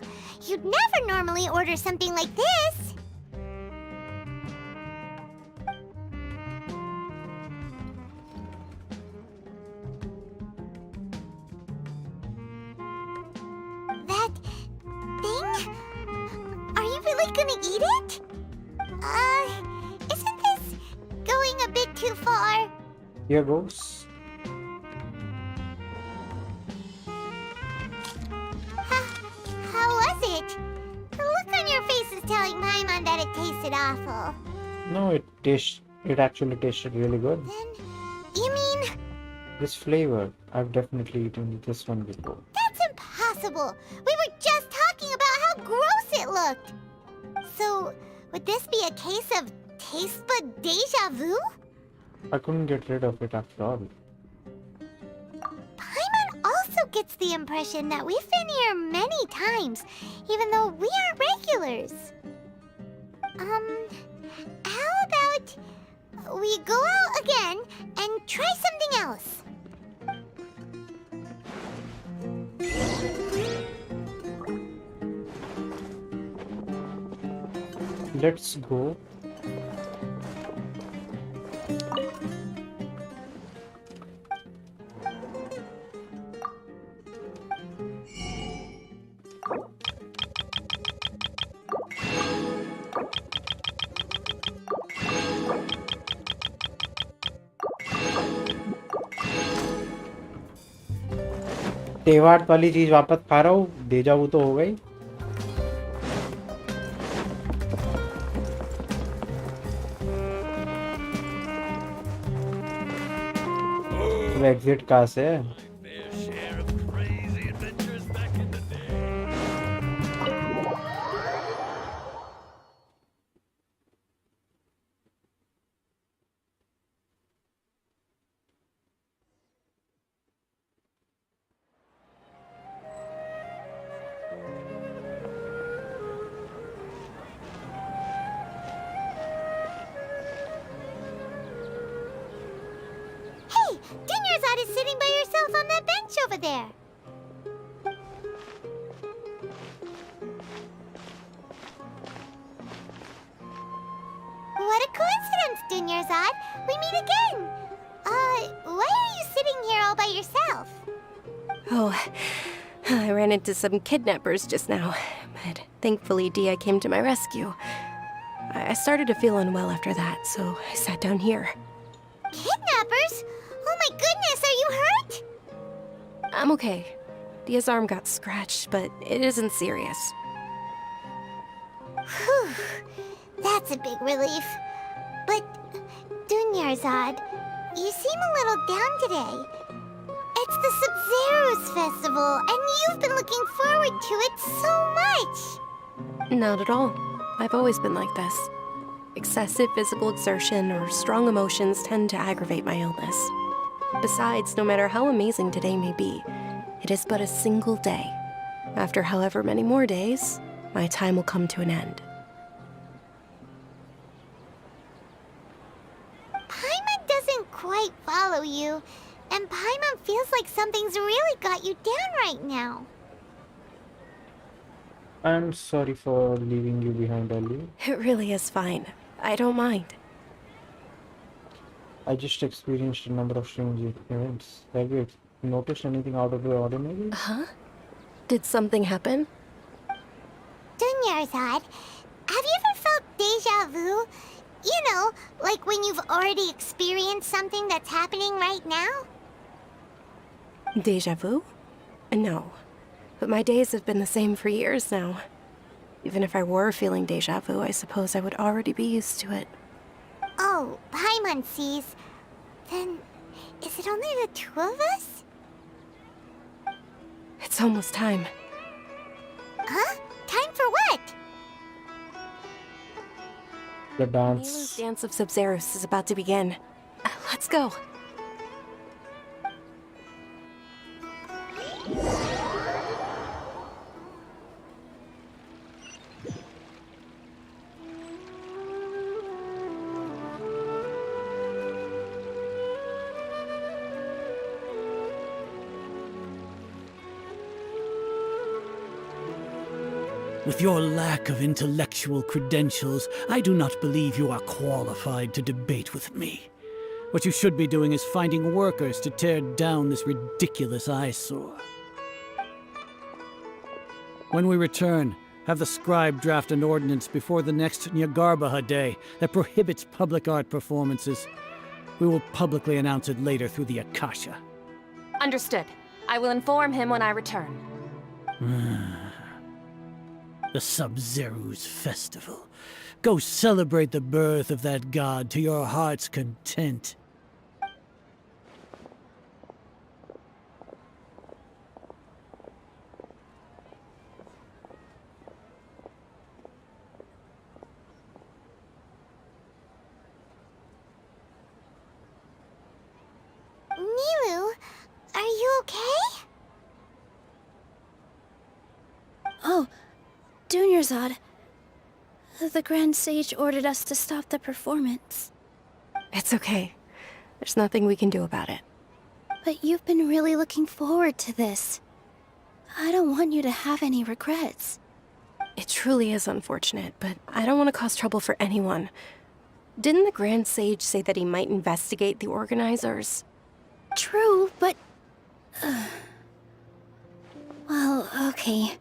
You'd never normally order something like this. That thing? Are you really gonna eat it? Isn't this going a bit too far? Here goes. How was it? The look on your face is telling Paimon that it tasted awful. No, it actually tasted really good. You mean This flavor, I've definitely eaten this one before. that's impossible? We were just talking about how gross it looked. So, would this be a case of taste bud deja vu? I couldn't get rid of it after all. Paimon also gets the impression that we've been here many times, even though we aren't regulars. How about we go out again and try something else? Let's go. तेवाट वाली चीज वापस खा रहा हूँ, deja vu तो हो गई। अब एग्जिट कहाँ से है? Hey, Dunyarzad is sitting by herself on that bench over there. What a coincidence, Dunyarzad. We meet again. Why are you sitting here all by yourself? Oh, I ran into some kidnappers just now, but thankfully Dia came to my rescue. I started to feel unwell after that, so I sat down here. Kidnappers? Oh my goodness, are you hurt? I'm okay. Dia's arm got scratched, but it isn't serious. Whew, that's a big relief. But, Dunyarzad, you seem a little down today. It's the Sub-Zero's festival, and you've been looking forward to it so much. Not at all. I've always been like this. Excessive physical exertion or strong emotions tend to aggravate my illness. Besides, no matter how amazing today may be, it is but a single day. After however many more days, my time will come to an end. Paimon doesn't quite follow you, and Paimon feels like something's really got you down right now. I'm sorry for leaving you behind early. It really is fine. I don't mind. I just experienced a number of strange events. Have you noticed anything out of the ordinary? Huh? Did something happen? Dunyarzad, have you ever felt deja vu? You know, like when you've already experienced something that's happening right now? Deja vu? No. But my days have been the same for years now. Even if I were feeling deja vu, I suppose I would already be used to it. Oh, Paimon sees. Then, is it only the two of us? It's almost time. Huh? Time for what? The Milo's dance. dance of Sub-Zeros is about to begin. Let's go. With your lack of intellectual credentials, I do not believe you are qualified to debate with me. What you should be doing is finding workers to tear down this ridiculous eyesore. When we return, have the scribe draft an ordinance before the next Nyargarbaha Day that prohibits public art performances. We will publicly announce it later through the Akasha. Understood. I will inform him when I return. The Sub-Zero's festival. Go celebrate the birth of that god to your heart's content. Oh, Dunyarzad. The Grand Sage ordered us to stop the performance. It's okay. There's nothing we can do about it. But you've been really looking forward to this. I don't want you to have any regrets. It truly is unfortunate, but I don't want to cause trouble for anyone. Didn't the Grand Sage say that he might investigate the organizers? True, but... Well, okay.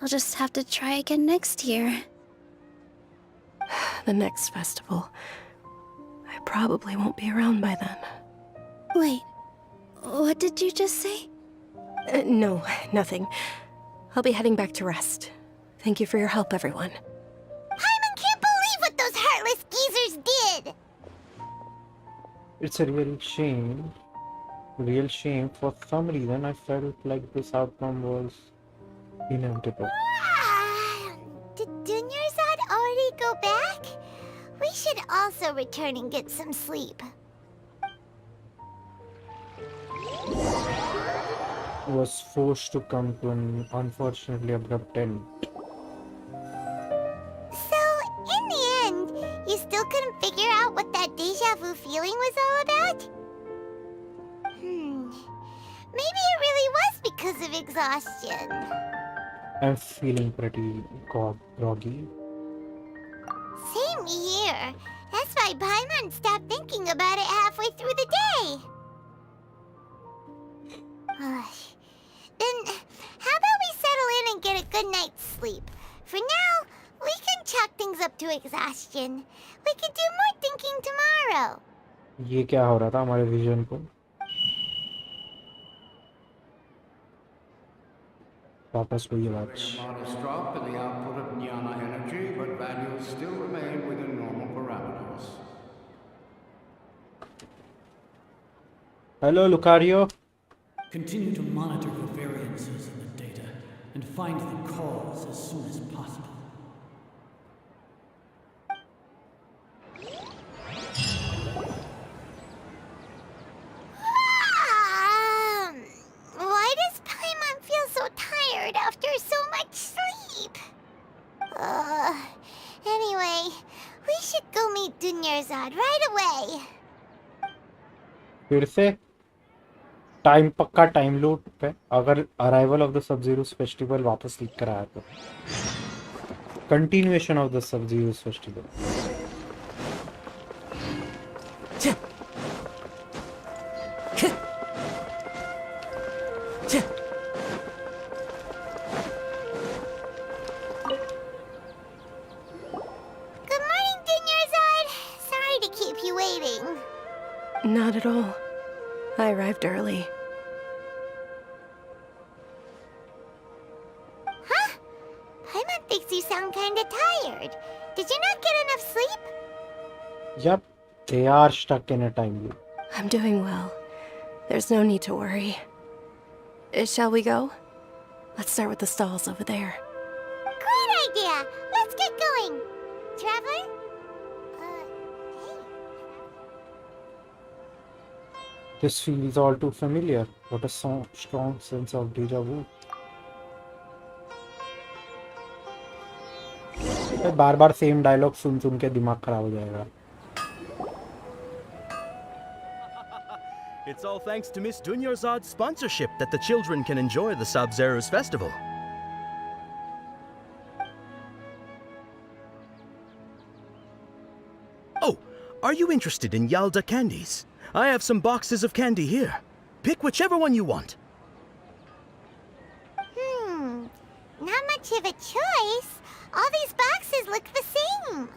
I'll just have to try again next year. The next festival. I probably won't be around by then. Wait, what did you just say? No, nothing. I'll be heading back to rest. Thank you for your help, everyone. Paimon can't believe what those heartless geezers did! It's a real shame. Real shame. For some reason, I felt like this outcome was inevitable. Did Dunyarzad already go back? We should also return and get some sleep. Was forced to come to an unfortunately abrupt end. So, in the end, you still couldn't figure out what that deja vu feeling was all about? Maybe it really was because of exhaustion. I'm feeling pretty groggy. Same here. That's why Paimon stopped thinking about it halfway through the day. Then, how about we settle in and get a good night's sleep? For now, we can chalk things up to exhaustion. We can do more thinking tomorrow. ये क्या हो रहा था हमारे vision को? वापस वही आवाज. A modest drop in the output of jnana energy, but values still remain within normal parameters. Hello, Lucario. Continue to monitor for variances in the data and find the cause as soon as possible. Why does Paimon feel so tired after so much sleep? Anyway, we should go meet Dunyarzad right away. फिर से time पक्का time loop पे अगर arrival of the sub zeros festival वापस लिख कर आया तो continuation of the sub zeros festival. Good morning, Dunyarzad. Sorry to keep you waiting. Not at all. I arrived early. Huh? Paimon thinks you sound kinda tired. Did you not get enough sleep? Yep, they are stuck in a time loop. I'm doing well. There's no need to worry. Shall we go? Let's start with the stalls over there. Great idea! Let's get going. Traveler? This feels all too familiar. What a strong sense of deja vu. बार बार same dialogue सुन सुन के दिमाग खराब हो जाएगा. It's all thanks to Miss Dunyarzad's sponsorship that the children can enjoy the Sub-Zero's festival. Oh, are you interested in Yalda candies? I have some boxes of candy here. Pick whichever one you want. Not much of a choice. All these boxes look the same.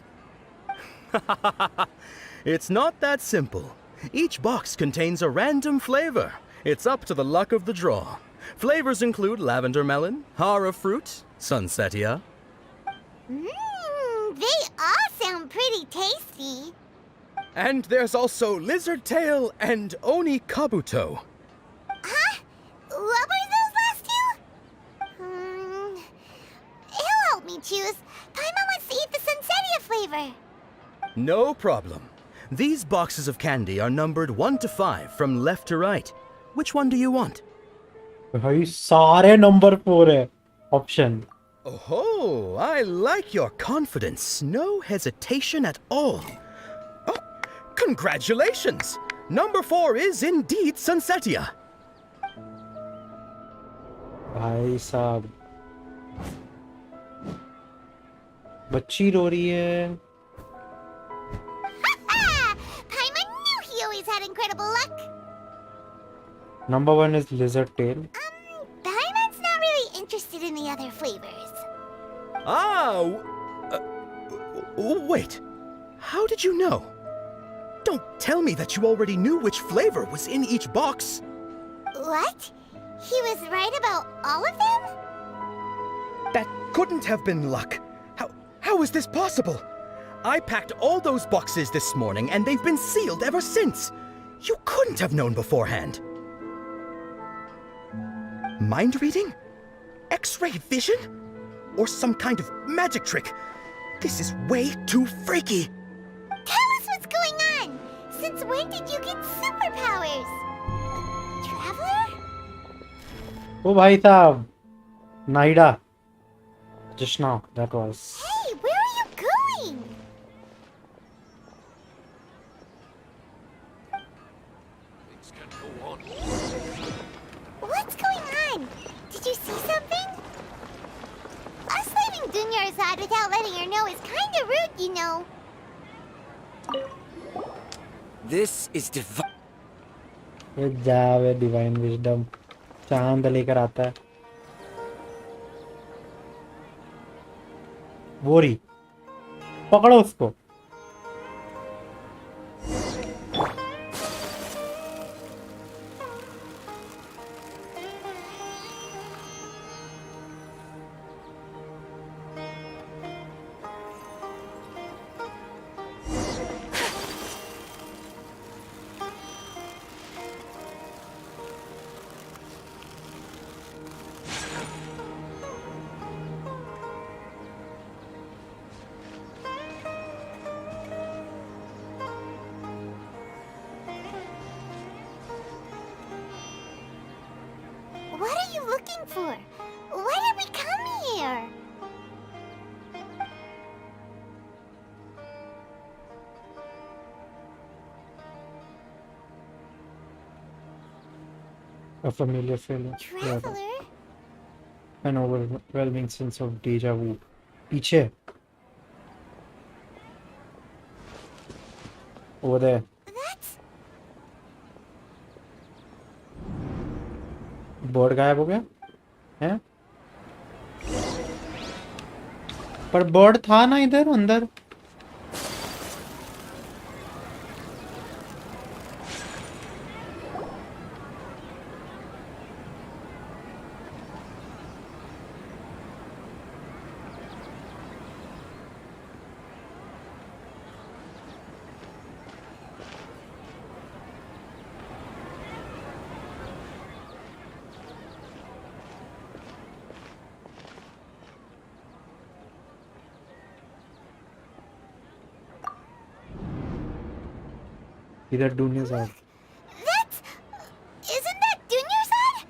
It's not that simple. Each box contains a random flavor. It's up to the luck of the draw. Flavors include lavender melon, hara fruit, sunsetia. They all sound pretty tasty. And there's also lizard tail and oni kabuto. Huh? What were those last two? He'll help me choose. Paimon wants to eat the sunsetia flavor. No problem. These boxes of candy are numbered 1 to 5 from left to right. Which one do you want? भाई सारे number 4 है. Option. Oh, I like your confidence. No hesitation at all. Oh, congratulations! Number 4 is indeed Sunsetia. भाई साहब बच्ची रो रही है. Paimon knew he always had incredible luck. Number 1 is lizard tail. Paimon's not really interested in the other flavors. Wait. How did you know? Don't tell me that you already knew which flavor was in each box. What? He was right about all of them? That couldn't have been luck. How is this possible? I packed all those boxes this morning and they've been sealed ever since. You couldn't have known beforehand. Mind reading? X-ray vision? Or some kind of magic trick? This is way too freaky. Tell us what's going on. Since when did you get superpowers? Traveler? ओ भाई साहब नाइडा. Just now that was. Hey, where are you going? What's going on? Did you see something? Us leaving Dunyarzad without letting her know is kinda rude, you know. This is divine. ये जावे divine wisdom चांद लेकर आता है. बोरी पकड़ो उसको. What are you looking for? Why did we come here? A familiar feeling. Traveler? An overwhelming sense of deja vu. पीछे. Over there. बोर्ड गायब हो गया हैं? पर बोर्ड था ना इधर अंदर. इधर Dunyarzad. Isn't that Dunyarzad?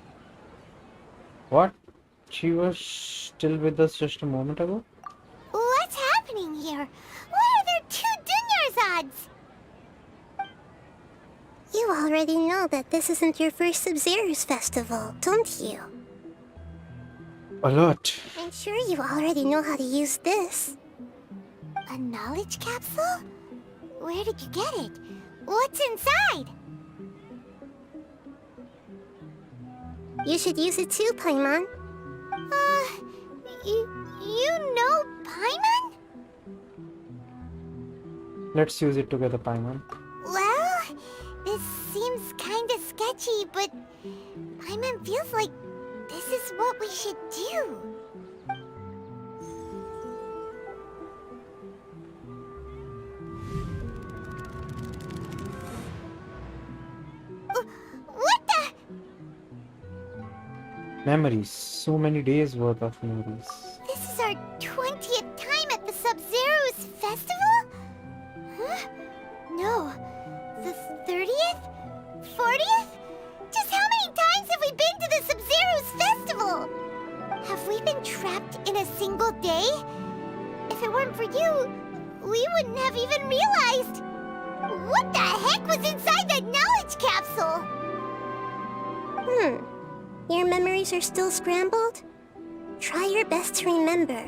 What? She was still with us just a moment ago? What's happening here? Why are there 2 Dunyarzads? You already know that this isn't your first Sub-Zero's festival, don't you? Alert. I'm sure you already know how to use this. A knowledge capsule? Where did you get it? What's inside? You should use it too, Paimon. You know Paimon? Let's use it together, Paimon. Well, this seems kinda sketchy, but Paimon feels like this is what we should do. What the? Memories. So many days worth of memories. This is our 20th time at the Sub-Zero's festival? Huh? No. The 30th? 40th? Just how many times have we been to the Sub-Zero's festival? Have we been trapped in a single day? If it weren't for you, we wouldn't have even realized. What the heck was inside that knowledge capsule? Your memories are still scrambled? Try your best to remember.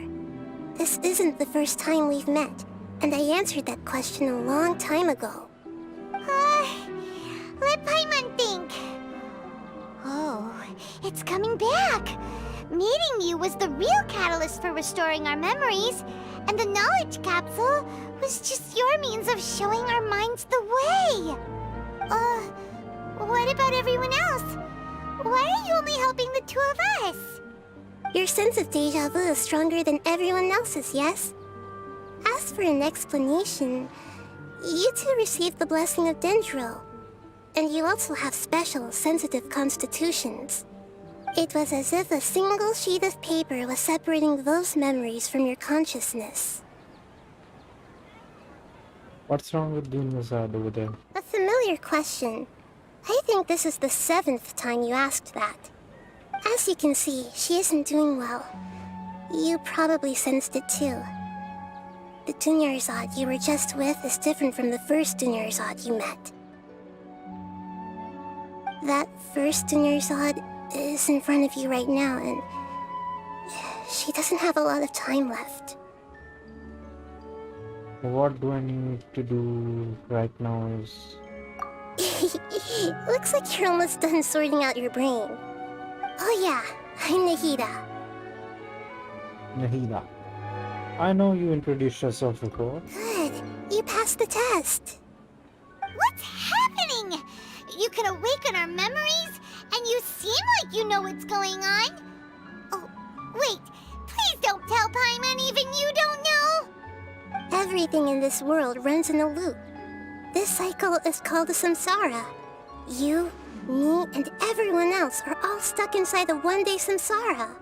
This isn't the first time we've met, and I answered that question a long time ago. Let Paimon think. Oh, it's coming back. Meeting you was the real catalyst for restoring our memories, and the knowledge capsule was just your means of showing our minds the way. What about everyone else? Why are you only helping the two of us? Your sense of deja vu is stronger than everyone else's, yes? As for an explanation, you two received the blessing of Dendro, and you also have special, sensitive constitutions. It was as if a single sheet of paper was separating those memories from your consciousness. What's wrong with Dunazad over there? A familiar question. I think this is the 7th time you asked that. As you can see, she isn't doing well. You probably sensed it too. The Dunyarzad you were just with is different from the first Dunyarzad you met. That first Dunyarzad is in front of you right now, and she doesn't have a lot of time left. What do I need to do right now is... Looks like you're almost done sorting out your brain. Oh yeah, I'm Nahida. Nahida. I know you introduced yourself before. Good, you passed the test. What's happening? You can awaken our memories, and you seem like you know what's going on. Oh, wait, please don't tell Paimon even you don't know. Everything in this world runs in a loop. This cycle is called a samsara. You, me, and everyone else are all stuck inside a one-day samsara.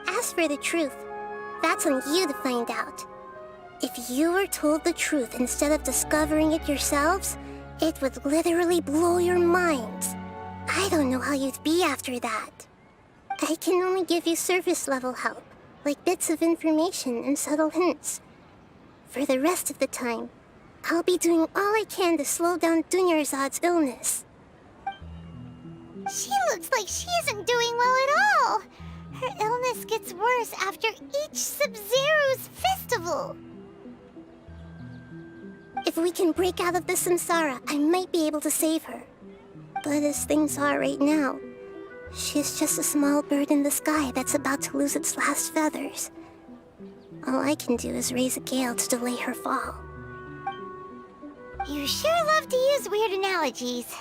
As for the truth, that's on you to find out. If you were told the truth instead of discovering it yourselves, it would literally blow your minds. I don't know how you'd be after that. I can only give you surface-level help, like bits of information and subtle hints. For the rest of the time, I'll be doing all I can to slow down Dunyarzad's illness. She looks like she isn't doing well at all. Her illness gets worse after each Sub-Zero's festival. If we can break out of the samsara, I might be able to save her. But as things are right now, she's just a small bird in the sky that's about to lose its last feathers. All I can do is raise a gale to delay her fall. You sure love to use weird analogies.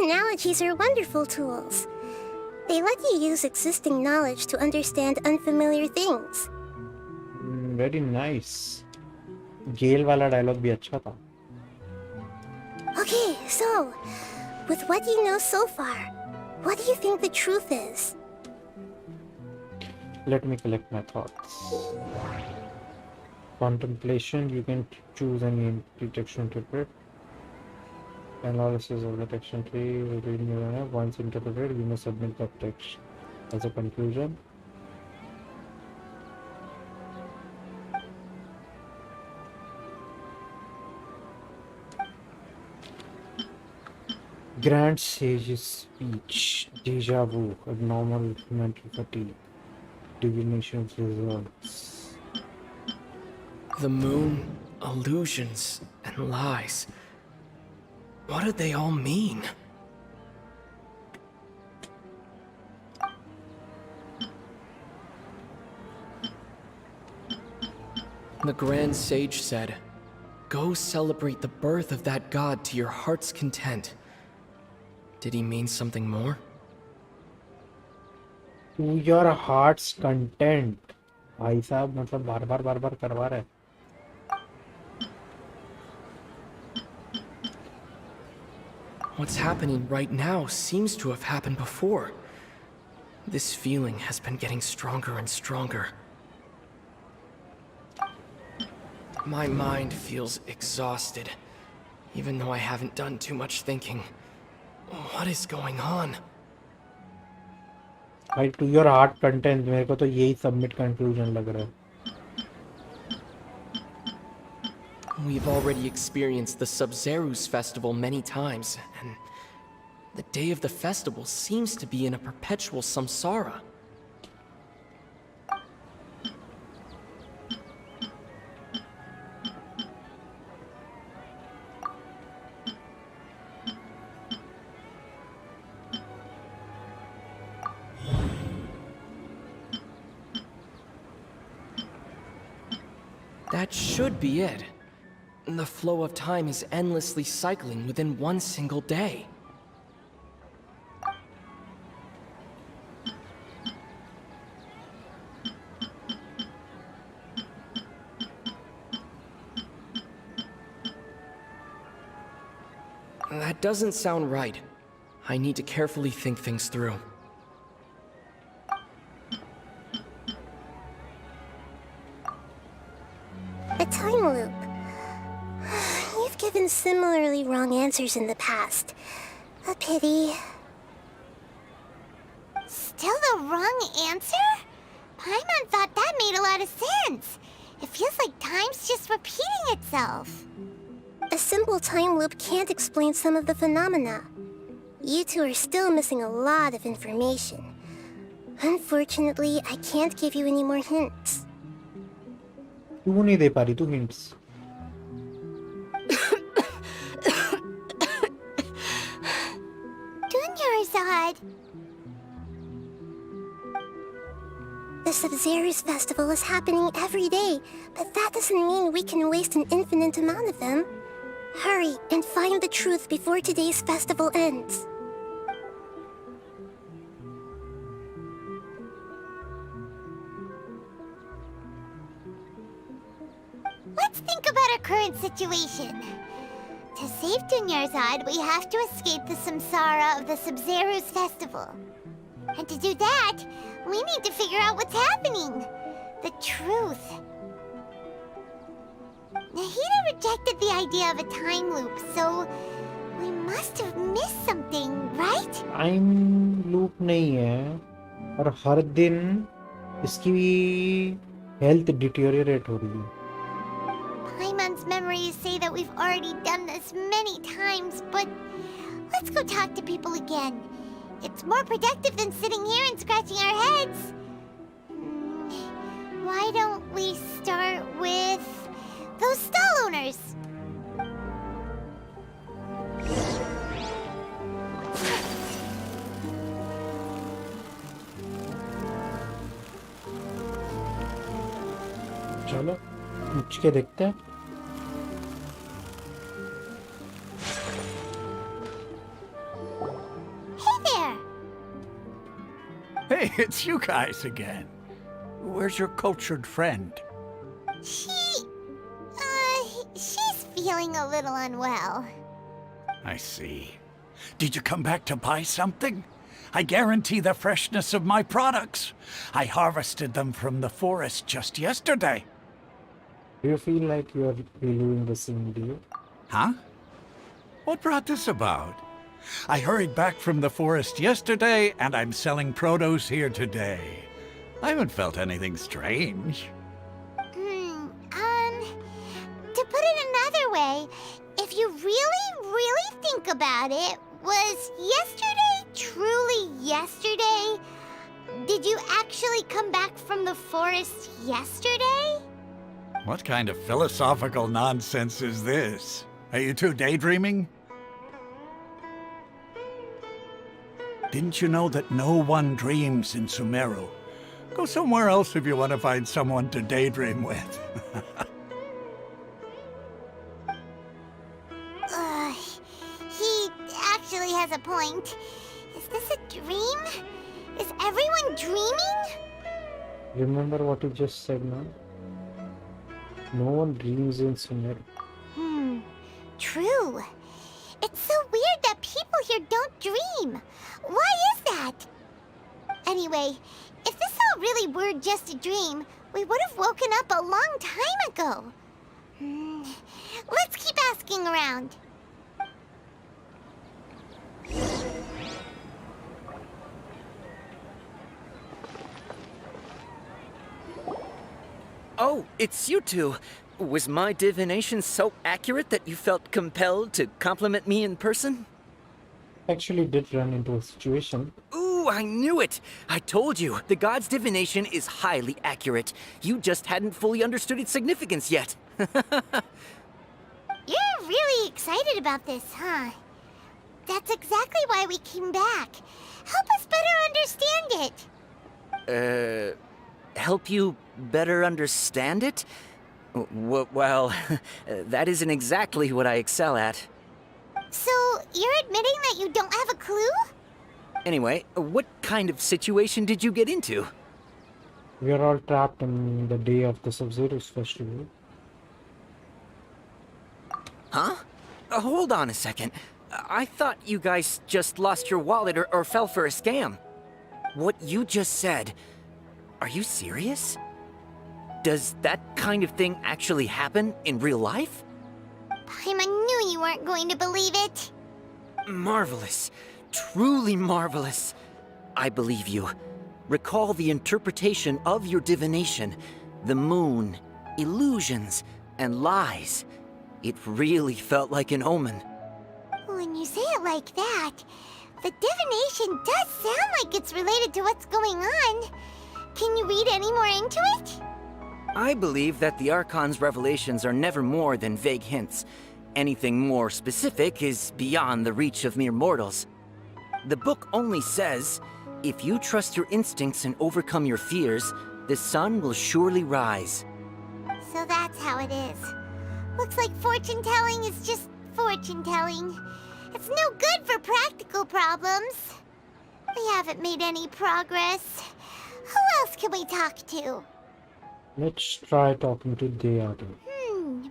Analogies are wonderful tools. They let you use existing knowledge to understand unfamiliar things. Very nice. Gale वाला dialogue भी अच्छा था. Okay, so, with what you know so far, what do you think the truth is? Let me collect my thoughts. Contemplation, you can choose any text to interpret. Analysis of the text tree, once interpreted, you may submit that text as a conclusion. Grand Sage's speech, deja vu, abnormal mental fatigue, divination of results. The moon, illusions, and lies. What do they all mean? The Grand Sage said, "Go celebrate the birth of that god to your heart's content." Did he mean something more? To your heart's content. भाई साहब मतलब बार-बार करवा रहे. What's happening right now seems to have happened before. This feeling has been getting stronger and stronger. My mind feels exhausted, even though I haven't done too much thinking. What is going on? भाई to your heart content, मेरे को तो यही submit conclusion लग रहा है. We've already experienced the Sub-Zerus festival many times, and the day of the festival seems to be in a perpetual samsara. That should be it. The flow of time is endlessly cycling within one single day. That doesn't sound right. I need to carefully think things through. A time loop. You've given similarly wrong answers in the past. A pity. Still the wrong answer? Paimon thought that made a lot of sense. It feels like time's just repeating itself. A simple time loop can't explain some of the phenomena. You two are still missing a lot of information. Unfortunately, I can't give you any more hints. तू नहीं दे पा रही तू hints. Dunyarzad. The Sub-Zerus festival is happening every day, but that doesn't mean we can waste an infinite amount of them. Hurry and find the truth before today's festival ends. Let's think about our current situation. To save Dunyarzad, we have to escape the samsara of the Sub-Zerus festival. And to do that, we need to figure out what's happening. The truth. Nahida rejected the idea of a time loop, so we must have missed something, right? Time loop नहीं है और हर दिन इसकी health deteriorate हो रही है. Paimon's memories say that we've already done this many times, but let's go talk to people again. It's more productive than sitting here and scratching our heads. Why don't we start with those stall owners? चलो पूछ के देखते हैं. Hey there! Hey, it's you guys again. Where's your cultured friend? She's feeling a little unwell. I see. Did you come back to buy something? I guarantee the freshness of my products. I harvested them from the forest just yesterday. Do you feel like you are reliving the same deal? Huh? What brought this about? I hurried back from the forest yesterday, and I'm selling produce here today. I haven't felt anything strange. To put it another way, if you really think about it, was yesterday truly yesterday? Did you actually come back from the forest yesterday? What kind of philosophical nonsense is this? Are you two daydreaming? Didn't you know that no one dreams in Sumeru? Go somewhere else if you want to find someone to daydream with. He actually has a point. Is this a dream? Is everyone dreaming? Remember what you just said now? No one dreams in Sumeru. True. It's so weird that people here don't dream. Why is that? Anyway, if this all really were just a dream, we would have woken up a long time ago. Let's keep asking around. Oh, it's you two. Was my divination so accurate that you felt compelled to compliment me in person? Actually did run into a situation. Ooh, I knew it! I told you, the god's divination is highly accurate. You just hadn't fully understood its significance yet. You're really excited about this, huh? That's exactly why we came back. Help us better understand it. Help you better understand it? Well, that isn't exactly what I excel at. So, you're admitting that you don't have a clue? Anyway, what kind of situation did you get into? We are all trapped in the day of the Sub-Zero's festival. Huh? Hold on a second. I thought you guys just lost your wallet or fell for a scam. What you just said, are you serious? Does that kind of thing actually happen in real life? Paimon knew you weren't going to believe it. Marvelous. Truly marvelous. I believe you. Recall the interpretation of your divination, the moon, illusions, and lies. It really felt like an omen. When you say it like that, the divination does sound like it's related to what's going on. Can you read any more into it? I believe that the Archon's revelations are never more than vague hints. Anything more specific is beyond the reach of mere mortals. The book only says, if you trust your instincts and overcome your fears, the sun will surely rise. So that's how it is. Looks like fortune-telling is just fortune-telling. It's no good for practical problems. We haven't made any progress. Who else can we talk to? Let's try talking to Deado.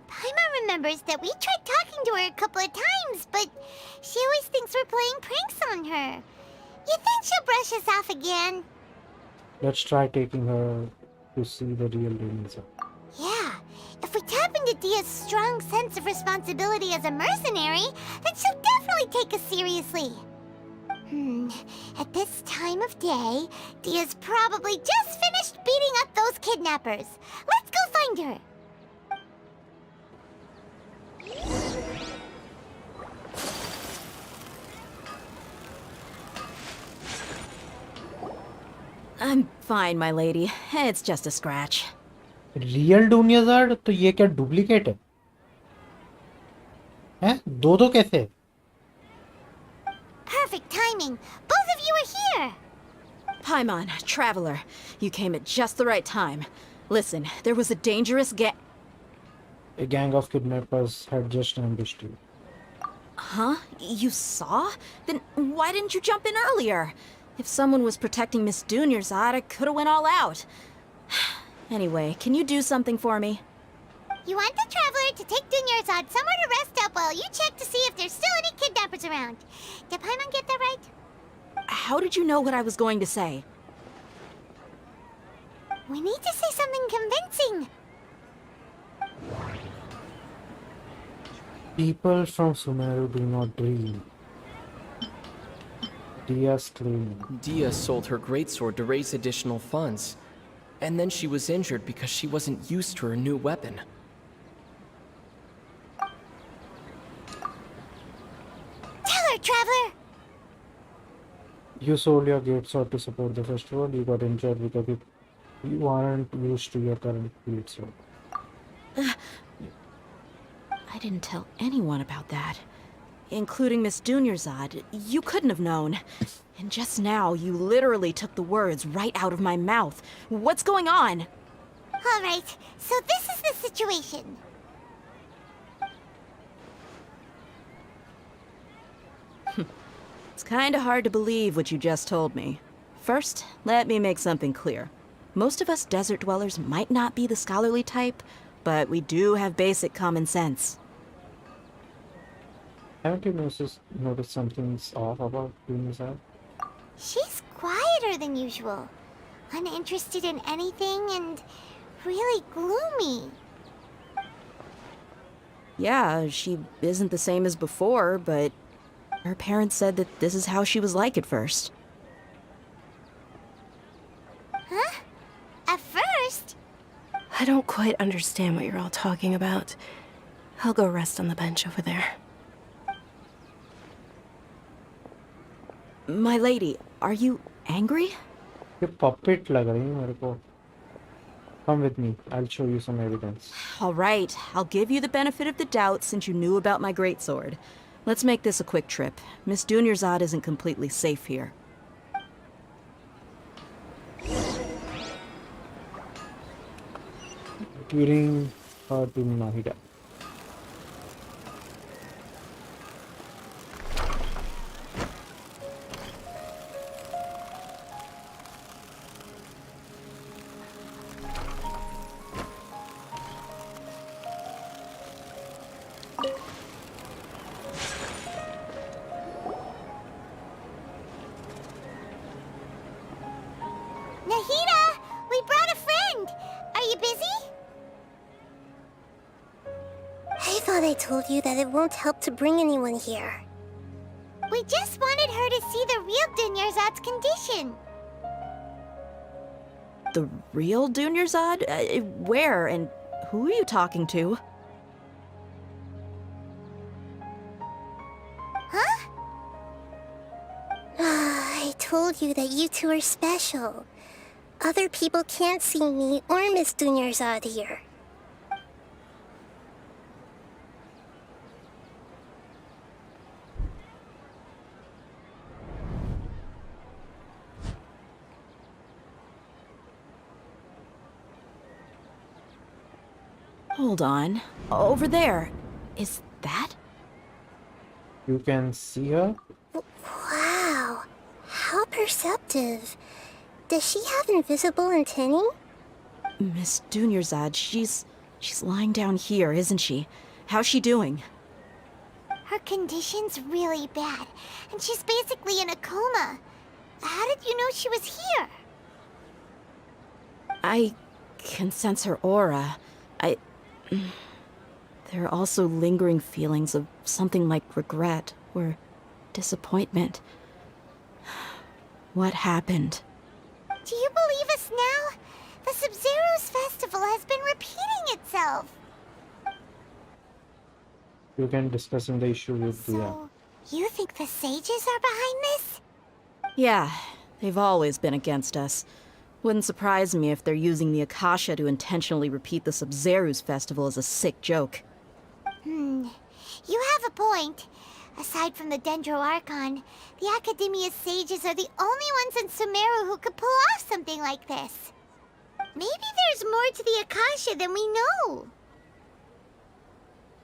Paimon remembers that we tried talking to her a couple of times, but she always thinks we're playing pranks on her. You think she'll brush us off again? Let's try taking her to see the real Denisa. Yeah, if we tap into Dia's strong sense of responsibility as a mercenary, then she'll definitely take us seriously. At this time of day, Dia's probably just finished beating up those kidnappers. Let's go find her. I'm fine, my lady. It's just a scratch. Real Dunyazad तो ये क्या duplicate है? हैं? दो कैसे? Perfect timing. Both of you are here. Paimon, traveler, you came at just the right time. Listen, there was a dangerous A gang of kidnappers had just ambushed you. Huh? You saw? Then why didn't you jump in earlier? If someone was protecting Miss Dunyarzad, I could have went all out. Anyway, can you do something for me? You want the traveler to take Dunyarzad somewhere to rest up while you check to see if there's still any kidnappers around. Did Paimon get that right? How did you know what I was going to say? We need to say something convincing. People from Sumeru do not dream. Dia's claim. Dia sold her greatsword to raise additional funds. And then she was injured because she wasn't used to her new weapon. Tell her, traveler! You sold your great sword to support the festival. You got injured because you aren't used to your current great sword. I didn't tell anyone about that. Including Miss Dunyarzad. You couldn't have known. And just now, you literally took the words right out of my mouth. What's going on? All right, so this is the situation. It's kinda hard to believe what you just told me. First, let me make something clear. Most of us desert dwellers might not be the scholarly type, but we do have basic common sense. Haven't you noticed something's off about Dunyarzad? She's quieter than usual, uninterested in anything, and really gloomy. Yeah, she isn't the same as before, but her parents said that this is how she was like at first. Huh? At first? I don't quite understand what you're all talking about. I'll go rest on the bench over there. My lady, are you angry? ये puppet लग रही है मेरे को. Come with me. I'll show you some evidence. All right, I'll give you the benefit of the doubt since you knew about my greatsword. Let's make this a quick trip. Miss Dunyarzad isn't completely safe here. Bring her to Nahida. Nahida, we brought a friend. Are you busy? I thought I told you that it won't help to bring anyone here. We just wanted her to see the real Dunyarzad's condition. The real Dunyarzad? Where and who are you talking to? Huh? I told you that you two are special. Other people can't see me or Miss Dunyarzad here. Hold on. Over there. Is that? You can see her. Wow, how perceptive. Does she have invisible antennae? Miss Dunyarzad, she's lying down here, isn't she? How's she doing? Her condition's really bad, and she's basically in a coma. How did you know she was here? I can sense her aura. There are also lingering feelings of something like regret or disappointment. What happened? Do you believe us now? The Sub-Zero's festival has been repeating itself. You can discussing the issue with Dia. You think the sages are behind this? Yeah, they've always been against us. Wouldn't surprise me if they're using the Akasha to intentionally repeat the Sub-Zero's festival as a sick joke. You have a point. Aside from the Dendro Archon, the Academia's sages are the only ones in Sumeru who could pull off something like this. Maybe there's more to the Akasha than we know.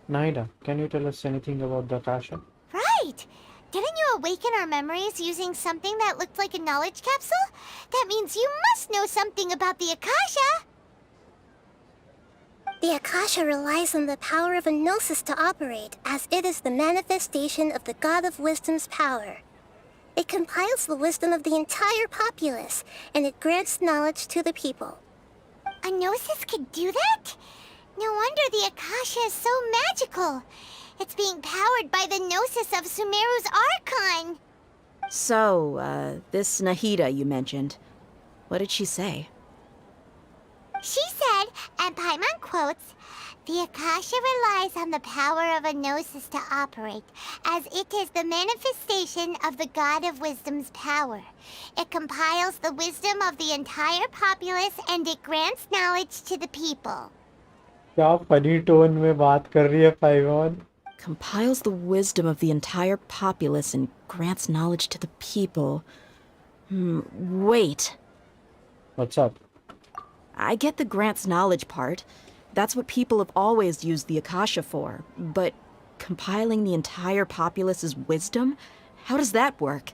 Nahida, can you tell us anything about the Akasha? Right! Didn't you awaken our memories using something that looked like a knowledge capsule? That means you must know something about the Akasha! The Akasha relies on the power of a gnosis to operate, as it is the manifestation of the God of Wisdom's power. It compiles the wisdom of the entire populace, and it grants knowledge to the people. A gnosis could do that? No wonder the Akasha is so magical. It's being powered by the gnosis of Sumeru's Archon. So, this Nahida you mentioned, what did she say? She said, and Paimon quotes, "The Akasha relies on the power of a gnosis to operate, as it is the manifestation of the God of Wisdom's power. It compiles the wisdom of the entire populace and it grants knowledge to the people." क्या funny tone में बात कर रही है पाइमॉन? Compiles the wisdom of the entire populace and grants knowledge to the people. Wait. What's up? I get the grants knowledge part. That's what people have always used the Akasha for. But compiling the entire populace's wisdom? How does that work?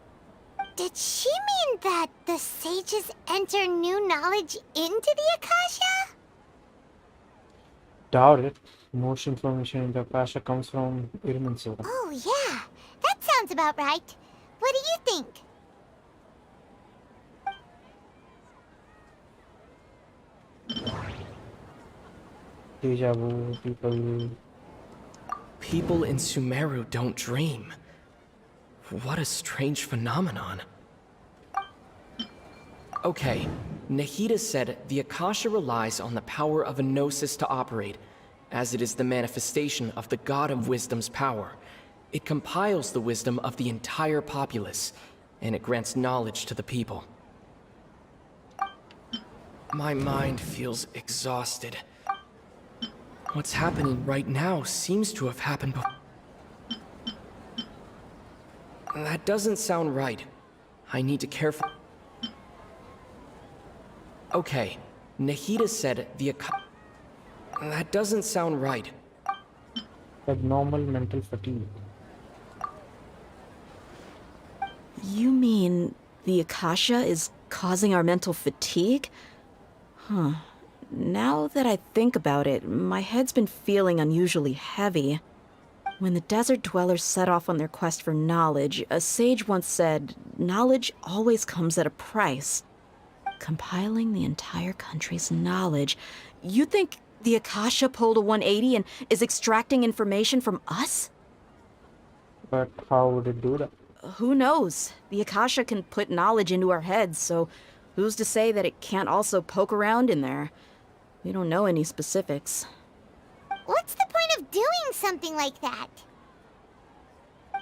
Did she mean that the sages enter new knowledge into the Akasha? Doubt it. Most information in the Akasha comes from Irminsul. Oh, yeah. That sounds about right. What do you think? Deja vu, people. People in Sumeru don't dream. What a strange phenomenon. Okay, Nahida said the Akasha relies on the power of a gnosis to operate, as it is the manifestation of the God of Wisdom's power. It compiles the wisdom of the entire populace, and it grants knowledge to the people. My mind feels exhausted. What's happening right now seems to have happened before. That doesn't sound right. I need to carefully... Okay, Nahida said the That doesn't sound right. Abnormal mental fatigue. You mean the Akasha is causing our mental fatigue? Huh. Now that I think about it, my head's been feeling unusually heavy. When the desert dwellers set off on their quest for knowledge, a sage once said, knowledge always comes at a price. Compiling the entire country's knowledge. You think the Akasha pulled a 180 and is extracting information from us? But how would it do that? Who knows? The Akasha can put knowledge into our heads, so who's to say that it can't also poke around in there? We don't know any specifics. What's the point of doing something like that?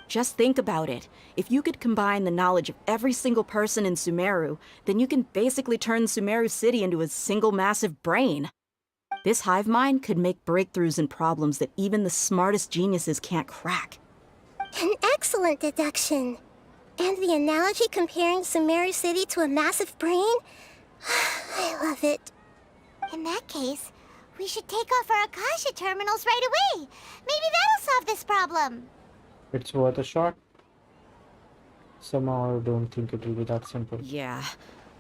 Just think about it. If you could combine the knowledge of every single person in Sumeru, then you can basically turn Sumeru City into a single massive brain. This hive mind could make breakthroughs in problems that even the smartest geniuses can't crack. An excellent deduction. And the analogy comparing Sumeru City to a massive brain? I love it. In that case, we should take off our Akasha terminals right away. Maybe that'll solve this problem. It's worth a shot. Somehow I don't think it will be that simple. Yeah,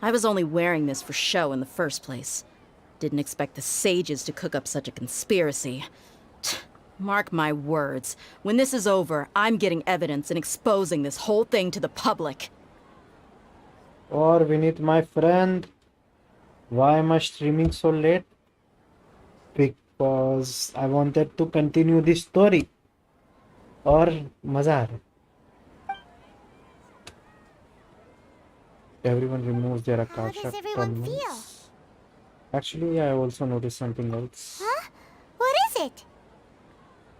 I was only wearing this for show in the first place. Didn't expect the sages to cook up such a conspiracy. Mark my words, when this is over, I'm getting evidence and exposing this whole thing to the public. Or Vinith, my friend, why am I streaming so late? Because I wanted to continue this story. Or मजा आ रहा है. Everyone removes their Akasha How does everyone terminals. feel? Actually, I also noticed something else. Huh? What is it?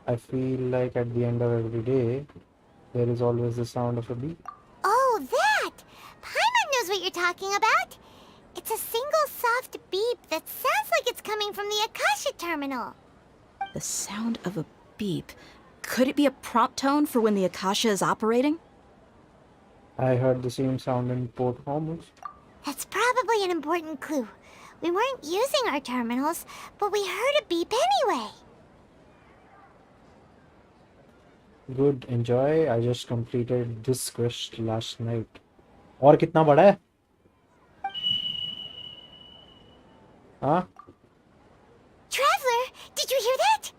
I feel like at the end of every day, there is always the sound of a beep. Oh, that! Paimon knows what you're talking about. It's a single soft beep that sounds like it's coming from the Akasha terminal. The sound of a beep. Could it be a prompt tone for when the Akasha is operating? I heard the same sound in Port Hormuz. That's probably an important clue. We weren't using our terminals, but we heard a beep anyway. Good, enjoy. I just completed this quest last night. और कितना बड़ा है? Huh? Traveler, did you hear that?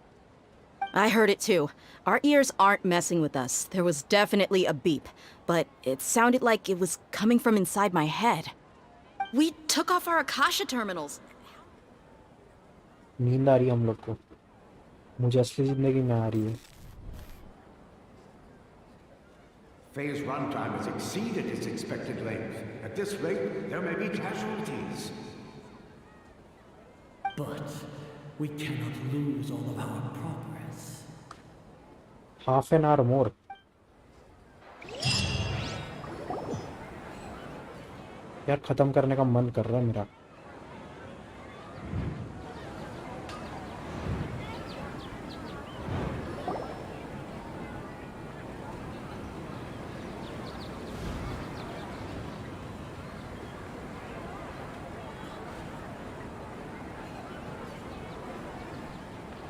I heard it too. Our ears aren't messing with us. There was definitely a beep, but it sounded like it was coming from inside my head. We took off our Akasha terminals. नींद आ रही है हम लोग को. मुझे असली जिंदगी में आ रही है. Phase runtime has exceeded its expected length. At this rate, there may be casualties. But we cannot lose all of our progress. Half an hour more. यार खत्म करने का मन कर रहा है मेरा.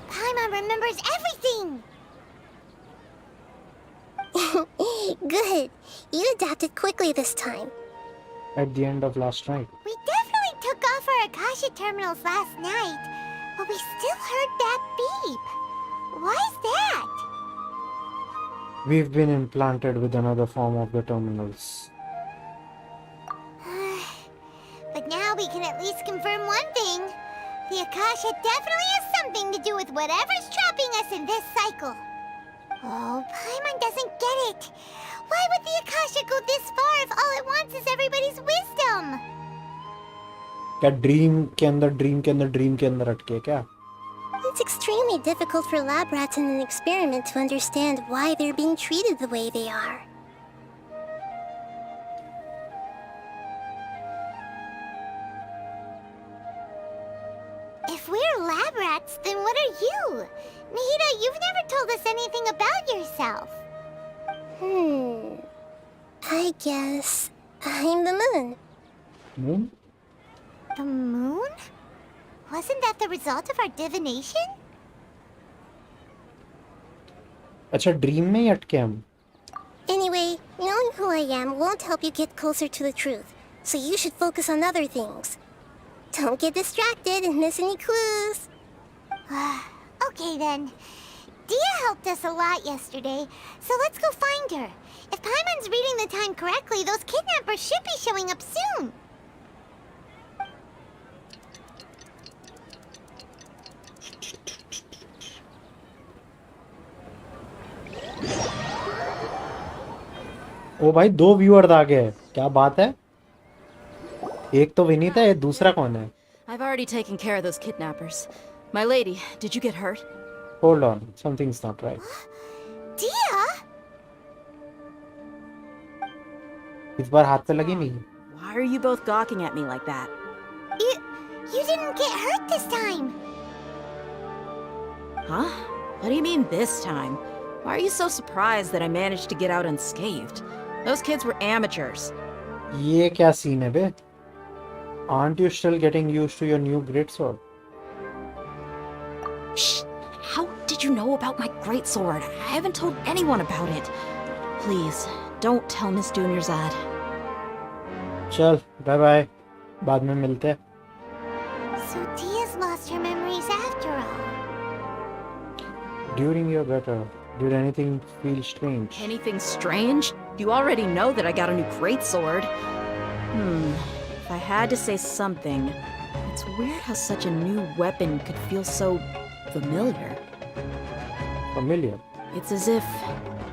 Paimon remembers everything! Good. You adapted quickly this time. At the end of last night. We definitely took off our Akasha terminals last night, but we still heard that beep. Why is that? We've been implanted with another form of the terminals. But now we can at least confirm one thing. The Akasha definitely has something to do with whatever's trapping us in this cycle. Oh, Paimon doesn't get it. Why would the Akasha go this far if all it wants is everybody's wisdom? क्या dream के अंदर dream के अंदर dream के अंदर अटके है क्या? It's extremely difficult for lab rats in an experiment to understand why they're being treated the way they are. If we're lab rats, then what are you? Nahida, you've never told us anything about yourself. I guess I'm the moon. Moon? The moon? Wasn't that the result of our divination? अच्छा dream में ही अटके हम. Anyway, knowing who I am won't help you get closer to the truth, so you should focus on other things. Don't get distracted and miss any clues. Okay then. Dia helped us a lot yesterday, so let's go find her. If Paimon's reading the time correctly, those kidnappers should be showing up soon. ओ भाई 2 viewers आ गए. क्या बात है? एक तो विनीत है, दूसरा कौन है? I've already taken care of those kidnappers. My lady, did you get hurt? Hold on, something's not right. Dia? इस बार हाथ पे लगी नहीं. Why are you both gawking at me like that? You didn't get hurt this time. Huh? What do you mean this time? Why are you so surprised that I managed to get out unscathed? Those kids were amateurs. ये क्या scene है बे? Aren't you still getting used to your new greatsword? Shh! How did you know about my greatsword? I haven't told anyone about it. Please, don't tell Miss Dunyarzad. चल, bye bye. बाद में मिलते हैं. So Dia's lost her memories after all. During your battle, did anything feel strange? Anything strange? You already know that I got a new greatsword. If I had to say something, it's weird how such a new weapon could feel so familiar. Familiar? It's as if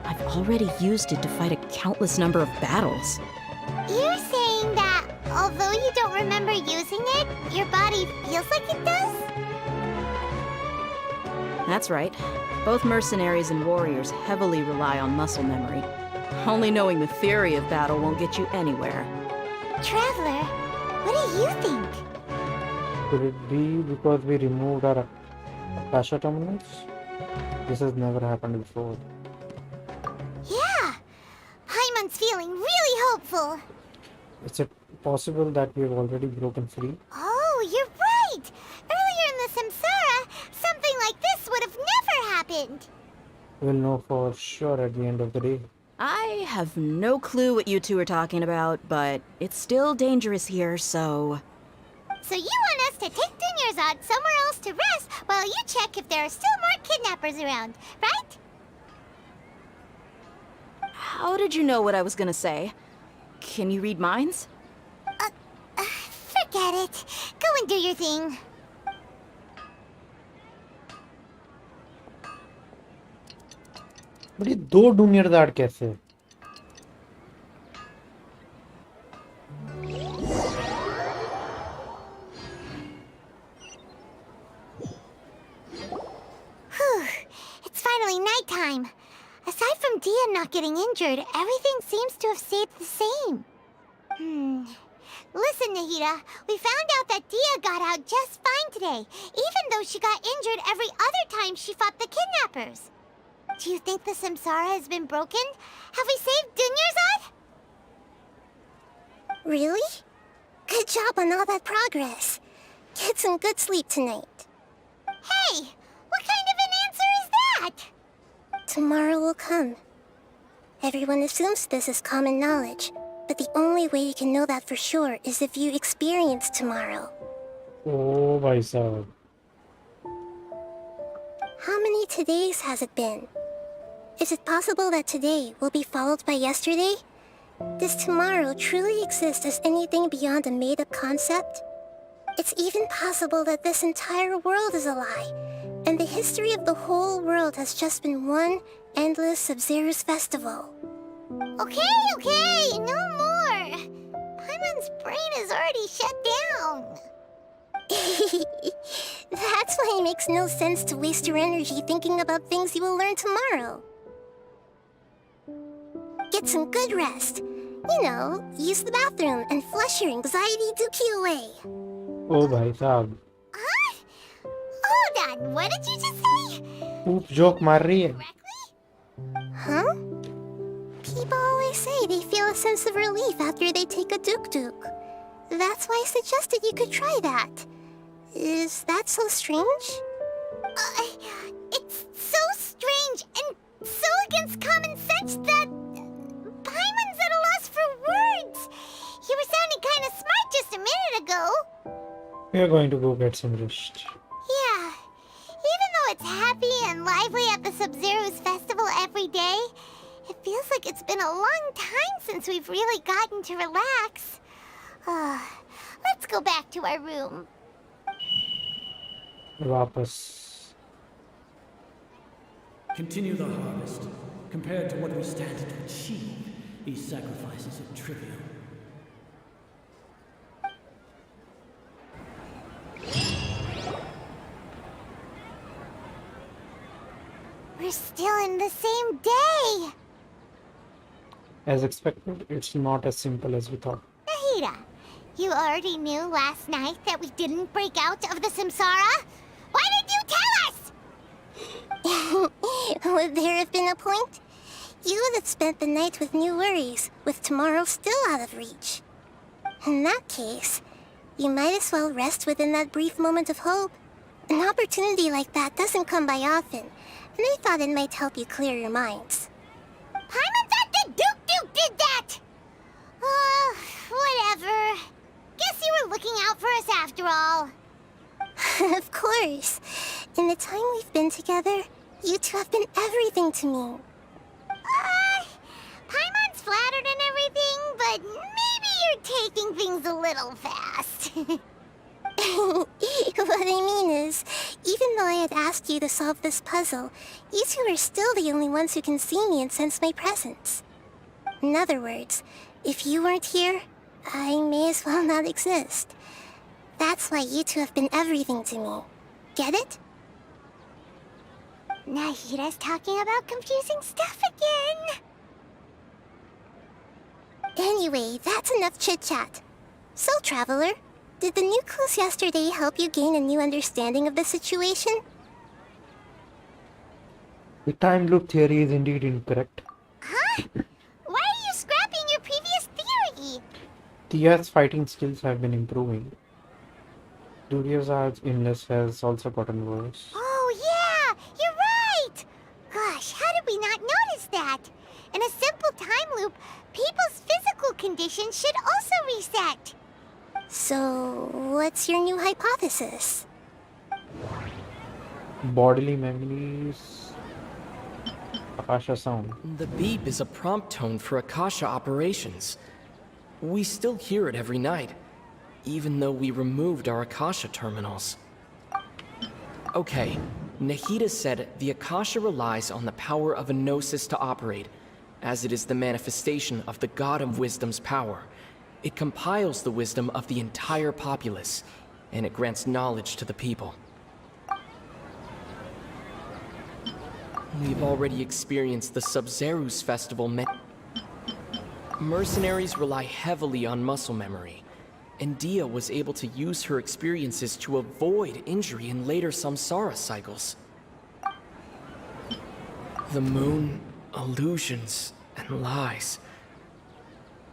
I've already used it to fight a countless number of battles. You're saying that although you don't remember using it, your body feels like it does? That's right. Both mercenaries and warriors heavily rely on muscle memory. Only knowing the theory of battle won't get you anywhere. Traveler, what do you think? Could it be because we removed our Akasha terminals? This has never happened before. Yeah! Paimon's feeling really hopeful. Is it possible that we have already broken free? Oh, you're right! Earlier in the Samsara, something like this would have never happened. We'll know for sure at the end of the day. I have no clue what you two are talking about, but it's still dangerous here, so... So you want us to take Dunyarzad somewhere else to rest while you check if there are still more kidnappers around, right? How did you know what I was gonna say? Can you read minds? Forget it. Go and do your thing. But ये 2 Dunyarzad कैसे? It's finally nighttime. Aside from Dia not getting injured, everything seems to have stayed the same. Listen, Nahida, we found out that Dia got out just fine today, even though she got injured every other time she fought the kidnappers. Do you think the Samsara has been broken? Have we saved Dunyarzad? Really? Good job on all that progress. Get some good sleep tonight. Hey, what kind of an answer is that? Tomorrow will come. Everyone assumes this is common knowledge, but the only way you can know that for sure is if you experience tomorrow. Oh, bhai sahab. How many todays has it been? Is it possible that today will be followed by yesterday? Does tomorrow truly exist as anything beyond a made-up concept? It's even possible that this entire world is a lie, and the history of the whole world has just been one endless Sub-Zero's festival. Okay, no more. Paimon's brain is already shut down. That's why it makes no sense to waste your energy thinking about things you will learn tomorrow. Get some good rest. You know, use the bathroom and flush your anxiety dookie away. ओ भाई साहब Hold on, what did you just say? ऊप joke मार रही है Huh? People always say they feel a sense of relief after they take a duk-duk. That's why I suggested you could try that. Is that so strange? It's so strange and so against common sense that Paimon's at a loss for words. You were sounding kind of smart just a minute ago. we are going to go get some rest. Yeah. Even though it's happy and lively at the Sub-Zero's festival every day, it feels like it's been a long time since we've really gotten to relax. Let's go back to our room. वापस Continue the harvest. Compared to what we stand to achieve, these sacrifices are trivial. We're still in the same day. as expected it's not as simple as we thought. Nahida, you already knew last night that we didn't break out of the Samsara? Why did you tell us? Would there have been a point? You would have spent the night with new worries, with tomorrow still out of reach. In that case, you might as well rest within that brief moment of hope. An opportunity like that doesn't come by often, and I thought it might help you clear your minds. Paimon thought the Duke did that! Whatever. Guess you were looking out for us after all. Of course. In the time we've been together, you two have been everything to me. Paimon's flattered and everything, but maybe you're taking things a little fast. What I mean is, even though I had asked you to solve this puzzle, you two are still the only ones who can see me and sense my presence. In other words, if you weren't here, I may as well not exist. That's why you two have been everything to me. Get it? Nahida's talking about confusing stuff again. Anyway, that's enough chit-chat. So, Traveler, did the new clues yesterday help you gain a new understanding of the situation? The time loop theory is indeed incorrect. Huh? Why are you scrapping your previous theory? Tia's fighting skills have been improving. Duryozad's illness has also gotten worse. Oh, yeah! You're right! Gosh, how did we not notice that? In a simple time loop, people's physical conditions should also reset. So, what's your new hypothesis? Bodily memories. Akasha sound. The beep is a prompt tone for Akasha operations. We still hear it every night, even though we removed our Akasha terminals. Okay, Nahida said the Akasha relies on the power of a gnosis to operate, as it is the manifestation of the God of Wisdom's power. It compiles the wisdom of the entire populace, and it grants knowledge to the people. We've already experienced the Sub-Zero's festival. Mercenaries rely heavily on muscle memory, and Dia was able to use her experiences to avoid injury in later samsara cycles. The moon, illusions, and lies.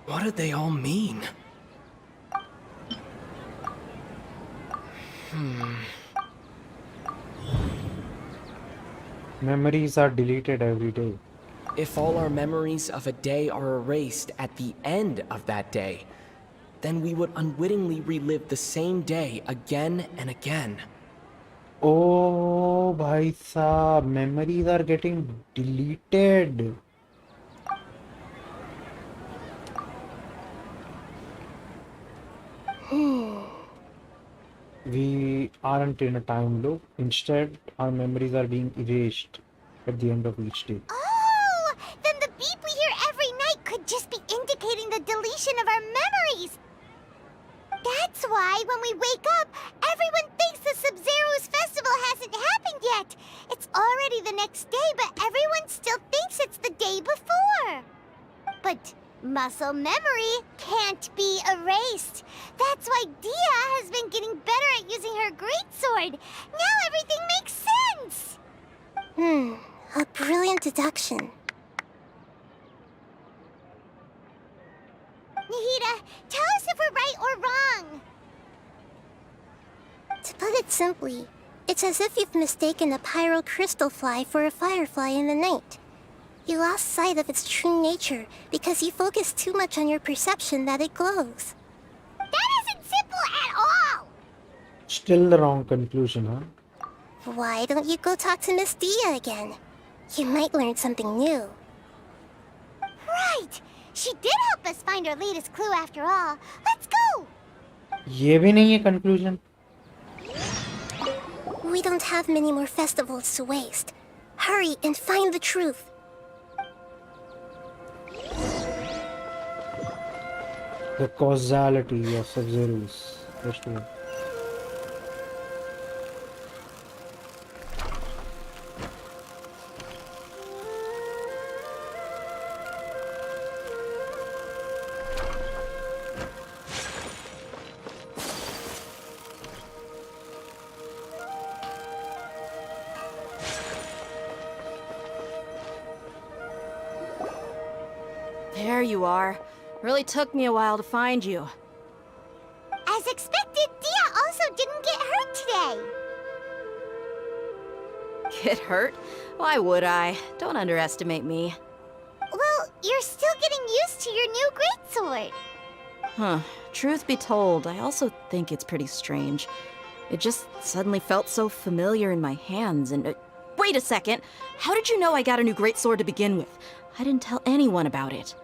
What do they all mean? Memories are deleted every day. If all our memories of a day are erased at the end of that day, then we would unwittingly relive the same day again and again. Oh, bhai saab, memories are getting deleted. We aren't in a time loop. Instead, our memories are being erased at the end of each day. Oh! Then the beep we hear every night could just be indicating the deletion of our memories. That's why when we wake up, everyone thinks already the next day, but everyone still thinks it's the day before. But muscle memory can't be erased. That's why Dia has been getting better at using her greatsword. Now everything makes sense. A brilliant deduction. Nahida, tell us if we're right or wrong. To put it simply, it's as if you've mistaken a pyrocrystal fly for a firefly in the night. You lost sight of its true nature because you focused too much on your perception that it glows. That isn't simple at all! Still the wrong conclusion, huh? Why don't you go talk to Miss Dia again? You might learn something new. Right! She did help us find our latest clue after all. Let's go! ये भी नहीं है conclusion. We don't have many more festivals to waste. Hurry and find the truth. The causality of Sub-Zero's history. There you are. Really took me a while to find you. As expected, Dia also didn't get hurt today. Get hurt? Why would I? Don't underestimate me. Well, you're still getting used to your new greatsword. Huh. Truth be told, I also think it's pretty strange. It just suddenly felt so familiar in my hands and... wait a second! How did you know I got a new greatsword to begin with? I didn't tell anyone about it.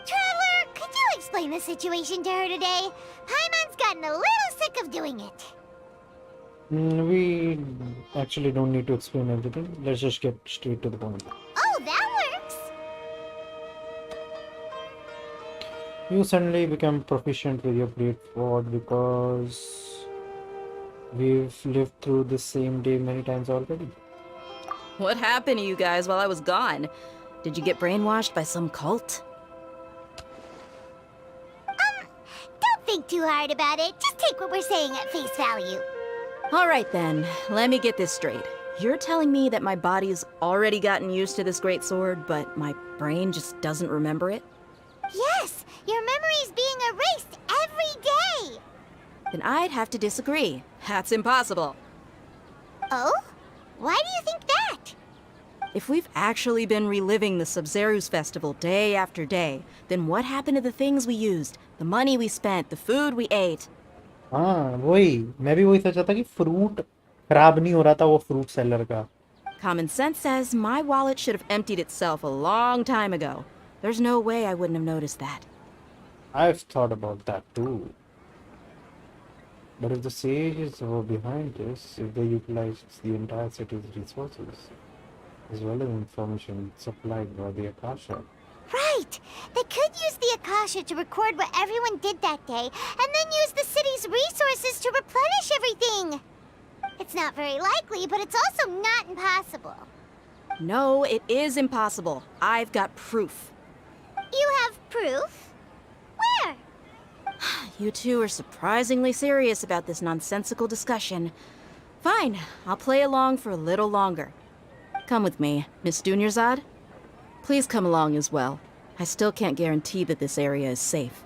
Traveler, could you explain the situation to her today? Paimon's gotten a little sick of doing it. We actually don't need to explain everything. Let's just get straight to the point. Oh, that works! You suddenly become proficient with your greatsword because we've lived through the same day many times already. What happened to you guys while I was gone? Did you get brainwashed by some cult? Don't think too hard about it. Just take what we're saying at face value. Alright then, let me get this straight. You're telling me that my body's already gotten used to this greatsword, but my brain just doesn't remember it? Yes, your memory's being erased every day. Then I'd have to disagree. That's impossible. Oh? Why do you think that? If we've actually been reliving the Sub-Zero's festival day after day, then what happened to the things we used, the money we spent, the food we ate? हाँ वही मैं भी वही सोचा था कि fruit खराब नहीं हो रहा था वो फ्रूट सेलर का. Common sense says my wallet should have emptied itself a long time ago. There's no way I wouldn't have noticed that. I've thought about that too. But if the sages were behind this, if they utilized the entire city's resources, as well as information supplied by the Akasha. Right! They could use the Akasha to record what everyone did that day, and then use the city's resources to replenish everything! It's not very likely, but it's also not impossible. No, it is impossible. I've got proof. You have proof? Where? You two are surprisingly serious about this nonsensical discussion. Fine, I'll play along for a little longer. Come with me, Miss Dunyarzad. Please come along as well. I still can't guarantee that this area is safe.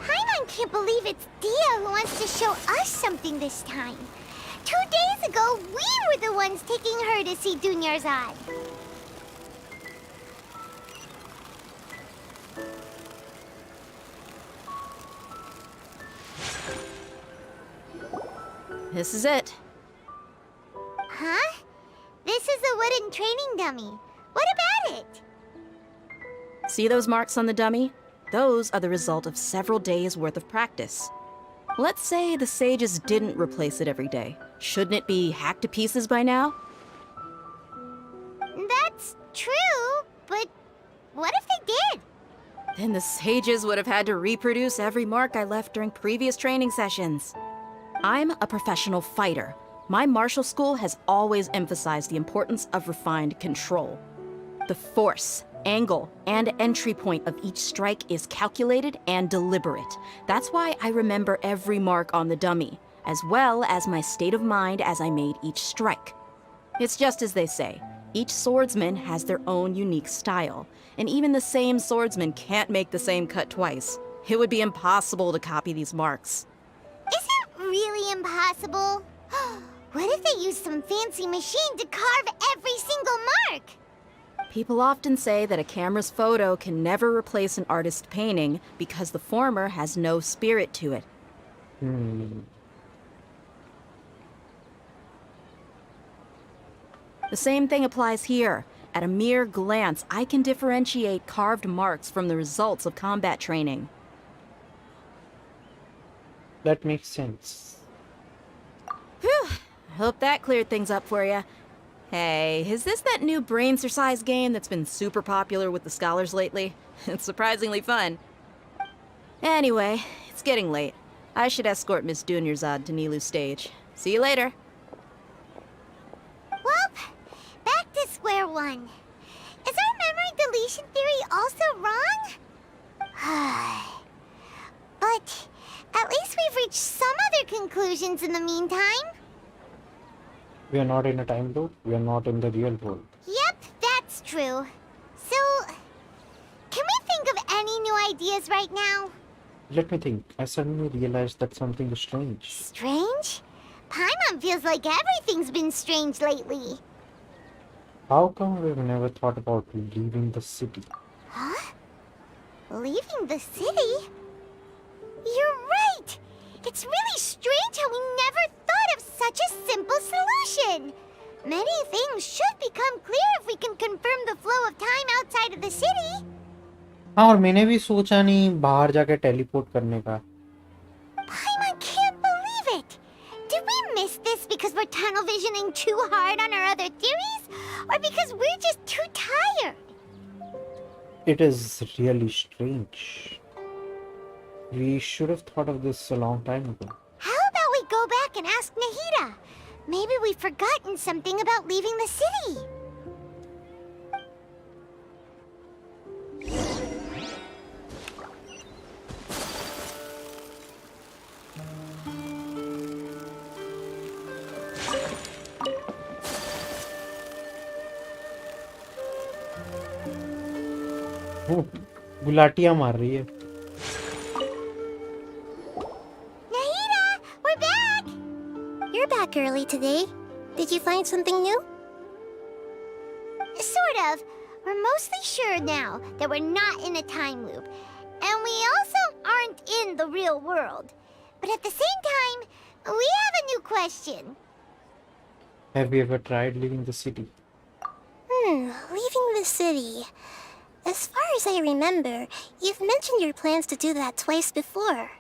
Paimon can't believe it's Dia who wants to show us something this time. 2 days ago, we were the ones taking her to see Dunyarzad. This is it. Huh? This is a wooden training dummy. What about it? See those marks on the dummy? Those are the result of several days' worth of practice. Let's say the sages didn't replace it every day. Shouldn't it be hacked to pieces by now? That's true, but what if they did? Then the sages would have had to reproduce every mark I left during previous training sessions. I'm a professional fighter. My martial school has always emphasized the importance of refined control. The force, angle, and entry point of each strike is calculated and deliberate. That's why I remember every mark on the dummy, as well as my state of mind as I made each strike. It's just as they say, each swordsman has their own unique style, and even the same swordsman can't make the same cut twice. It would be impossible to copy these marks. Is it really impossible? What if they use some fancy machine to carve every single mark? People often say that a camera's photo can never replace an artist's painting because the former has no spirit to it. The same thing applies here. At a mere glance, I can differentiate carved marks from the results of combat training. That makes sense. Whew. Hope that cleared things up for you. Hey, is this that new brain exercise game that's been super popular with the scholars lately? It's surprisingly fun. Anyway, it's getting late. I should escort Miss Dunyarzad to Nilu's stage. See you later. Well, back to square one. Is our memory deletion theory also wrong? But at least we've reached some other conclusions in the meantime. We are not in a time loop. We are not in the real world. Yep, that's true. So, can we think of any new ideas right now? Let me think. I suddenly realized that something is strange. Strange? Paimon feels like everything's been strange lately. How come we've never thought about leaving the city? Huh? Leaving the city? You're right! It's really strange how we never thought of such a simple solution! Many things should become clear if we can confirm the flow of time outside of the city. हाँ, और मैंने भी सोचा नहीं बाहर जाके teleport करने का. Paimon can't believe it! Did we miss this because we're tunnel visioning too hard on our other theories? Or because we're just too tired? It is really strange. We should have thought of this a long time ago. How about we go back and ask Nahida? Maybe we've forgotten something about leaving the city. गुलाटियां मार रही है. Nahida, we're back! You're back early today. Did you find something new? Sort of. We're mostly sure now that we're not in a time loop. And we also aren't in the real world. But at the same time, we have a new question. Have you ever tried leaving the city? Leaving the city. As far as I remember, you've mentioned your plans to do that twice before.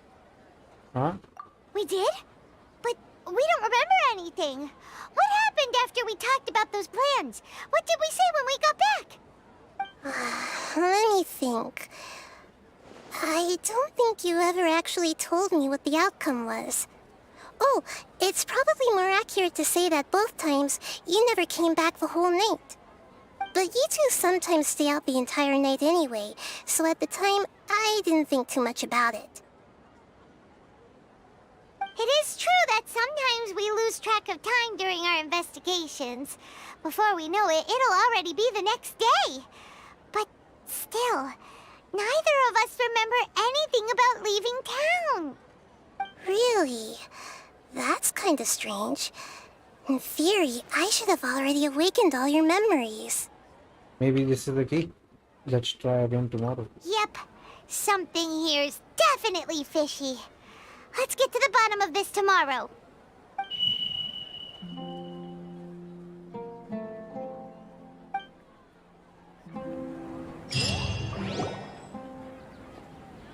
Huh? We did? But we don't remember anything. What happened after we talked about those plans? What did we say when we got back? Let me think. I don't think you ever actually told me what the outcome was. Oh, it's probably more accurate to say that both times you never came back the whole night. But you two sometimes stay out the entire night anyway, so at the time, I didn't think too much about it. It is true that sometimes we lose track of time during our investigations. Before we know it, it'll already be the next day. But still, neither of us remember anything about leaving town. Really? That's kinda strange. In theory, I should have already awakened all your memories. Maybe this is the key. Let's try again tomorrow. Yep, something here's definitely fishy. Let's get to the bottom of this tomorrow.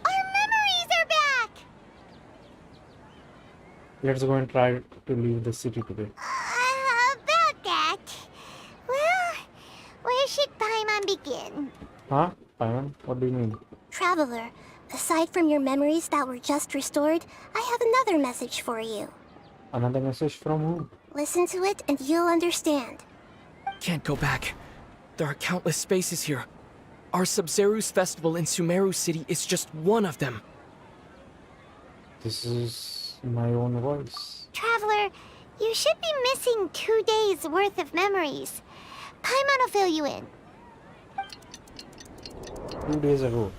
Our memories are back! Let's go and try to leave the city today. About that. Well, where should Paimon begin? Huh? Paimon? What do you mean? Traveler, aside from your memories that were just restored, I have another message for you. Another message from who? Listen to it and you'll understand. Can't go back. There are countless spaces here. Our Sub-Zeru's festival in Sumeru City is just one of them. This is my own voice. Traveler, you should be missing 2 days worth of memories. Paimon will fill you in. 2 days ago.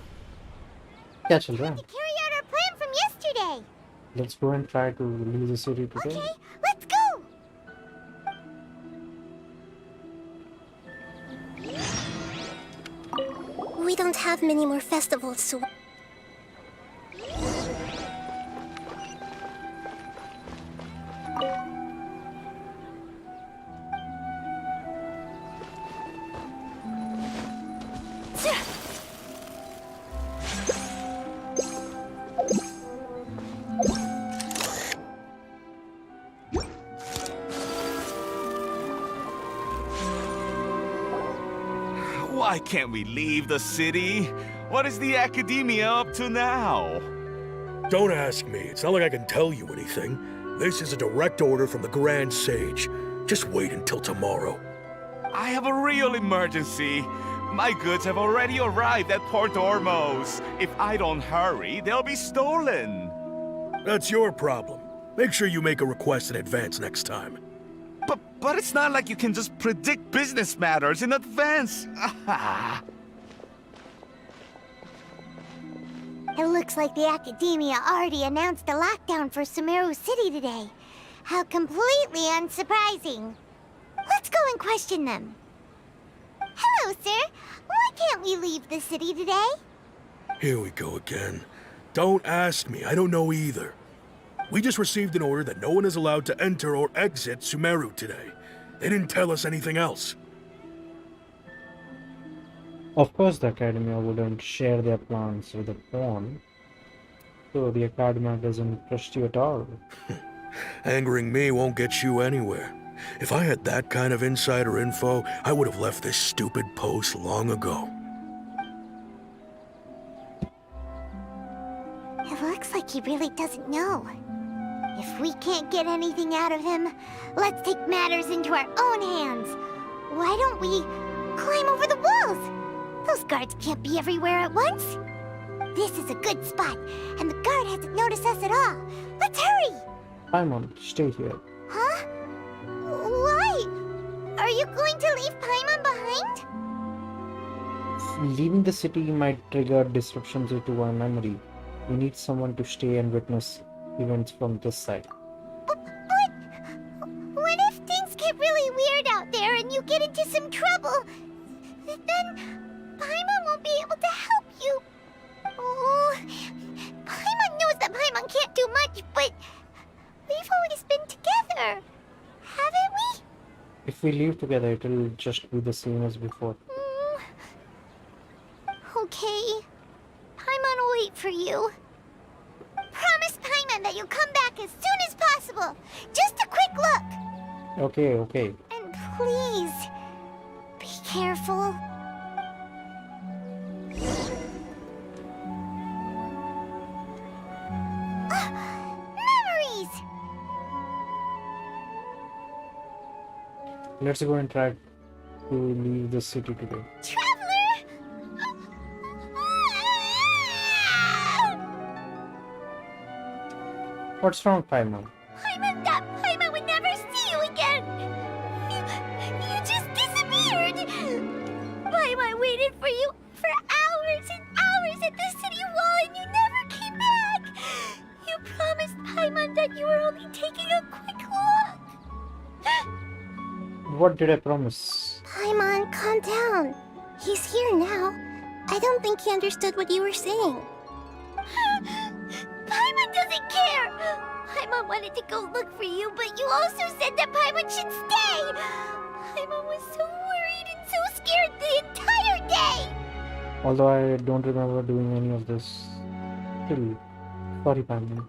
क्या चल रहा है? Carry out our plan from yesterday. Let's go and try to leave the city today. Okay, let's go. We don't have many more festivals, so... Why can't we leave the city? What is the Academia up to now? Don't ask me. It's not like I can tell you anything. This is a direct order from the Grand Sage. Just wait until tomorrow. I have a real emergency. My goods have already arrived at Port Ormos. If I don't hurry, they'll be stolen. That's your problem. Make sure you make a request in advance next time. But it's not like you can just predict business matters in advance. It looks like the Academia already announced a lockdown for Sumeru City today. How completely unsurprising. Let's go and question them. Hello, sir. Why can't we leave the city today? Here we go again. Don't ask me. I don't know either. We just received an order that no one is allowed to enter or exit Sumeru today. They didn't tell us anything else. Of course the Academia wouldn't share their plans with a pawn. So the Academia doesn't trust you at all. Angering me won't get you anywhere. If I had that kind of insider info, I would have left this stupid post long ago. It looks like he really doesn't know. If we can't get anything out of him, let's take matters into our own hands. Why don't we climb over the walls? Those guards can't be everywhere at once. This is a good spot, and the guard hasn't noticed us at all. Let's hurry! Paimon, stay here. Huh? Why? Are you going to leave Paimon behind? Leaving the city might trigger disruptions into our memory. We need someone to stay and witness events from this side. But what if things get really weird out there and you get into some trouble? Then Paimon won't be able to help you. Oh, Paimon knows that Paimon can't do much, but we've always been together, haven't we? If we leave together, it'll just be the same as before. Okay. Paimon will wait for you. Promise Paimon that you'll come back as soon as possible. Just a quick look. Okay. And please, be careful. Memories! Let's go and try to leave the city today. What's wrong, Paimon? Paimon would never see you again! You just disappeared! Paimon waited for you for hours and hours at the city wall and you never came back! You promised Paimon that you were only taking a quick look! What did I promise? Paimon, calm down. He's here now. I don't think he understood what you were saying. Paimon doesn't care! Paimon wanted to go look for you, but you also said that Paimon should stay! Paimon was so worried and so scared the entire day! Although I don't remember doing any of this. Still, sorry, Paimon.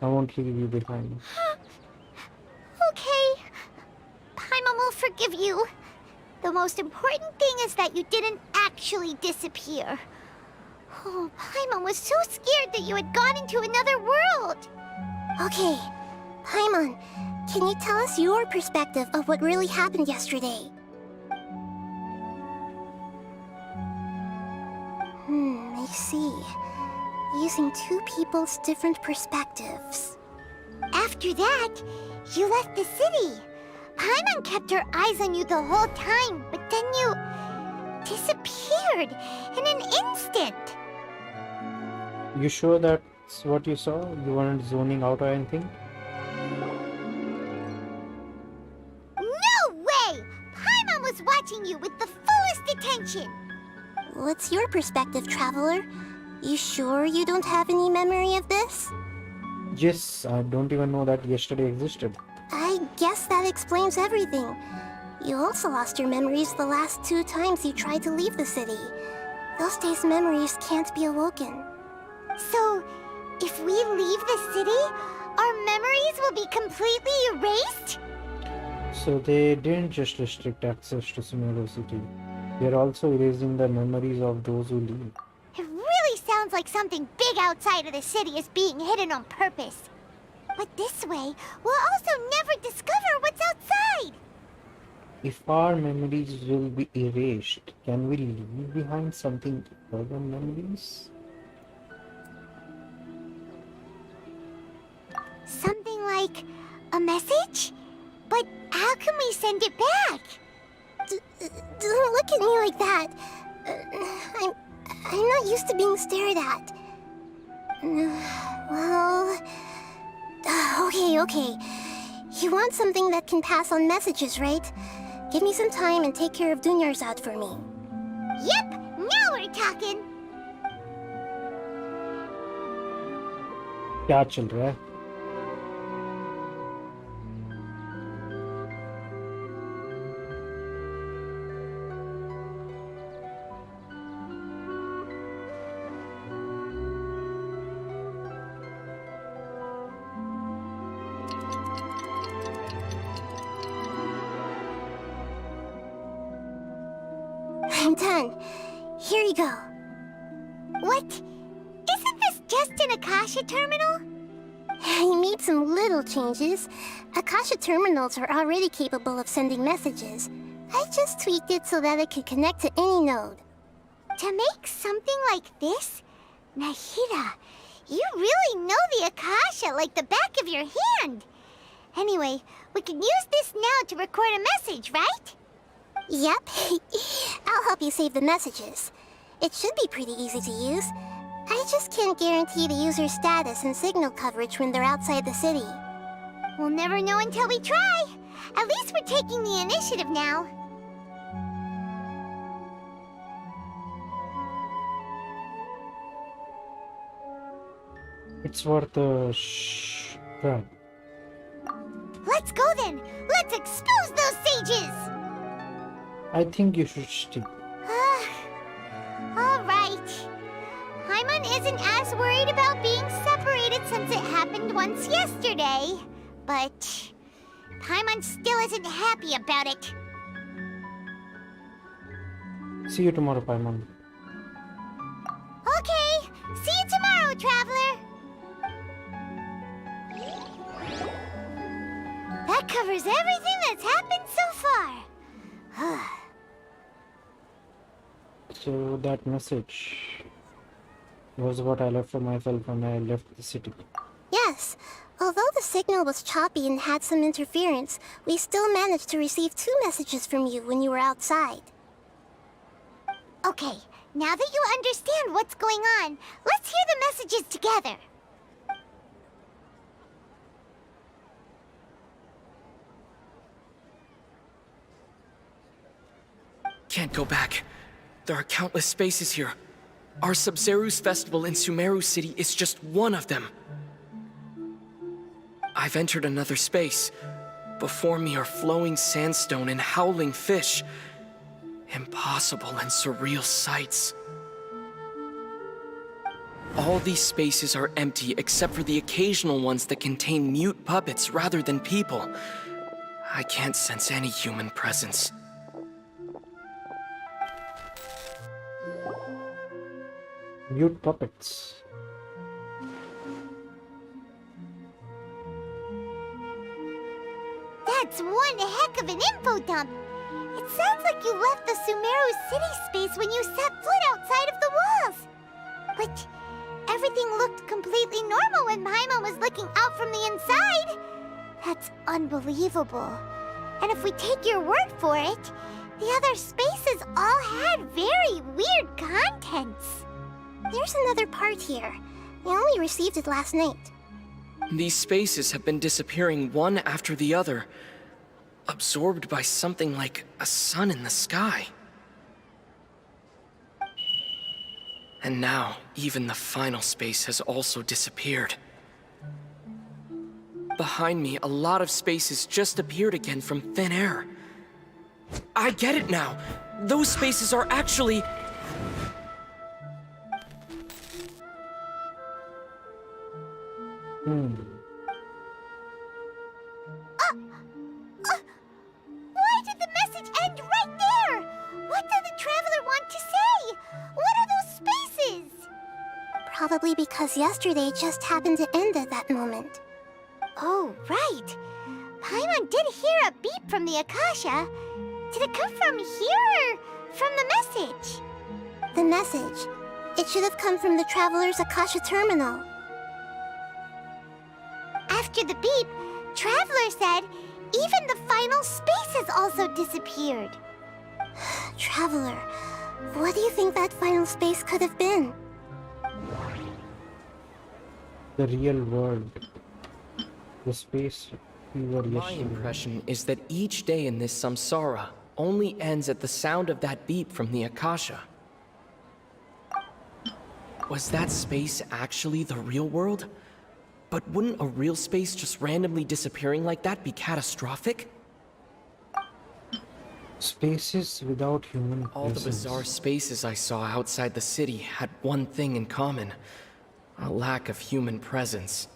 I won't leave you behind. Okay. Paimon will forgive you. The most important thing is that you didn't actually disappear. Oh, Paimon was so scared that you had gone into another world. Okay, Paimon, can you tell us your perspective of what really happened yesterday? I see. Using two people's different perspectives. After that, you left the city. Paimon kept her eyes on you the whole time, but then you disappeared in an instant. You sure that's what you saw? You weren't zoning out or anything? No way! Paimon was watching you with the fullest attention. What's your perspective, Traveler? You sure you don't have any memory of this? Yes, I don't even know that yesterday existed. I guess that explains everything. You also lost your memories the last 2 times you tried to leave the city. Those days' memories can't be awoken. So, if we leave the city, our memories will be completely erased? So they didn't just restrict access to Sumeru City. They're also erasing the memories of those who leave. It really sounds like something big outside of the city is being hidden on purpose. But this way, we'll also never discover what's outside. If our memories will be erased, can we leave behind something other than memories? Something like a message? But how can we send it back? Don't look at me like that. I'm not used to being stared at. Well... Okay. You want something that can pass on messages, right? Give me some time and take care of Dunyarzad for me. Yep, now we're talking. क्या चल रहा है? I'm done. Here you go. What? Isn't this just an Akasha terminal? I made some little changes. Akasha terminals are already capable of sending messages. I just tweaked it so that it could connect to any node. To make something like this? Nahida, you really know the Akasha like the back of your hand. Anyway, we can use this now to record a message, right? Yep. I'll help you save the messages. It should be pretty easy to use. I just can't guarantee the user's status and signal coverage when they're outside the city. We'll never know until we try. At least we're taking the initiative now. It's worth a try. Let's go then. Let's expose those sages. I think you should stick. All right. Paimon isn't as worried about being separated since it happened once yesterday. But Paimon still isn't happy about it. See you tomorrow, Paimon. Okay. See you tomorrow, Traveler. That covers everything that's happened so far. So that message was what I left for myself when I left the city. Yes. Although the signal was choppy and had some interference, we still managed to receive 2 messages from you when you were outside. Okay, now that you understand what's going on, let's hear the messages together. Can't go back. There are countless spaces here. Our Sub-Zeru's festival in Sumeru City is just one of them. I've entered another space. Before me are flowing sandstone and howling fish. Impossible and surreal sights. All these spaces are empty except for the occasional ones that contain mute puppets rather than people. I can't sense any human presence. Mute puppets. That's one heck of an info dump. It sounds like you left the Sumeru city space when you set foot outside of the walls. But everything looked completely normal when Paimon was looking out from the inside. That's unbelievable. And if we take your word for it, the other spaces all had very weird contents. There's another part here. I only received it last night. These spaces have been disappearing one after the other, absorbed by something like a sun in the sky. And now, even the final space has also disappeared. Behind me, a lot of spaces just appeared again from thin air. I get it now! Those spaces are actually... Why did the message end right there? What did the traveler want to say? What are those spaces? Probably because yesterday just happened to end at that moment. Oh, right. Paimon did hear a beep from the Akasha. Did it come from here or from the message? The message. It should have come from the Traveler's Akasha terminal. After the beep, Traveler said even the final spaces also disappeared. Traveler, what do you think that final space could have been? The real world. The space we were My yesterday. impression is that each day in this samsara only ends at the sound of that beep from the Akasha. Was that space actually the real world? But wouldn't a real space just randomly disappearing like that be catastrophic? Spaces without human All the presence. bizarre spaces I saw outside the city had one thing in common: a lack of human presence.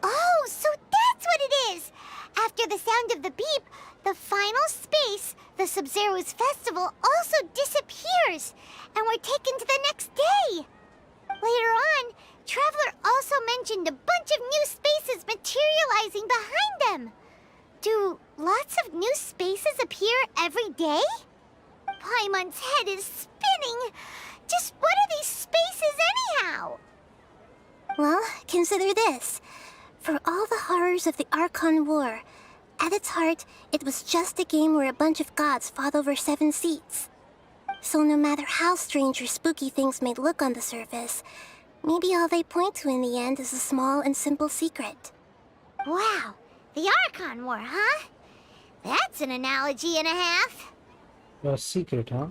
Oh, so that's what it is! After the sound of the beep, the final space, the Sub-Zero's festival, also disappears, and we're taken to the next day. Later on, Traveler also mentioned a bunch of new spaces materializing behind them. Do lots of new spaces appear every day? Paimon's head is spinning. Just what are these spaces anyhow? Well, consider this. For all the horrors of the Archon War, at its heart, it was just a game where a bunch of gods fought over 7 seats. So no matter how strange or spooky things may look on the surface, maybe all they point to in the end is a small and simple secret. Wow, the Archon War, huh? That's an analogy and a half. A secret, huh?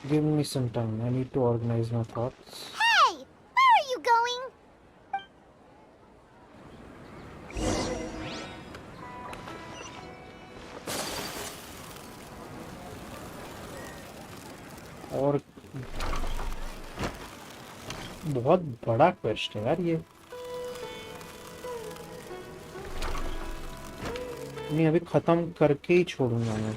Give me some time. I need to organize my thoughts. Hey, where are you going? और बहुत बड़ा quest है यार ये। नहीं, अभी खत्म करके ही छोड़ूंगा मैं।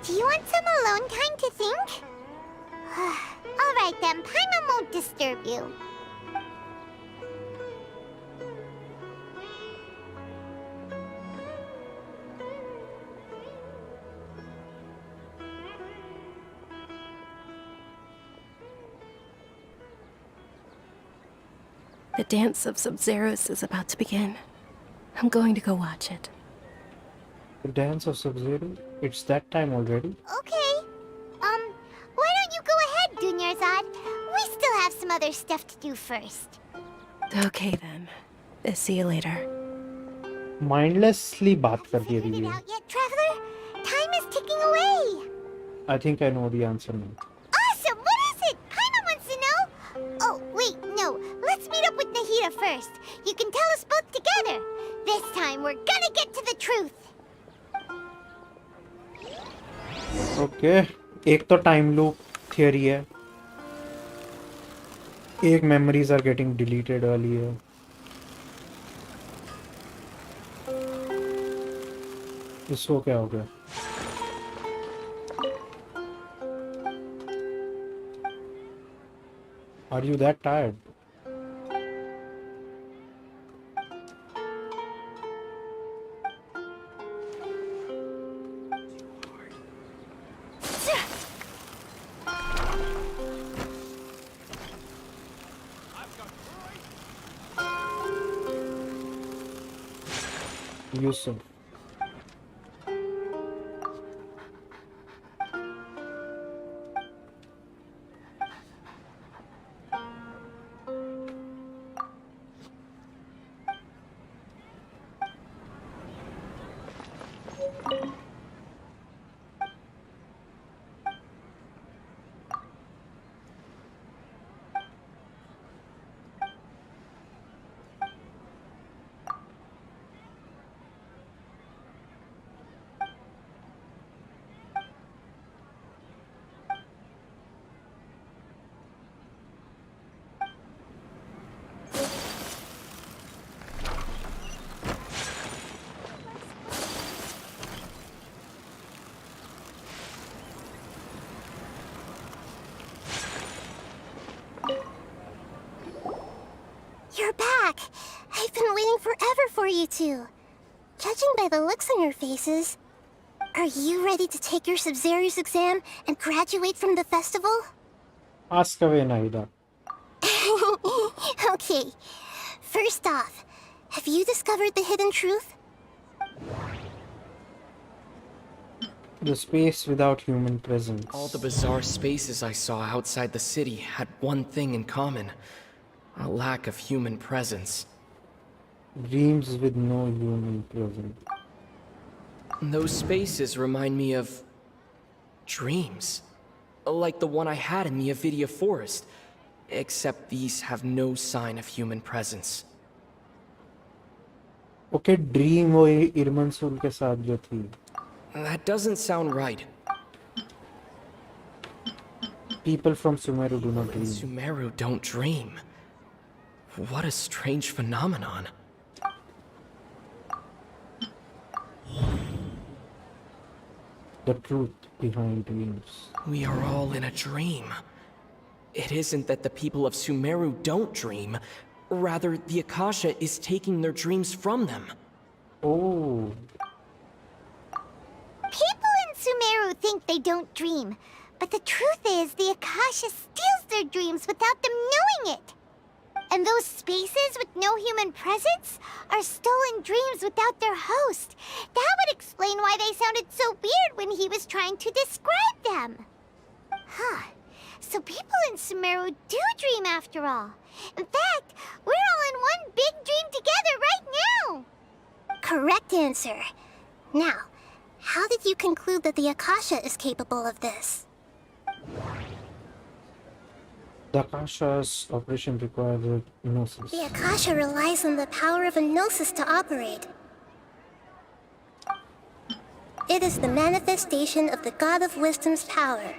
Do you want some alone time to think? All right then, Paimon won't disturb you. The dance of Sub-Zeros is about to begin. I'm going to go watch it. The dance of Sub-Zero? It's that time already? Okay. Why don't you go ahead, Dunyarzad? We still have some other stuff to do first. Okay then. See you later. mindlessly बात कर रही है Figured it ये. out yet, traveler? Time is ticking away. I think I know the answer now. Awesome! What is it? Paimon wants to know. Oh, wait, no. Let's meet up with Nahida first. You can tell us both together. This time, we're gonna get to the truth. Okay. एक तो time loop theory है. एक memories are getting deleted वाली है. इसको क्या हो गया? Are you that tired? Yusuf. You're back! I've been waiting forever for you two. Judging by the looks on your faces, are you ready to take your Sub-Zero's exam and graduate from the festival? Ask away, Naida. Okay. First off, have you discovered the hidden truth? The space without human presence. All the bizarre spaces I saw outside the city had one thing in common. A lack of human presence. Dreams with no human presence. Those spaces remind me of... dreams. Like the one I had in the Avidia Forest. Except these have no sign of human presence. Okay, dream वो इरमनसुल के साथ जो थी. That doesn't sound right. People from Sumeru do not dream. Sumeru don't dream. What a strange phenomenon. The truth behind dreams. We are all in a dream. It isn't that the people of Sumeru don't dream. Rather, the Akasha is taking their dreams from them. Oh. People in Sumeru think they don't dream. But the truth is, the Akasha steals their dreams without them knowing it. And those spaces with no human presence are stolen dreams without their host. That would explain why they sounded so weird when he was trying to describe them. Huh. So people in Sumeru do dream after all. In fact, we're all in one big dream together right now. Correct answer. Now, how did you conclude that the Akasha is capable of this? The Akasha's operation requires a gnosis. The Akasha relies on the power of a gnosis to operate. It is the manifestation of the God of Wisdom's power.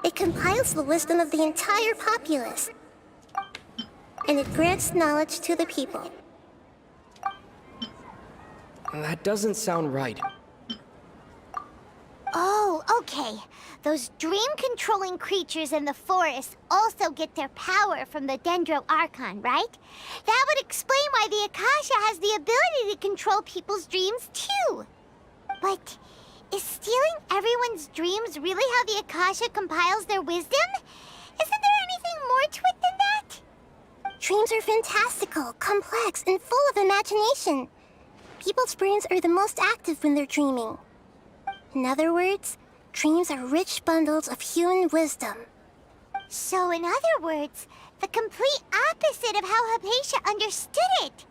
It compiles the wisdom of the entire populace, and it grants knowledge to the people. That doesn't sound right. Oh, okay. Those dream-controlling creatures in the forest also get their power from the Dendro Archon, right? That would explain why the Akasha has the ability to control people's dreams, too. But is stealing everyone's dreams really how the Akasha compiles their wisdom? Isn't there anything more to it than that? Dreams are fantastical, complex, and full of imagination. People's brains are the most active when they're dreaming. In other words, dreams are rich bundles of human wisdom. So in other words, the complete opposite of how Hypatia understood it.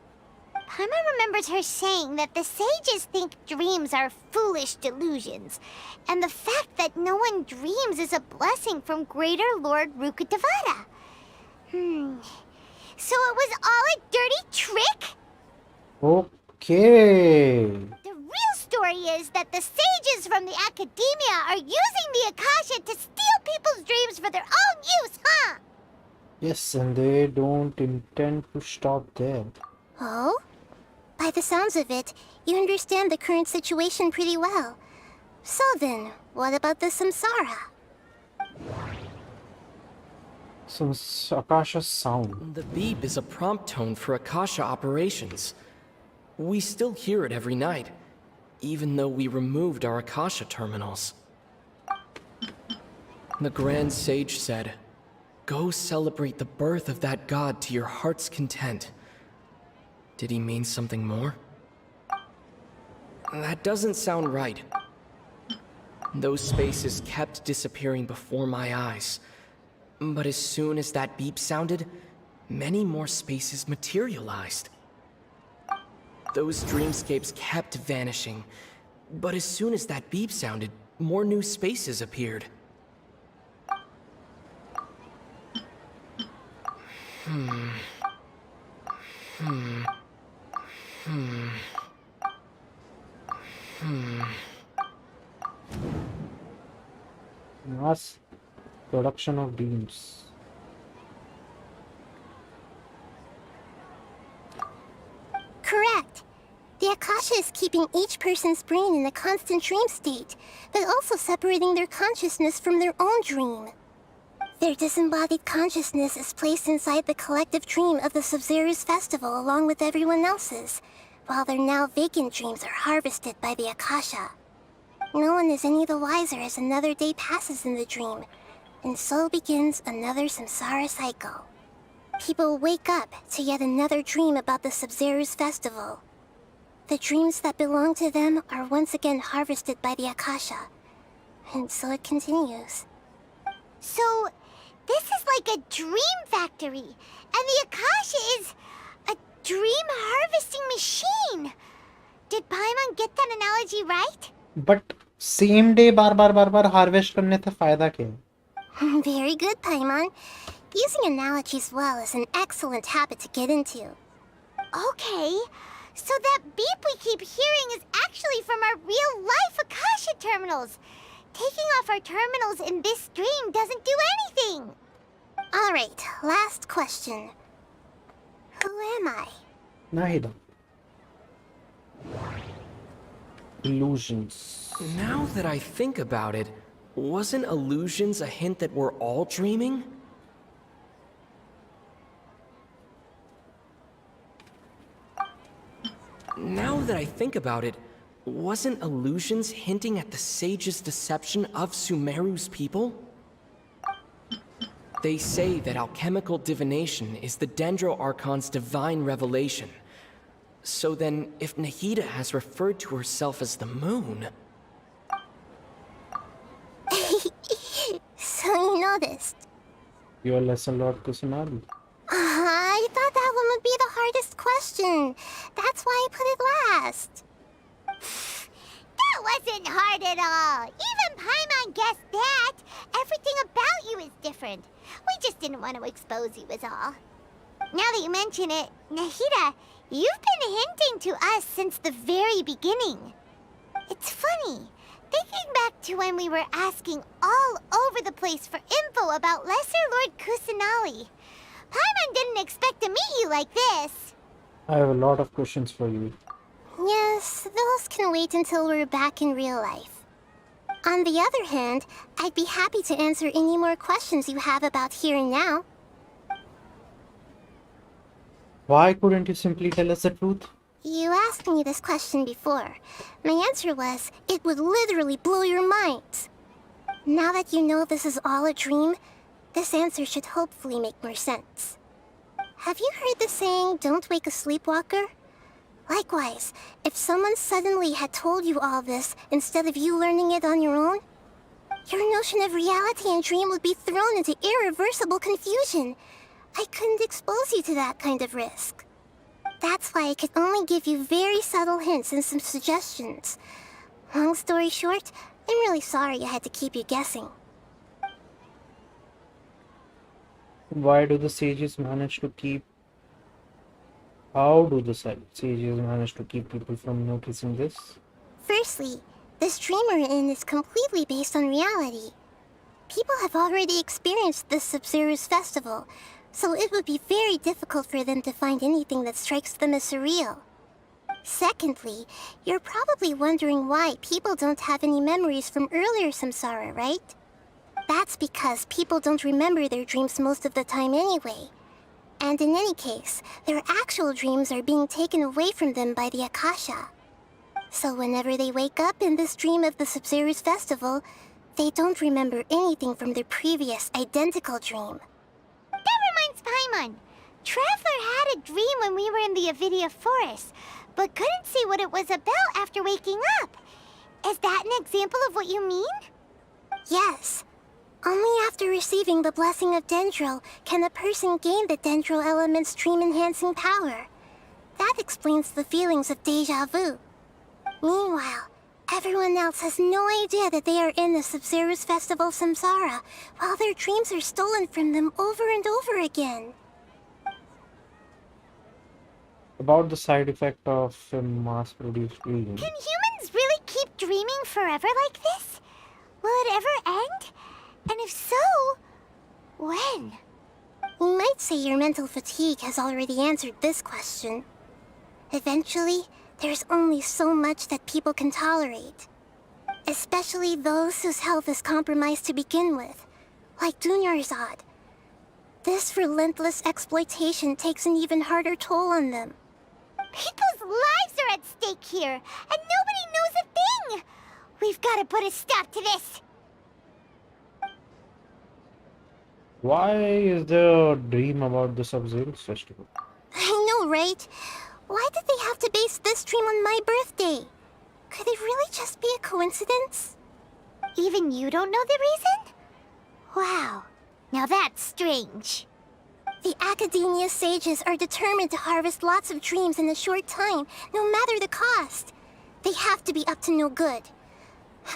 Paimon remembers her saying that the sages think dreams are foolish delusions, and the fact that no one dreams is a blessing from Greater Lord Rukkhadevata. So it was all a dirty trick? Okay. The real story is that the sages from the academia are using the Akasha to steal people's dreams for their own use, huh? Yes, and they don't intend to stop there. Oh? By the sounds of it, you understand the current situation pretty well. So then, what about the samsara? Some Akasha sound. The beep is a prompt tone for Akasha operations. We still hear it every night, even though we removed our Akasha terminals. The Grand Sage said, "Go celebrate the birth of that god to your heart's content." Did he mean something more? That doesn't sound right. Those spaces kept disappearing before my eyes. But as soon as that beep sounded, many more spaces materialized. Those dreamscapes kept vanishing, but as soon as that beep sounded, more new spaces appeared. Mass production of dreams. Correct. The Akasha is keeping each person's brain in a constant dream state, but also separating their consciousness from their own dream. Their disembodied consciousness is placed inside the collective dream of the Sumeru's festival along with everyone else's, while their now vacant dreams are harvested by the Akasha. No one is any the wiser as another day passes in the dream, and so begins another samsara cycle. People wake up to yet another dream about the Sumeru's festival. The dreams that belong to them are once again harvested by the Akasha, and so it continues. So, this is like a dream factory, and the Akasha is a dream harvesting machine. Did Paimon get that analogy right? But same day बार-बार harvest करने से फायदा क्या है? Very good, Paimon. Using analogies well is an excellent habit to get into. Okay, so that beep we keep hearing is actually from our real-life Akasha terminals. Taking off our terminals in this dream doesn't do anything. Alright, last question. Who am I? Nahida. Illusions. Now that I think about it, wasn't illusions a hint that we're all dreaming? Now that I think about it, wasn't illusions hinting at the sage's deception of Sumeru's people? They say that alchemical divination is the Dendro Archon's divine revelation. So then, if Nahida has referred to herself as the moon... So you noticed. Your lesson, Lord Kusanagi. I thought that one would be the hardest question. That's why I put it last. That wasn't hard at all. Even Paimon guessed that. Everything about you is different. We just didn't want to expose you is all. Now that you mention it, Nahida, you've been hinting to us since the very beginning. It's funny. Thinking back to when we were asking all over the place for info about Lesser Lord Kusanali, Paimon didn't expect to meet you like this. I have a lot of questions for you. Yes, those can wait until we're back in real life. On the other hand, I'd be happy to answer any more questions you have about here and now. Why couldn't you simply tell us the truth? You asked me this question before. My answer was, it would literally blow your minds. Now that you know this is all a dream, this answer should hopefully make more sense. Have you heard the saying, don't wake a sleepwalker? Likewise, if someone suddenly had told you all this instead of you learning it on your own, your notion of reality and dream would be thrown into irreversible confusion. I couldn't expose you to that kind of risk. That's why I could only give you very subtle hints and some suggestions. Long story short, I'm really sorry I had to keep you guessing. Why do the sages manage to keep... How do the sages manage to keep people from noticing this? Firstly, this dream we're in is completely based on reality. People have already experienced this Sumeru's festival, so it would be very difficult for them to find anything that strikes them as surreal. Secondly, you're probably wondering why people don't have any memories from earlier samsara, right? That's because people don't remember their dreams most of the time anyway. And in any case, their actual dreams are being taken away from them by the Akasha. So whenever they wake up in this dream of the Sumeru's festival, they don't remember anything from their previous identical dream. That reminds Paimon. Traveler had a dream when we were in the Avidia forest, but couldn't see what it was about after waking up. Is that an example of what you mean? Yes. Only after receiving the blessing of Dendril can a person gain the Dendril element's dream-enhancing power. That explains the feelings of déjà vu. Meanwhile, everyone else has no idea that they are in the Sumeru's festival samsara, while their dreams are stolen from them over and over again. About the side effect of a mass-produced dream. Can humans really keep dreaming forever like this? Will it ever end? And if so, when? You might say your mental fatigue has already answered this question. Eventually, there's only so much that people can tolerate. Especially those whose health is compromised to begin with, like Dunyarzad. This relentless exploitation takes an even harder toll on them. People's lives are at stake here, and nobody knows a thing! We've got to put a stop to this! Why is there a dream about the Sub-Zero's festival? I know, right? Why did they have to base this dream on my birthday? Could it really just be a coincidence? Even you don't know the reason? Wow, now that's strange. The Academia sages are determined to harvest lots of dreams in a short time, no matter the cost. They have to be up to no good.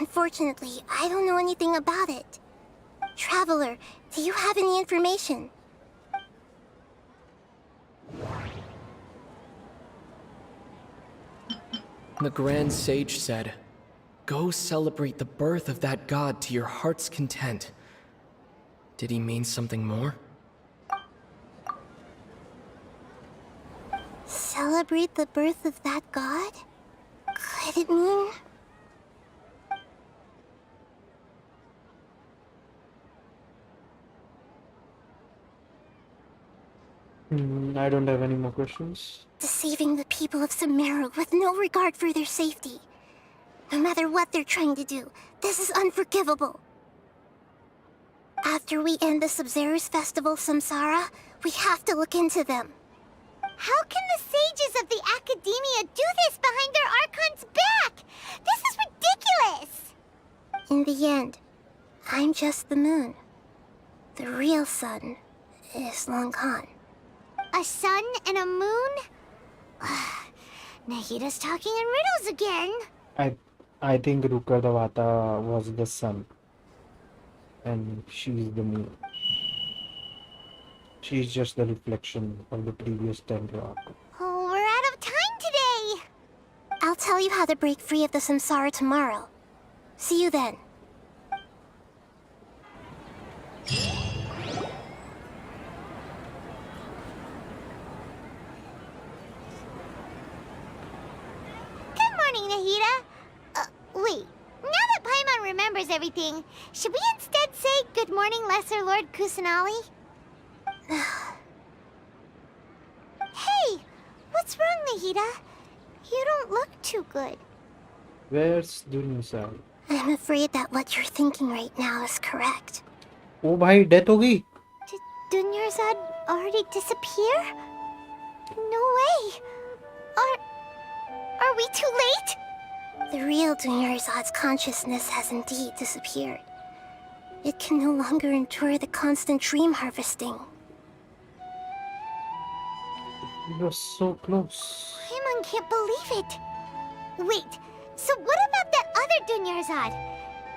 Unfortunately, I don't know anything about it. Traveler, do you have any information? The Grand Sage said, "Go celebrate the birth of that god to your heart's content." Did he mean something more? Celebrate the birth of that god? Could it mean... I don't have any more questions. Deceiving the people of Sumeru with no regard for their safety. No matter what they're trying to do, this is unforgivable. After we end the Sub-Zero's festival samsara, we have to look into them. How can the sages of the Academia do this behind their Archon's back? This is ridiculous! In the end, I'm just the moon. The real sun is long gone. A sun and a moon? Nahida's talking in riddles again. I think Ruka Davata was the sun. And she's the moon. She's just the reflection of the previous Tendra arc. Oh, we're out of time today! I'll tell you how to break free of the samsara tomorrow. See you then. Nahida? Wait. Now that Paimon remembers everything, should we instead say good morning, Lesser Lord Kusanali? Hey! What's wrong, Nahida? You don't look too good. Where's Dunyarzad? I'm afraid that what you're thinking right now is correct. Oh bhai, death ho gayi. Did Dunyarzad already disappear? No way! Are we too late? The real Dunyarzad's consciousness has indeed disappeared. It can no longer endure the constant dream harvesting. You're so close. Paimon can't believe it. Wait, so what about that other Dunyarzad?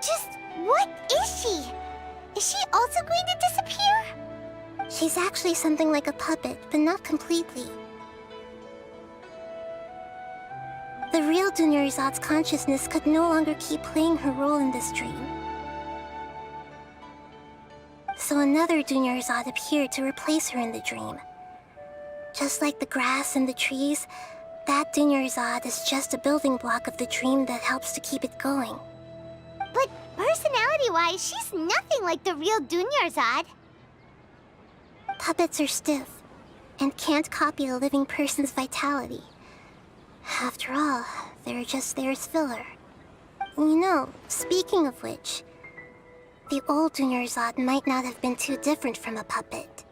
Just what is she? Is she also going to disappear? She's actually something like a puppet, but not completely. The real Dunyarzad's consciousness could no longer keep playing her role in this dream. So another Dunyarzad appeared to replace her in the dream. Just like the grass and the trees, that Dunyarzad is just a building block of the dream that helps to keep it going. But personality-wise, she's nothing like the real Dunyarzad. Puppets are stiff and can't copy a living person's vitality. After all, they're just there as filler. You know, speaking of which, the old Dunyarzad might not have been too different from a puppet.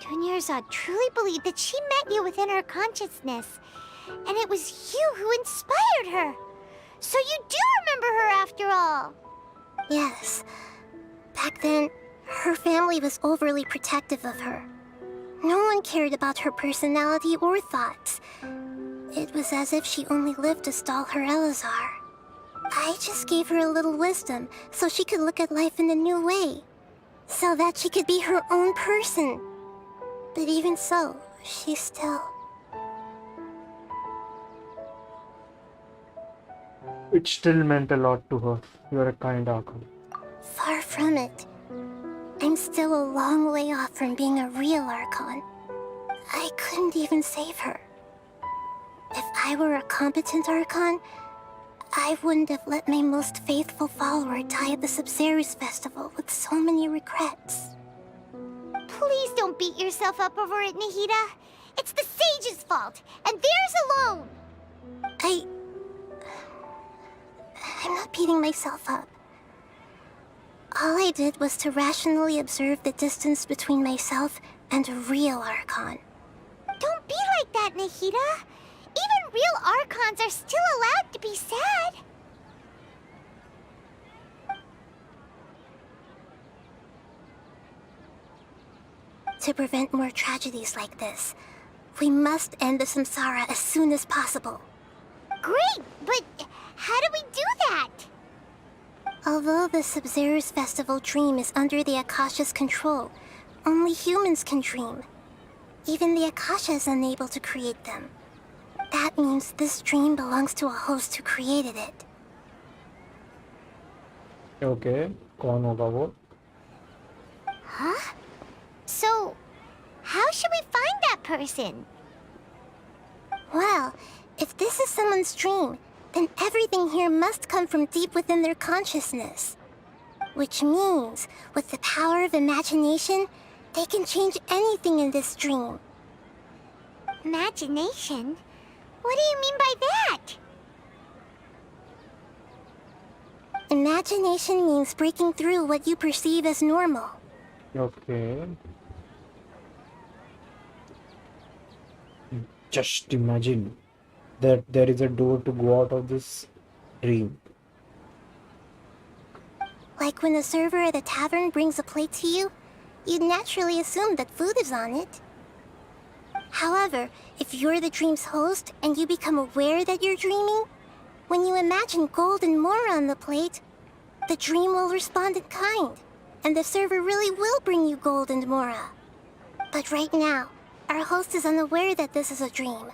Dunyarzad truly believed that she met you within her consciousness, and it was you who inspired her. So you do remember her after all. Yes. Back then, her family was overly protective of her. No one cared about her personality or thoughts. It was as if she only lived to stall her Elazar. I just gave her a little wisdom so she could look at life in a new way. So that she could be her own person. But even so, she still... It still meant a lot to her. You're a kind Archon. Far from it. I'm still a long way off from being a real Archon. I couldn't even save her. If I were a competent Archon, I wouldn't have let my most faithful follower die at the Sumeru's festival with so many regrets. Please don't beat yourself up over it, Nahida. It's the sage's fault, and theirs alone. I'm not beating myself up. All I did was to rationally observe the distance between myself and a real Archon. Don't be like that, Nahida. Even real Archons are still allowed to be sad. To prevent more tragedies like this, we must end the samsara as soon as possible. Great, but how do we do that? Although the Sumeru's festival dream is under the Akasha's control, only humans can dream. Even the Akasha is unable to create them. That means this dream belongs to a host who created it. Okay, कौन होगा वो? Huh? So, how should we find that person? Well, if this is someone's dream, then everything here must come from deep within their consciousness. Which means, with the power of imagination, they can change anything in this dream. Imagination? What do you mean by that? Imagination means breaking through what you perceive as normal. Okay. Just imagine that there is a door to go out of this dream. Like when the server at a tavern brings a plate to you, you'd naturally assume that food is on it. However, if you're the dream's host and you become aware that you're dreaming, when you imagine gold and more on the plate, the dream will respond in kind, and the server really will bring you gold and mora. But right now, our host is unaware that this is a dream.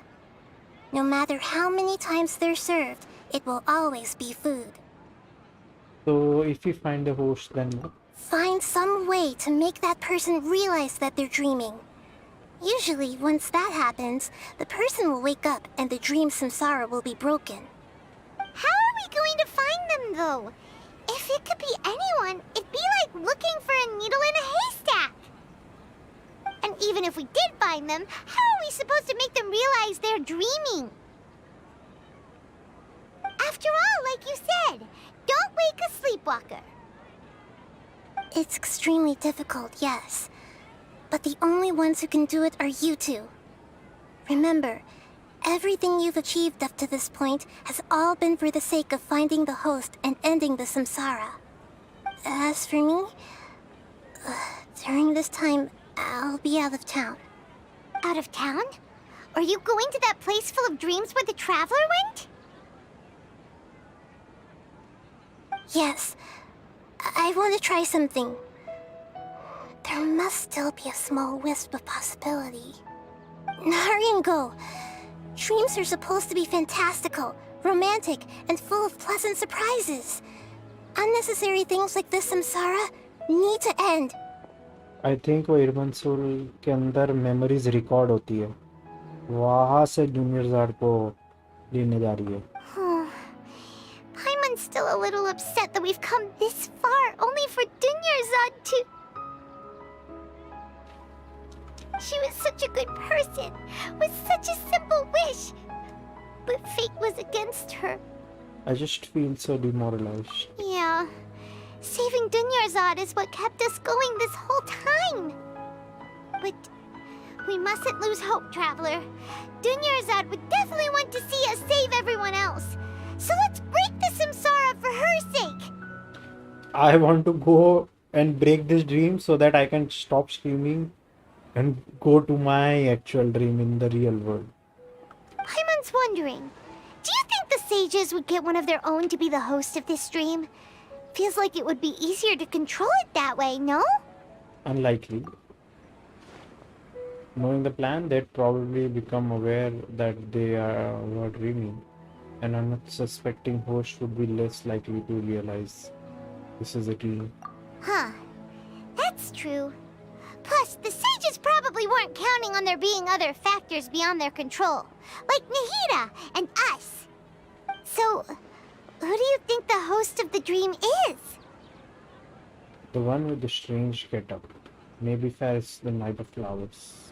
No matter how many times they're served, it will always be food. So if we find the host, then what? Find some way to make that person realize that they're dreaming. Usually, once that happens, the person will wake up and the dream samsara will be broken. How are we going to find them, though? If it could be anyone, it'd be like looking for a needle in a haystack. And even if we did find them, how are we supposed to make them realize they're dreaming? After all, like you said, don't wake a sleepwalker. It's extremely difficult, yes. But the only ones who can do it are you two. Remember, everything you've achieved up to this point has all been for the sake of finding the host and ending the samsara. As for me, during this time, I'll be out of town. Out of town? Are you going to that place full of dreams where the traveler went? Yes. I want to try something. There must still be a small wisp of possibility. Hurry and go. Dreams are supposed to be fantastical, romantic, and full of pleasant surprises. Unnecessary things like this samsara need to end. I think वो इरमनसुल के अंदर memories record होती है, वहाँ से junior ज़ाड को लेने जा रही है. Paimon's still a little upset that we've come this far only for Dunyarzad to... She was such a good person, with such a simple wish. But fate was against her. I just feel so demoralized. Yeah. Saving Dunyarzad is what kept us going this whole time. But we mustn't lose hope, Traveler. Dunyarzad would definitely want to see us save everyone else. So let's break the samsara for her sake. I want to go and break this dream so that I can stop screaming and go to my actual dream in the real world. Paimon's wondering, do you think the sages would get one of their own to be the host of this dream? Feels like it would be easier to control it that way, no? Unlikely. Knowing the plan, they'd probably become aware that they were dreaming. An unsuspecting host would be less likely to realize this is a dream. Huh. That's true. Plus, the sages probably weren't counting on there being other factors beyond their control, like Nahida and us. So, who do you think the host of the dream is? The one with the strange getup. Maybe Ferris, the Knight of Flowers.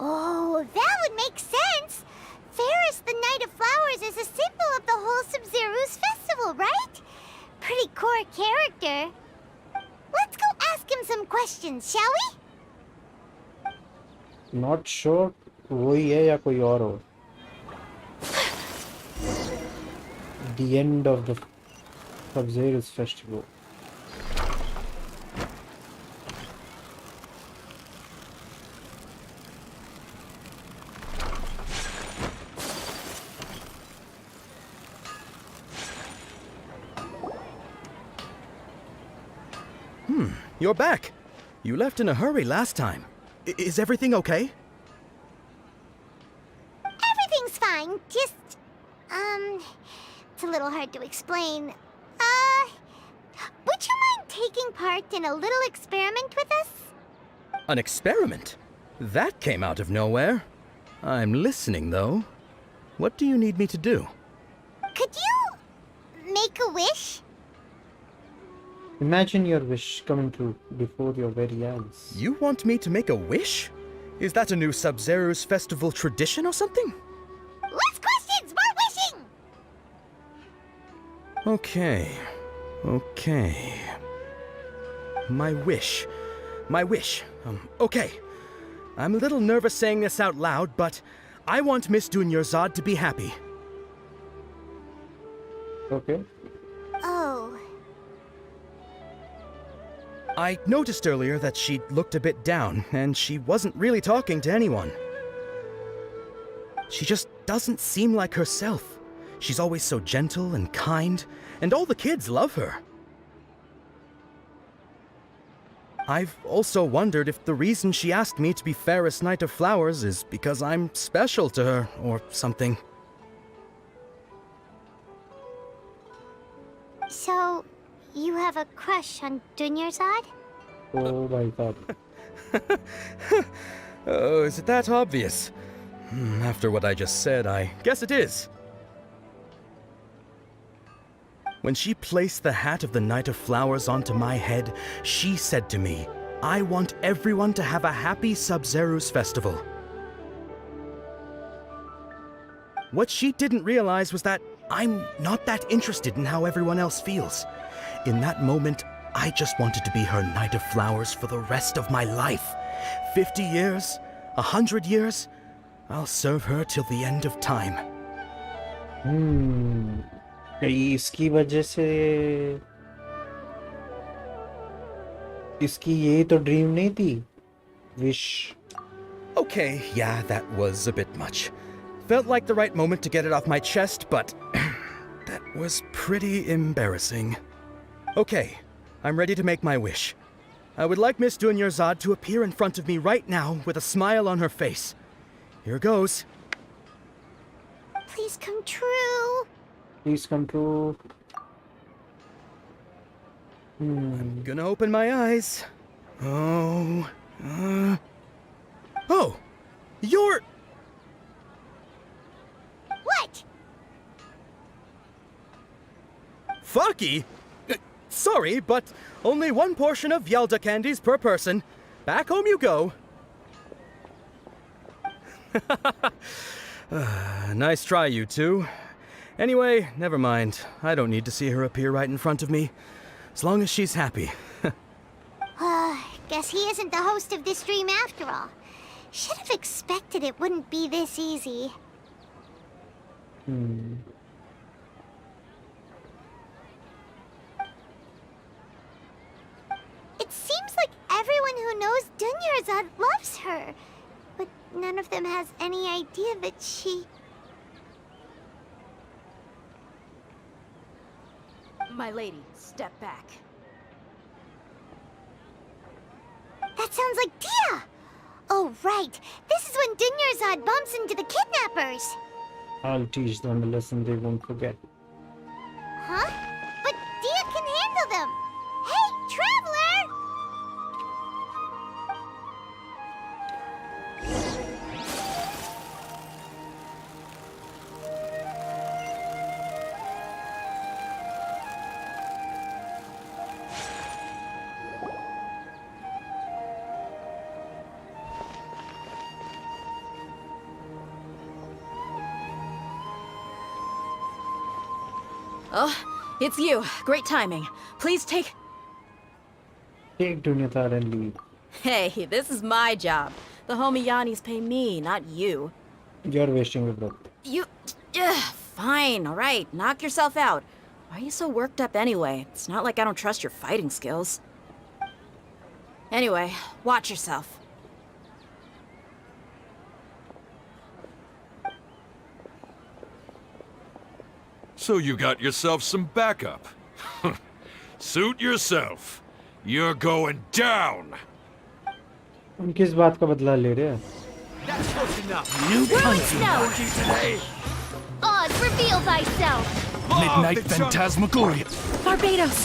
Oh, that would make sense! Ferris, the Knight of Flowers, is a symbol of the whole Sumeru's festival, right? Pretty core character. Let's go ask him some questions, shall we? Not sure वही है या कोई और हो. The end of the Sumeru's festival. You're back. You left in a hurry last time. Is everything okay? Everything's fine, just... it's a little hard to explain. Would you mind taking part in a little experiment with us? An experiment? That came out of nowhere. I'm listening, though. What do you need me to do? Could you... make a wish? Imagine your wish coming true before your very eyes. You want me to make a wish? Is that a new Sub-Zero's festival tradition or something? Less questions, more wishing! Okay. My wish. Okay. I'm a little nervous saying this out loud, but I want Miss Dunyarzad to be happy. Okay. Oh. I noticed earlier that she looked a bit down, and she wasn't really talking to anyone. She just doesn't seem like herself. She's always so gentle and kind, and all the kids love her. I've also wondered if the reason she asked me to be Fairest Knight of Flowers is because I'm special to her, or something. So, you have a crush on Dunyarzad? Oh my god. Oh, is it that obvious? After what I just said, I guess it is. When she placed the hat of the Knight of Flowers onto my head, she said to me, I want everyone to have a happy Sub-Zero's festival. What she didn't realize was that I'm not that interested in how everyone else feels. In that moment, I just wanted to be her Knight of Flowers for the rest of my life. 50 years, 100 years, I'll serve her till the end of time. इसकी वजह से इसकी यही तो dream नहीं थी, wish. Okay, yeah, that was a bit much. Felt like the right moment to get it off my chest, but that was pretty embarrassing. Okay, I'm ready to make my wish. I would like Miss Dunyarzad to appear in front of me right now with a smile on her face. Here goes. Please come true. Please come true. I'm gonna open my eyes. Oh, oh, you're... What? Faki? Sorry, but only one portion of Yalda candies per person. Back home you go. Nice try, you two. Anyway, never mind. I don't need to see her appear right in front of me. As long as she's happy. Guess he isn't the host of this stream after all. Should have expected it wouldn't be this easy. It seems like everyone who knows Dunyarzad loves her. But none of them has any idea that she... My lady, step back. That sounds like Dia! Oh, right. This is when Dunyarzad bumps into the kidnappers. I'll teach them a lesson they won't forget. Huh? But Dia can handle them! Hey, Traveler! Oh, it's you. Great timing. Please take... Take Dunyarzad and leave. Hey, this is my job. The homie Yannis pay me, not you. You're wasting your breath. You... Ugh, fine, alright. Knock yourself out. Why are you so worked up anyway? It's not like I don't trust your fighting skills. Anyway, watch yourself. So you got yourself some backup. Suit yourself. You're going down. हम किस बात का बदला ले रहे हैं? That's close enough. New punch today. Oz, reveal thyself! Midnight Phantasmagoria. Barbados,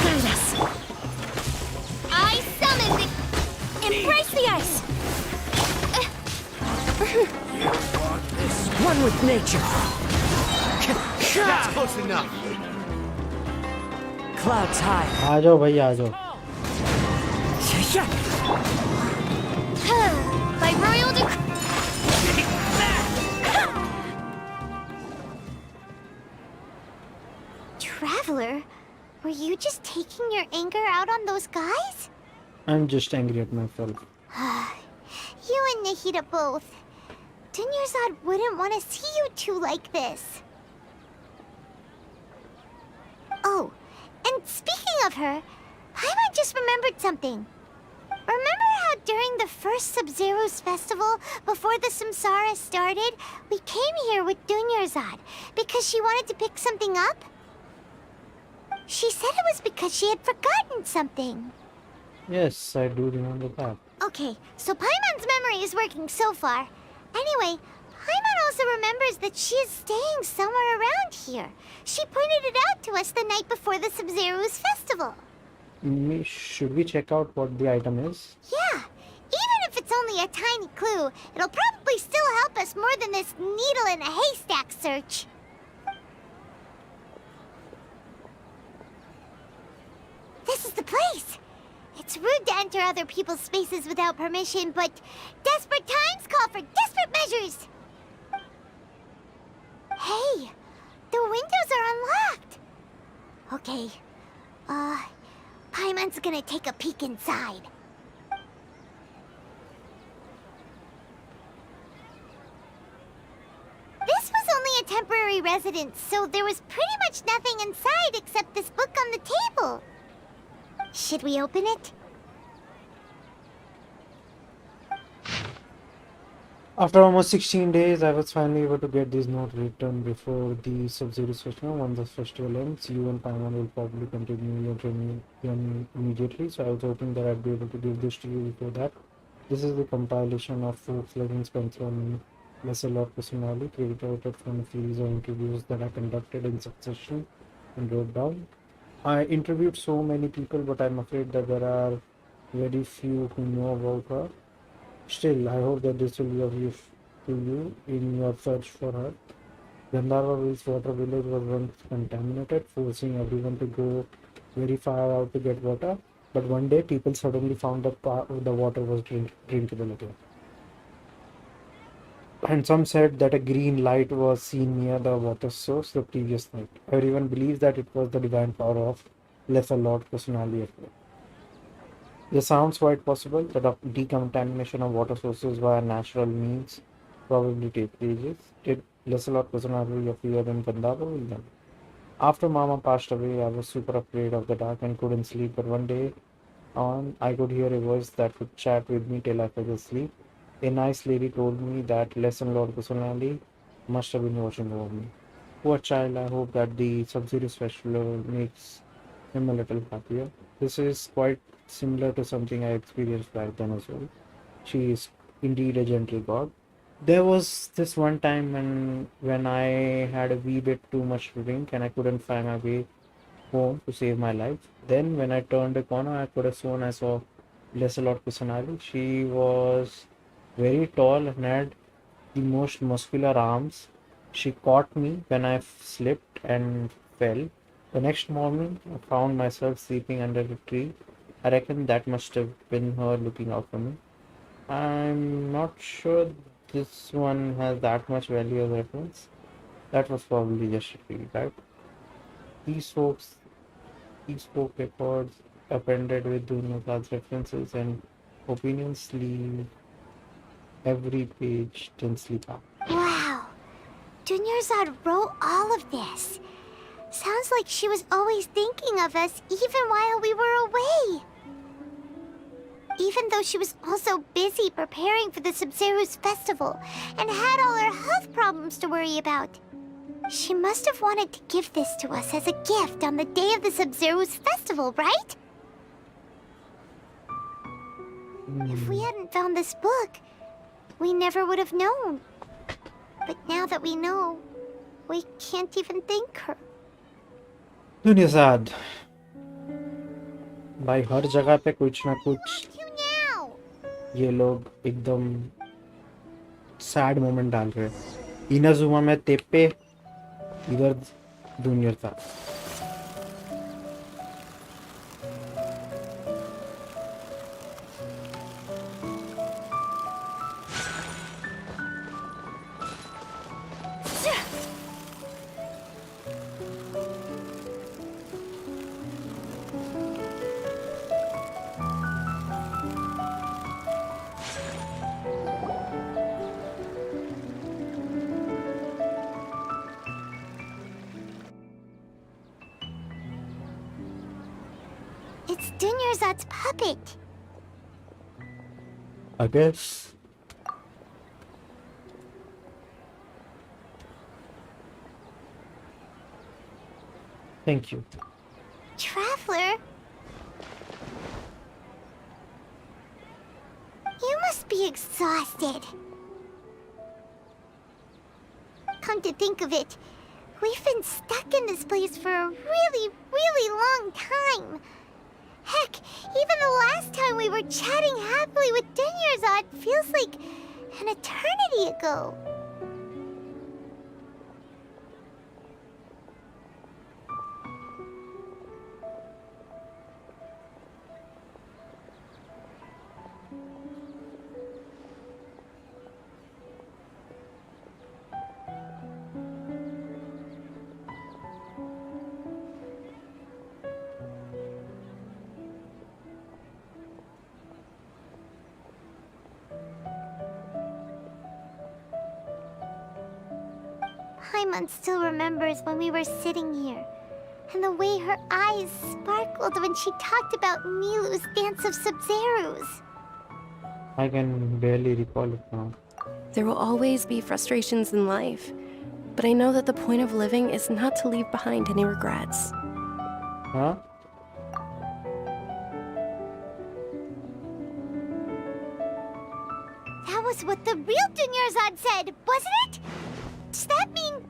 guide us. I summon the... Embrace the ice. One with nature. That's close enough. Clouds high. आ जाओ भाई आ जाओ. By royal decree... Traveler, were you just taking your anger out on those guys? I'm just angry at myself. You and Nahida both. Dunyarzad wouldn't want to see you two like this. Oh, and speaking of her, Paimon just remembered something. Remember how during the first Sub-Zero's festival, before the Samsara started, we came here with Dunyarzad because she wanted to pick something up? She said it was because she had forgotten something. Yes, I do remember that. Okay, so Paimon's memory is working so far. Anyway, Paimon also remembers that she is staying somewhere around here. She pointed it out to us the night before the Sub-Zero's festival. Should we check out what the item is? Yeah, even if it's only a tiny clue, it'll probably still help us more than this needle in a haystack search. This is the place. It's rude to enter other people's spaces without permission, but desperate times call for desperate measures. Hey, the windows are unlocked. Okay, Paimon's gonna take a peek inside. This was only a temporary residence, so there was pretty much nothing inside except this book on the table. Should we open it? After almost 16 days, I was finally able to get this note written before the Sub-Zero festival. Once the festival ends, you and Paimon will probably continue your journey immediately. So I was hoping that I'd be able to give this to you before that. This is the compilation of folks like Spencer and Lesser personally, created from a series of interviews that I conducted in succession and wrote down. I interviewed so many people, but I'm afraid that there are very few who know about her. Still, I hope that this will be of use to you in your search for her. Gandharva's water village was once contaminated, forcing everyone to go very far out to get water. But one day, people suddenly found that the water was drinkable again. And some said that a green light was seen near the water source the previous night. Everyone believes that it was the divine power of Lesser Lord Personally at work. This sounds quite possible. The decontamination of water sources via natural means probably take ages. Did Lancelot personally appear in Gandhara? Then, after Mama passed away, I was super afraid of the dark and couldn't sleep. But one day on, I could hear a voice that would chat with me till I fell asleep. A nice lady told me that Lesson Lord personally must have been watching over me. Poor child, I hope that the Sub-Zero festival makes him a little happier. This is quite similar to something I experienced back then as well. She is indeed a gentle god. There was this one time when I had a wee bit too much to drink and I couldn't find my way home to save my life. Then when I turned a corner, I could have sworn I saw Lancelot Kusanagi. She was very tall and had the most muscular arms. She caught me when I slipped and fell. The next morning, I found myself sleeping under a tree. I reckon that must have been her looking out for me. I'm not sure this one has that much value as a reference. That was probably just a tree, right? These folks, these folk records appended with Dunya's references and opinions leave every page densely packed. Wow. Dunyarzad wrote all of this. Sounds like she was always thinking of us even while we were away. Even though she was also busy preparing for the Sub-Zero's festival and had all her health problems to worry about. She must have wanted to give this to us as a gift on the day of the Sub-Zero's festival, right? If we hadn't found this book, we never would have known. But now that we know, we can't even thank her. दुनियाज़ाद भाई हर जगह पे कुछ ना कुछ ये लोग एकदम sad moment डाल रहे हैं. इनाजुमा में तेप्पे इधर दुनियाज़ाद. It's Dunyarzad's puppet. I guess. Thank you. Traveler? You must be exhausted. Come to think of it, we've been stuck in this place for a really, really long time. Heck, even the last time we were chatting happily with Dunyarzad feels like an eternity ago. Paimon still remembers when we were sitting here, and the way her eyes sparkled when she talked about Nilu's dance of Sub-Zerus. I can barely recall it now. There will always be frustrations in life, but I know that the point of living is not to leave behind any regrets. Huh? That was what the real Dunyarzad said, wasn't it? Does that mean...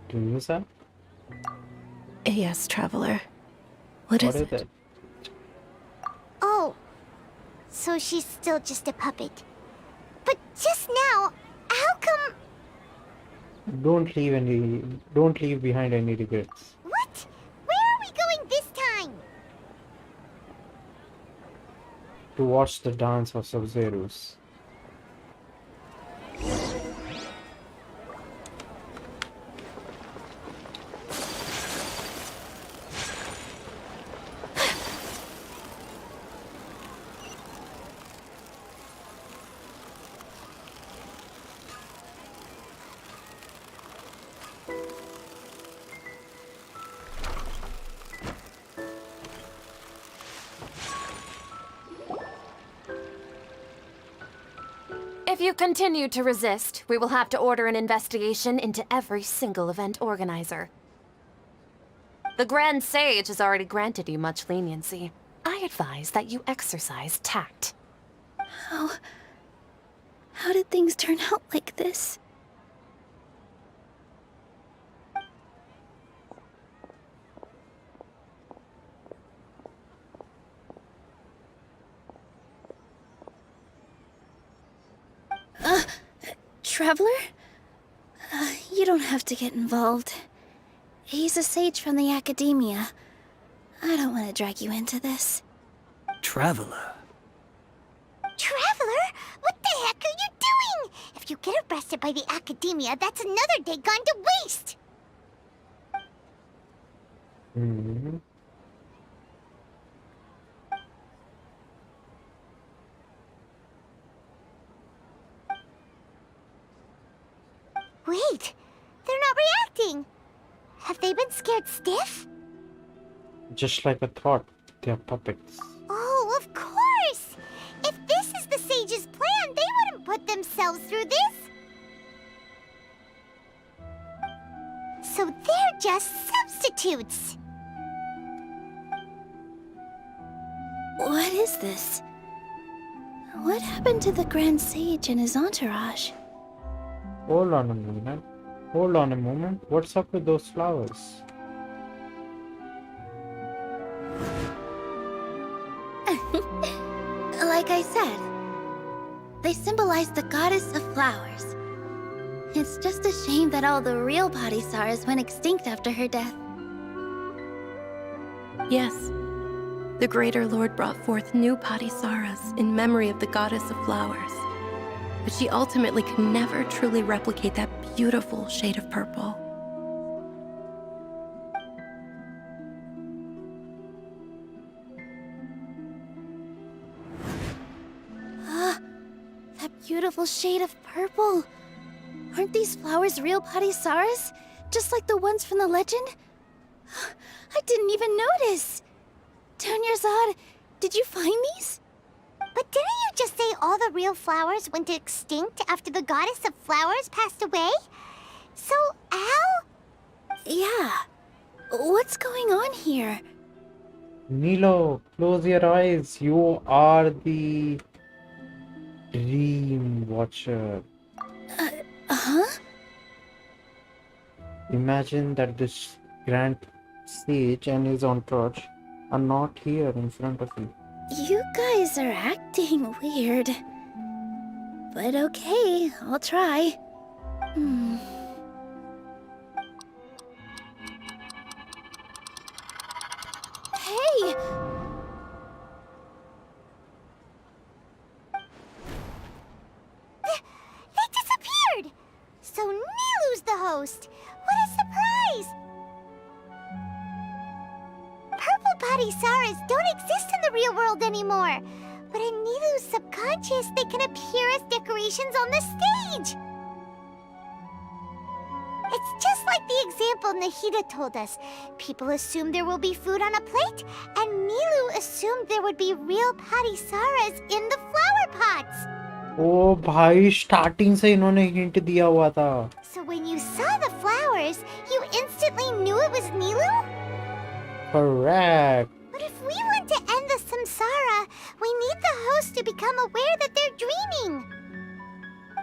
Do you say? Yes, traveler. What is it? Oh, so she's still just a puppet. But just now, how come... Don't leave behind any regrets. What? Where are we going this time? To watch the dance of Sub-Zerus. If you continue to resist, we will have to order an investigation into every single event organizer. The Grand Sage has already granted you much leniency. I advise that you exercise tact. How did things turn out like this? Traveler? You don't have to get involved. He's a sage from the Academia. I don't want to drag you into this. Traveler? Traveler? What the heck are you doing? If you get arrested by the Academia, that's another day gone to waste! Hmm. Wait, they're not reacting. Have they been scared stiff? Just like I thought, they're puppets. Oh, of course! If this is the sage's plan, they wouldn't put themselves through this. So they're just substitutes. What is this? What happened to the Grand Sage and his entourage? Hold on a moment. Hold on a moment. What's up with those flowers? Like I said, they symbolize the goddess of flowers. It's just a shame that all the real Padisarahs went extinct after her death. Yes. The Greater Lord brought forth new Padisarahs in memory of the goddess of flowers. But she ultimately could never truly replicate that beautiful shade of purple. That beautiful shade of purple. Aren't these flowers real Padisarahs? Just like the ones from the legend? I didn't even notice. Dunyarzad, did you find these? But didn't you just say all the real flowers went extinct after the goddess of flowers passed away? So, how? Yeah. What's going on here? Nilo, close your eyes. You are the Dream Watcher. Huh? Imagine that this Grand Sage and his entourage are not here in front of you. You guys are acting weird. But okay, I'll try. Hey! They disappeared! So Nilu's the host! What a surprise! Purple Padisarahs don't exist in the real world anymore. But in Nilu's subconscious, they can appear as decorations on the stage. It's just like the example Nahida told us. People assume there will be food on a plate, and Nilu assumed there would be real Padisarahs in the flower pots. ओ भाई starting से इन्होंने hint दिया हुआ था. So when you saw the flowers, you instantly knew it was Nilu? Correct. But if we want to end the samsara, we need the host to become aware that they're dreaming.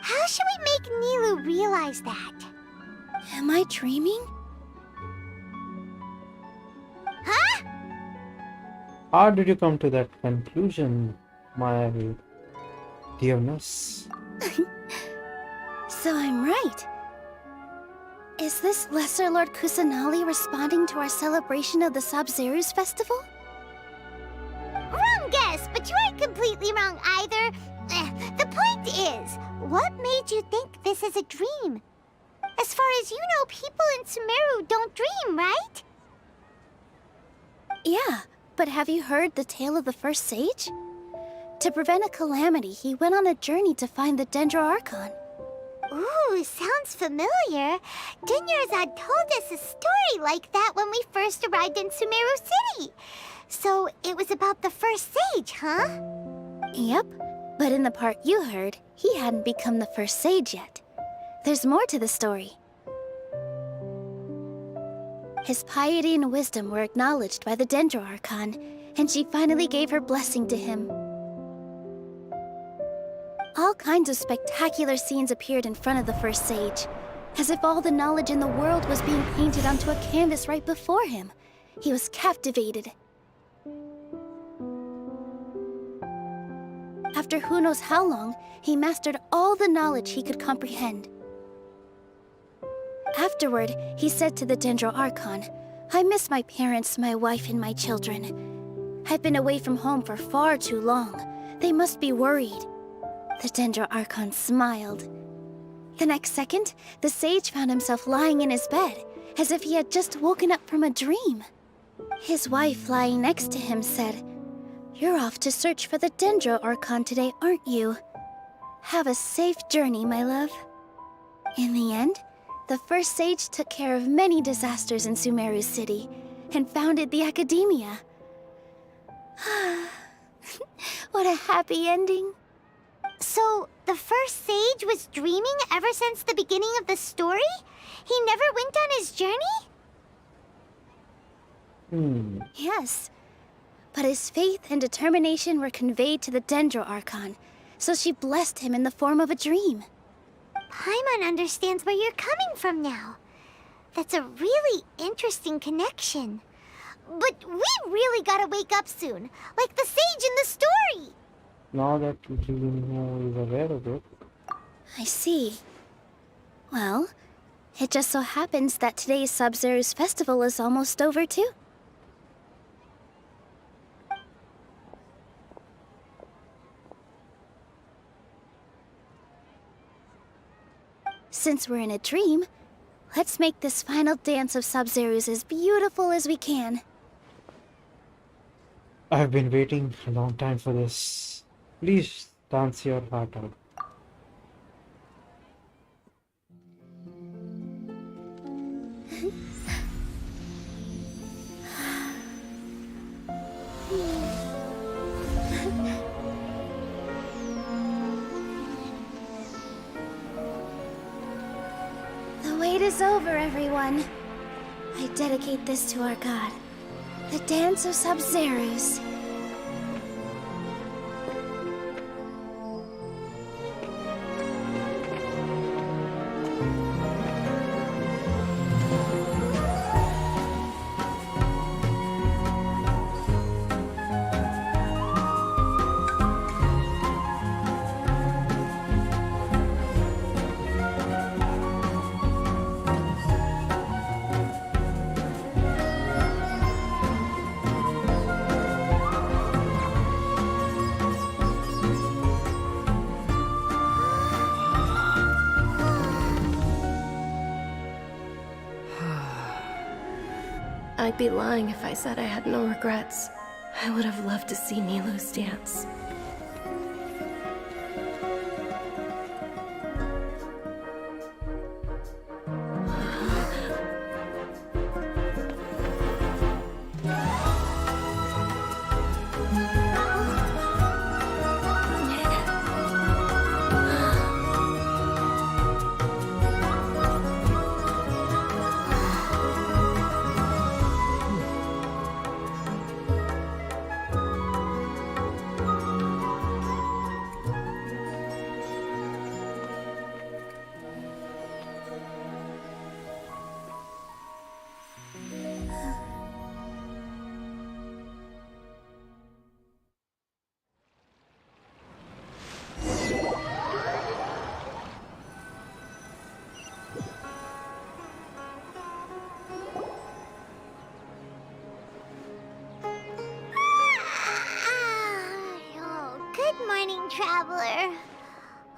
How should we make Nilu realize that? Am I dreaming? Huh? How did you come to that conclusion, my dearness? So I'm right. Is this Lesser Lord Kusanali responding to our celebration of the Sub-Zeru's festival? Wrong guess, but you aren't completely wrong either. The point is, what made you think this is a dream? As far as you know, people in Sumeru don't dream, right? Yeah, but have you heard the tale of the first sage? To prevent a calamity, he went on a journey to find the Dendro Archon. Ooh, sounds familiar. Dunyarzad told us a story like that when we first arrived in Sumeru City. So it was about the first sage, huh? Yep, but in the part you heard, he hadn't become the first sage yet. There's more to the story. His piety and wisdom were acknowledged by the Dendro Archon, and she finally gave her blessing to him. All kinds of spectacular scenes appeared in front of the first sage, as if all the knowledge in the world was being painted onto a canvas right before him. He was captivated. After who knows how long, he mastered all the knowledge he could comprehend. Afterward, he said to the Dendro Archon, "I miss my parents, my wife, and my children. I've been away from home for far too long. They must be worried." The Dendro Archon smiled. The next second, the sage found himself lying in his bed, as if he had just woken up from a dream. His wife, lying next to him, said, "You're off to search for the Dendro Archon today, aren't you? Have a safe journey, my love." In the end, the first sage took care of many disasters in Sumeru City and founded the Academia. What a happy ending. So, the first sage was dreaming ever since the beginning of the story? He never went on his journey? Yes, but his faith and determination were conveyed to the Dendro Archon, so she blessed him in the form of a dream. Paimon understands where you're coming from now. That's a really interesting connection. But we really gotta wake up soon, like the sage in the story. Now that Jillian is aware of it. I see. Well, it just so happens that today's Sub-Zeru's festival is almost over too. Since we're in a dream, let's make this final dance of Sub-Zeru's as beautiful as we can. I've been waiting a long time for this. Please dance your heart out. The wait is over, everyone. I dedicate this to our god, the Dance of Sub-Zerus. I'd be lying if I said I had no regrets. I would have loved to see Nilu's dance. Good morning, traveler.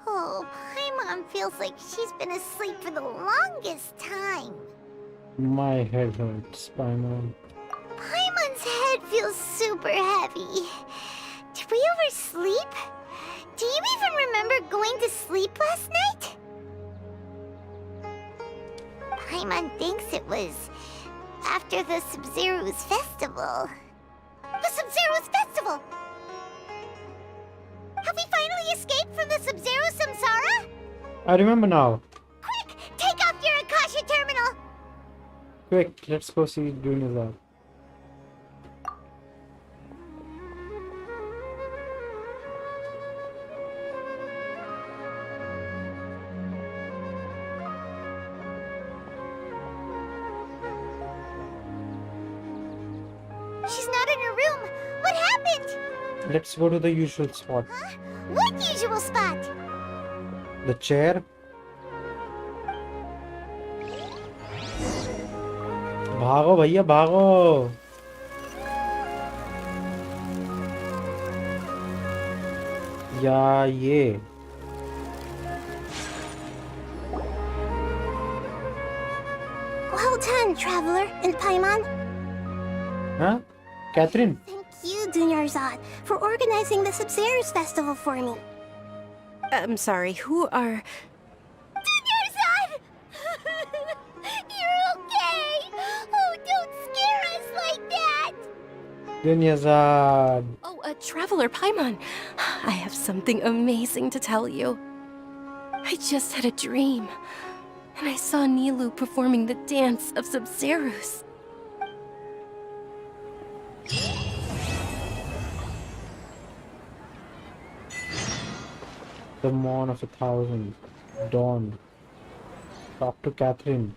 Oh, Paimon feels like she's been asleep for the longest time. My head hurts, Paimon. Paimon's head feels super heavy. Did we oversleep? Do you even remember going to sleep last night? Paimon thinks it was after the Sumeru's festival. The Sumeru's festival! Have we finally escaped from the Sumeru Samsara? I remember now. Quick, take off your Akasha terminal! Quick, let's go see Dunyarzad. She's not in her room. What happened? Let's go to the usual spot. What usual spot? The chair. भागो भैया भागो. या ये. Well done, traveler and Paimon. Huh? Catherine? Thank you, Dunyarzad, for organizing the Sumeru's festival for me. I'm sorry, who are... Dunyarzad! You're okay! Oh, don't scare us like that! Dunyarzad. Oh, Traveler Paimon. I have something amazing to tell you. I just had a dream, and I saw Nilou performing the dance of Sumeru's. The Morn of 1,000. Dawn. Talk to Catherine.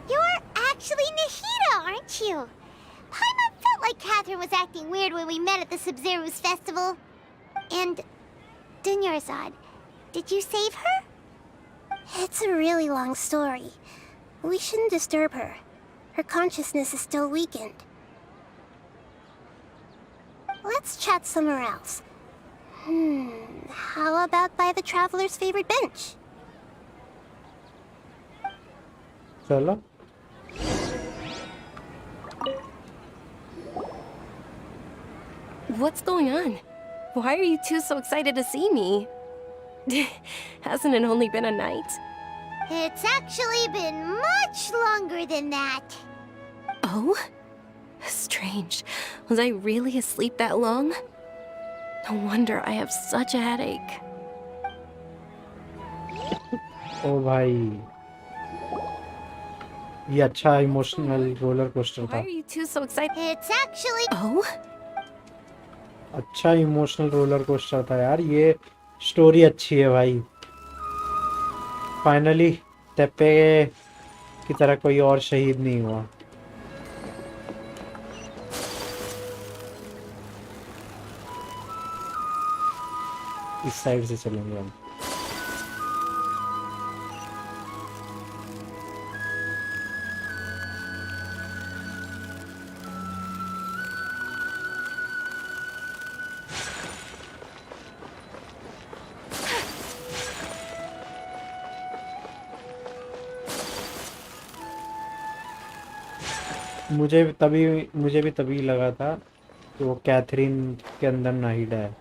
You're actually Nahida, aren't you? Paimon felt like Catherine was acting weird when we met at the Sumeru's festival. And Dunyarzad, did you save her? It's a really long story. We shouldn't disturb her. Her consciousness is still weakened. Let's chat somewhere else. How about by the traveler's favorite bench? Chalo. What's going on? Why are you two so excited to see me? Hasn't it only been a night? It's actually been much longer than that. Oh? Strange. Was I really asleep that long? No wonder I have such a headache. Oh भाई. ये अच्छा emotional roller coaster Why था. are you two so excited? It's actually... Oh? अच्छा emotional roller coaster था यार. ये story अच्छी है भाई. फाइनली तेप्पे की तरह कोई और शहीद नहीं हुआ. इस साइड से चलेंगे हम. मुझे भी तभी लगा था कि वो कैथरीन के अंदर नाहिदा है.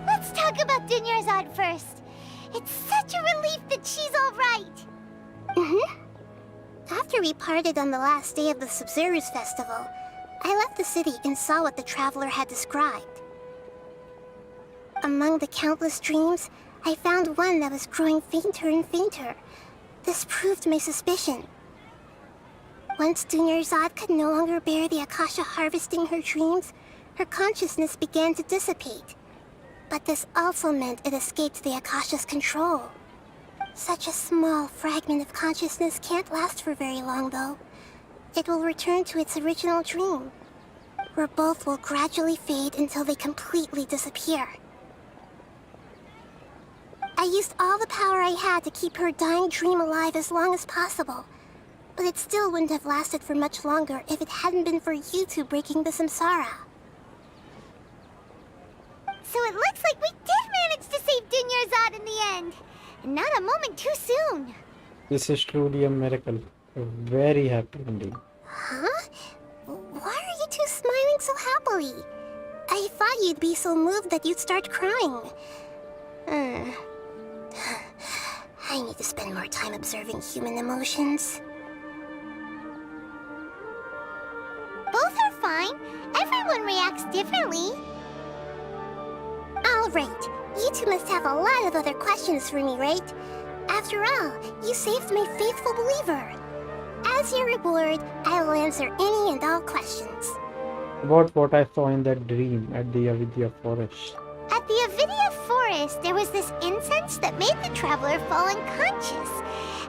Let's talk about Dunyarzad first. It's such a relief that she's all right. After we parted on the last day of the Sumeru's festival, I left the city and saw what the traveler had described. Among the countless dreams, I found one that was growing fainter and fainter. This proved my suspicion. Once Dunyarzad could no longer bear the Akasha harvesting her dreams, her consciousness began to dissipate. But this also meant it escaped the Akasha's control. Such a small fragment of consciousness can't last for very long, though. It will return to its original dream, where both will gradually fade until they completely disappear. used all the power I had to keep her dying dream alive as long as possible. But it still wouldn't have lasted for much longer if it hadn't been for you two breaking the samsara. So it looks like we did manage to save Dunyarzad in the end. And not a moment too soon. This is truly a miracle. Very happy indeed. Huh? Why are you two smiling so happily? I thought you'd be so moved that you'd start crying. I need to spend more time observing human emotions. Both are fine. Everyone reacts differently. All right. You two must have a lot of other questions for me, right? After all, you saved my faithful believer. As your reward, I will answer any and all questions. About what I saw in that dream at the Avidya forest. At the Avidya forest, there was this incense that made the traveler fall unconscious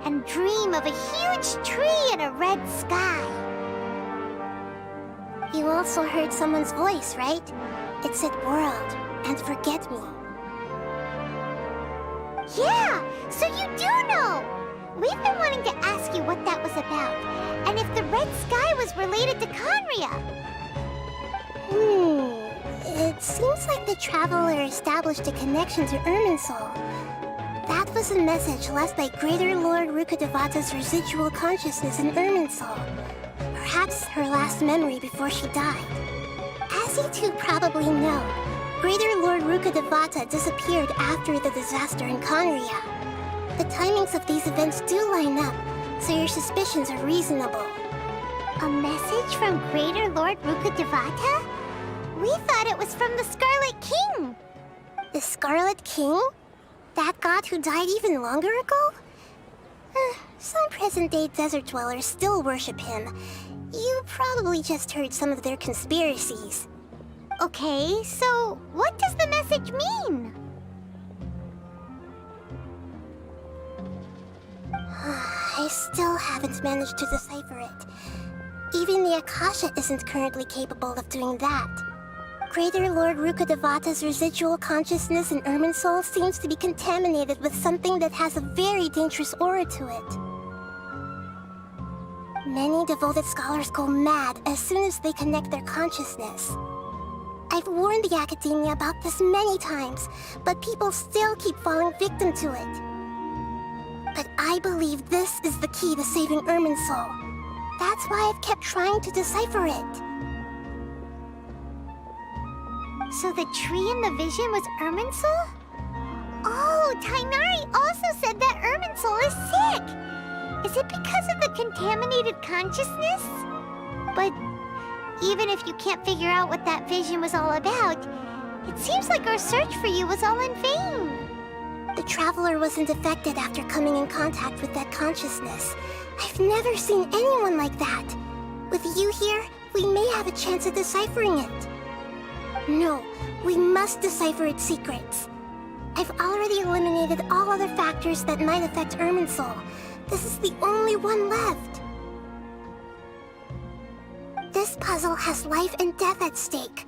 and dream of a huge tree and a red sky. You also heard someone's voice, right? It said world and forget me. Yeah, so you do know! We've been wanting to ask you what that was about, and if the red sky was related to Conria. It seems like the traveler established a connection to Irminsul. That was a message left by Greater Lord Rukkhadevata's residual consciousness in Irminsul. Perhaps her last memory before she died. As you two probably know, Greater Lord Rukkhadevata disappeared after the disaster in Conria. The timings of these events do line up, so your suspicions are reasonable. A message from Greater Lord Rukkhadevata? We thought it was from the Scarlet King. The Scarlet King? That god who died even longer ago? Some present-day desert dwellers still worship him. You probably just heard some of their conspiracies. Okay, so what does the message mean? I still haven't managed to decipher it. Even the Akasha isn't currently capable of doing that. Greater Lord Rukkhadevata's residual consciousness in Irminsul seems to be contaminated with something that has a very dangerous aura to it. Many devoted scholars go mad as soon as they connect their consciousness. I've warned the Academia about this many times, but people still keep falling victim to it. But I believe this is the key to saving Irminsul. That's why I've kept trying to decipher it. So the tree in the vision was Irminsul? Oh, Tainari also said that Irminsul is sick! Is it because of the contaminated consciousness? But even if you can't figure out what that vision was all about, it seems like our search for you was all in vain. The traveler wasn't affected after coming in contact with that consciousness. I've never seen anyone like that. With you here, we may have a chance at deciphering it. No, we must decipher its secrets. I've already eliminated all other factors that might affect Irminsul. This is the only one left. This puzzle has life and death at stake.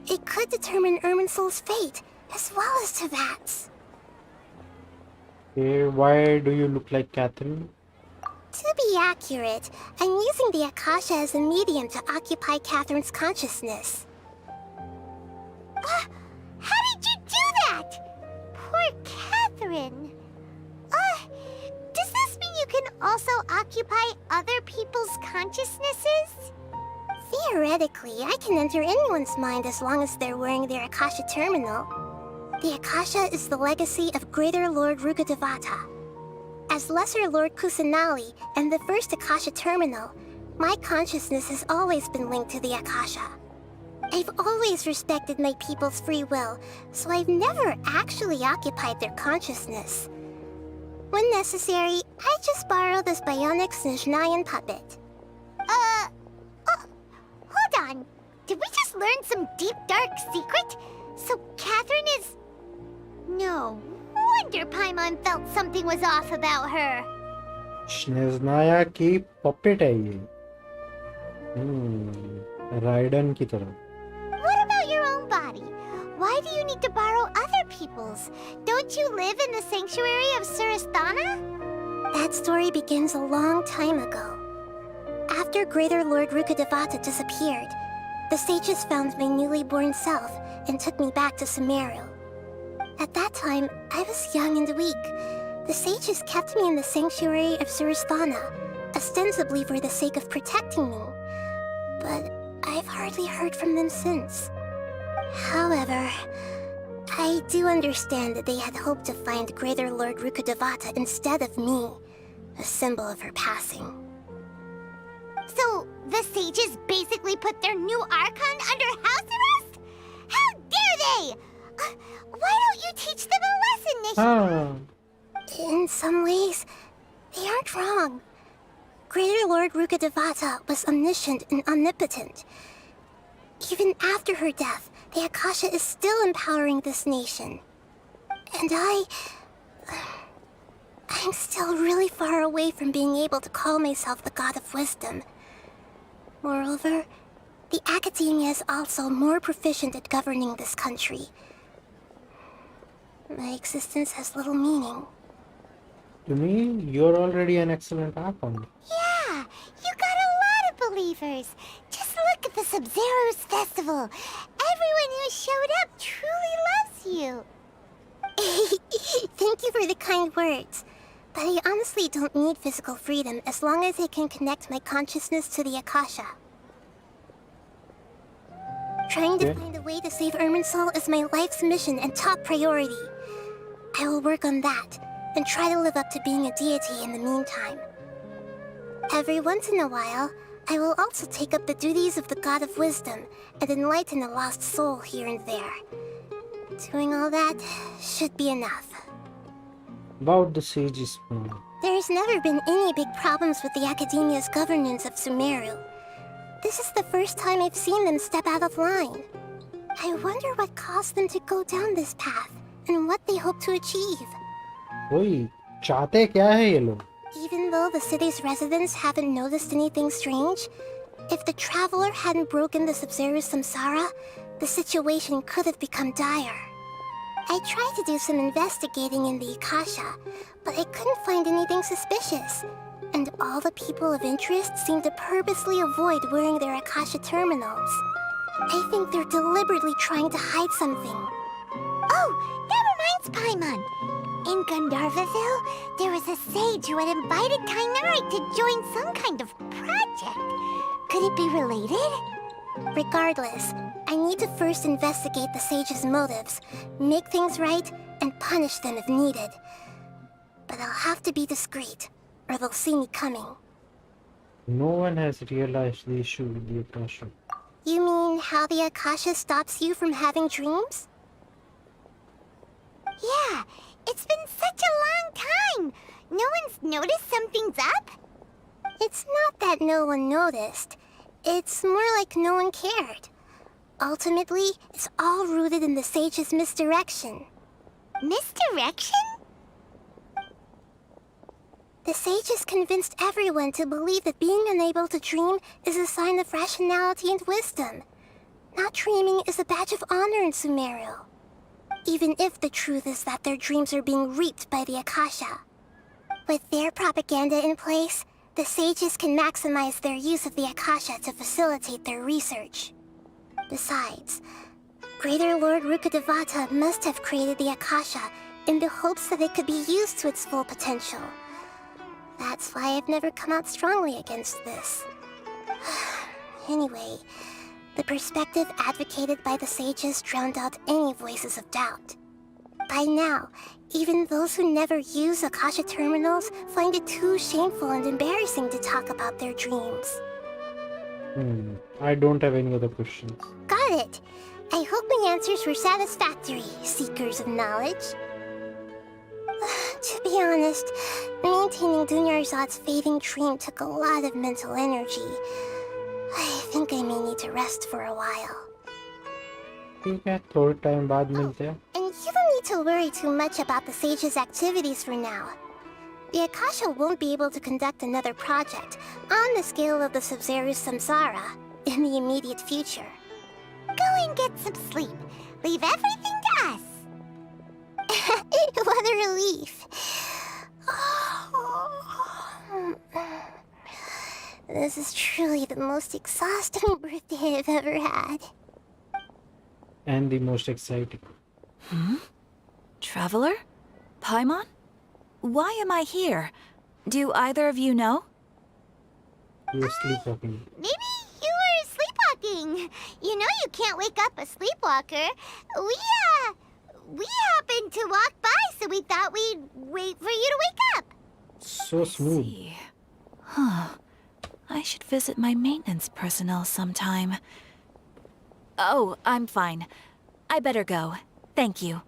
It could determine Irminsul's fate, as well as Tevat's. Okay, why do you look like Catherine? To be accurate, I'm using the Akasha as a medium to occupy Catherine's consciousness. How did you do that? Poor Catherine. Does this mean you can also occupy other people's consciousnesses? Theoretically, I can enter anyone's mind as long as they're wearing their Akasha terminal. The Akasha is the legacy of Greater Lord Rukkhadevata. As Lesser Lord Kusanali and the first Akasha terminal, my consciousness has always been linked to the Akasha. I've always respected my people's free will, so I've never actually occupied their consciousness. When necessary, I just borrow this bionic Snezhnayan puppet. Hold on. Did we just learn some deep, dark secret? So Catherine is... No wonder Paimon felt something was off about her. स्नेज़नाया की puppet है ये. Ridden की तरह. What about your own body? Why do you need to borrow other people's? Don't you live in the sanctuary of Surasthana? That story begins a long time ago. After Greater Lord Rukkhadevata disappeared, the sages found my newly born self and took me back to Sumeru. At that time, I was young and weak. The sages kept me in the sanctuary of Surasthana, ostensibly for the sake of protecting me. But I've hardly heard from them since. However, I do understand that they had hoped to find Greater Lord Rukkhadevata instead of me, a symbol of her passing. So, the sages basically put their new Archon under house arrest? How dare they! Why don't you teach them a lesson, Nishi? In some ways, they aren't wrong. Greater Lord Rukkhadevata was omniscient and omnipotent. Even after her death, the Akasha is still empowering this nation. And I'm still really far away from being able to call myself the God of Wisdom. Moreover, the Academia is also more proficient at governing this country. My existence has little meaning. To me, you're already an excellent Archon. Yeah, you got a lot of believers. Just look at the Sub-Zero's festival. Everyone who showed up truly loves you. Thank you for the kind words. But I honestly don't need physical freedom as long as I can connect my consciousness to the Akasha. Trying to find a way to save Irminsul is my life's mission and top priority. I will work on that, and try to live up to being a deity in the meantime. Every once in a while, I will also take up the duties of the God of Wisdom and enlighten a lost soul here and there. Doing all that should be enough. About the sage's plan. There's never been any big problems with the Academia's governance of Sumeru. This is the first time I've seen them step out of line. I wonder what caused them to go down this path, and what they hope to achieve. Oi, चाहते क्या है ये लोग? Even though the city's residents haven't noticed anything strange, if the traveler hadn't broken the Sub-Zero's samsara, the situation could have become dire. I tried to do some investigating in the Akasha, but I couldn't find anything suspicious. And all the people of interest seem to purposely avoid wearing their Akasha terminals. I think they're deliberately trying to hide something. Oh, that reminds Paimon. In Gandharvaville, there was a sage who had invited Kainari to join some kind of project. Could it be related? Regardless, I need to first investigate the sage's motives, make things right, and punish them if needed. But I'll have to be discreet, or they'll see me coming. No one has realized the issue with the Akasha. You mean how the Akasha stops you from having dreams? Yeah, it's been such a long time. No one's noticed something's up? It's not that no one noticed. It's more like no one cared. Ultimately, it's all rooted in the sage's misdirection. Misdirection? The sages convinced everyone to believe that being unable to dream is a sign of rationality and wisdom. Not dreaming is a badge of honor in Sumeru. Even if the truth is that their dreams are being reaped by the Akasha. With their propaganda in place, the sages can maximize their use of the Akasha to facilitate their research. Besides, Greater Lord Rukkhadevata must have created the Akasha in the hopes that it could be used to its full potential. That's why I've never come out strongly against this. Anyway, the perspective advocated by the sages drowned out any voices of doubt. By now, even those who never use Akasha terminals find it too shameful and embarrassing to talk about their dreams. I don't have any other questions. Got it! I hope my answers were satisfactory, seekers of knowledge. To be honest, maintaining Dunyarzad's fading dream took a lot of mental energy. I think I may need to rest for a while. ठीक है, थोड़े time बाद मिलते हैं. And you don't need to worry too much about the sage's activities for now. The Akasha won't be able to conduct another project on the scale of the Sub-Zero's samsara in the immediate future. Go and get some sleep. Leave everything to us. What a relief. This is truly the most exhausting birthday I've ever had. And the most exciting. Traveler? Paimon? Why am I here? Do either of you know? You were sleepwalking. Maybe you were sleepwalking. You know you can't wake up a sleepwalker. We happened to walk by, so we thought we'd wait for you to wake up. So smooth. Huh. I should visit my maintenance personnel sometime. Oh, I'm fine. I better go. Thank you.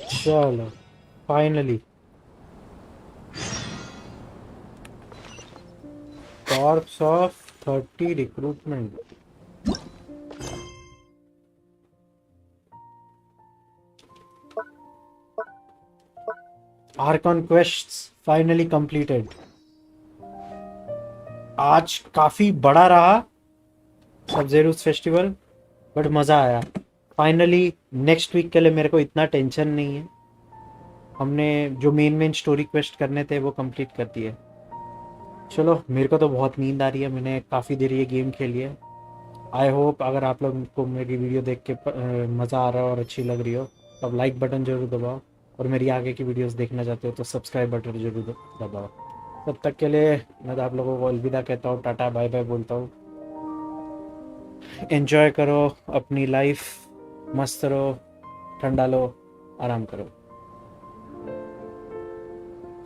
Chalo. Finally. Corps of 30 recruitment. Archon quests finally completed. आज काफी बड़ा रहा सबजेरूस festival, but मजा आया. Finally next week के लिए मेरे को इतना टेंशन नहीं है. हमने जो मेन स्टोरी क्वेस्ट करने थे वो कंप्लीट कर दिए. चलो, मेरे को तो बहुत नींद आ रही है. मैंने काफ़ी देर ये गेम खेली है. आई होप अगर आप लोग को मेरी वीडियो देख के मज़ा आ रहा है और अच्छी लग रही हो तो अब लाइक बटन जरूर दबाओ, और मेरी आगे की वीडियोस देखना चाहते हो तो सब्सक्राइब बटन जरूर दबाओ. तब तक के लिए मैं तो आप लोगों को अलविदा कहता हूँ, टाटा बाय बाय बोलता हूँ. एंजॉय करो अपनी लाइफ, मस्त रहो, ठंडा लो, आराम करो.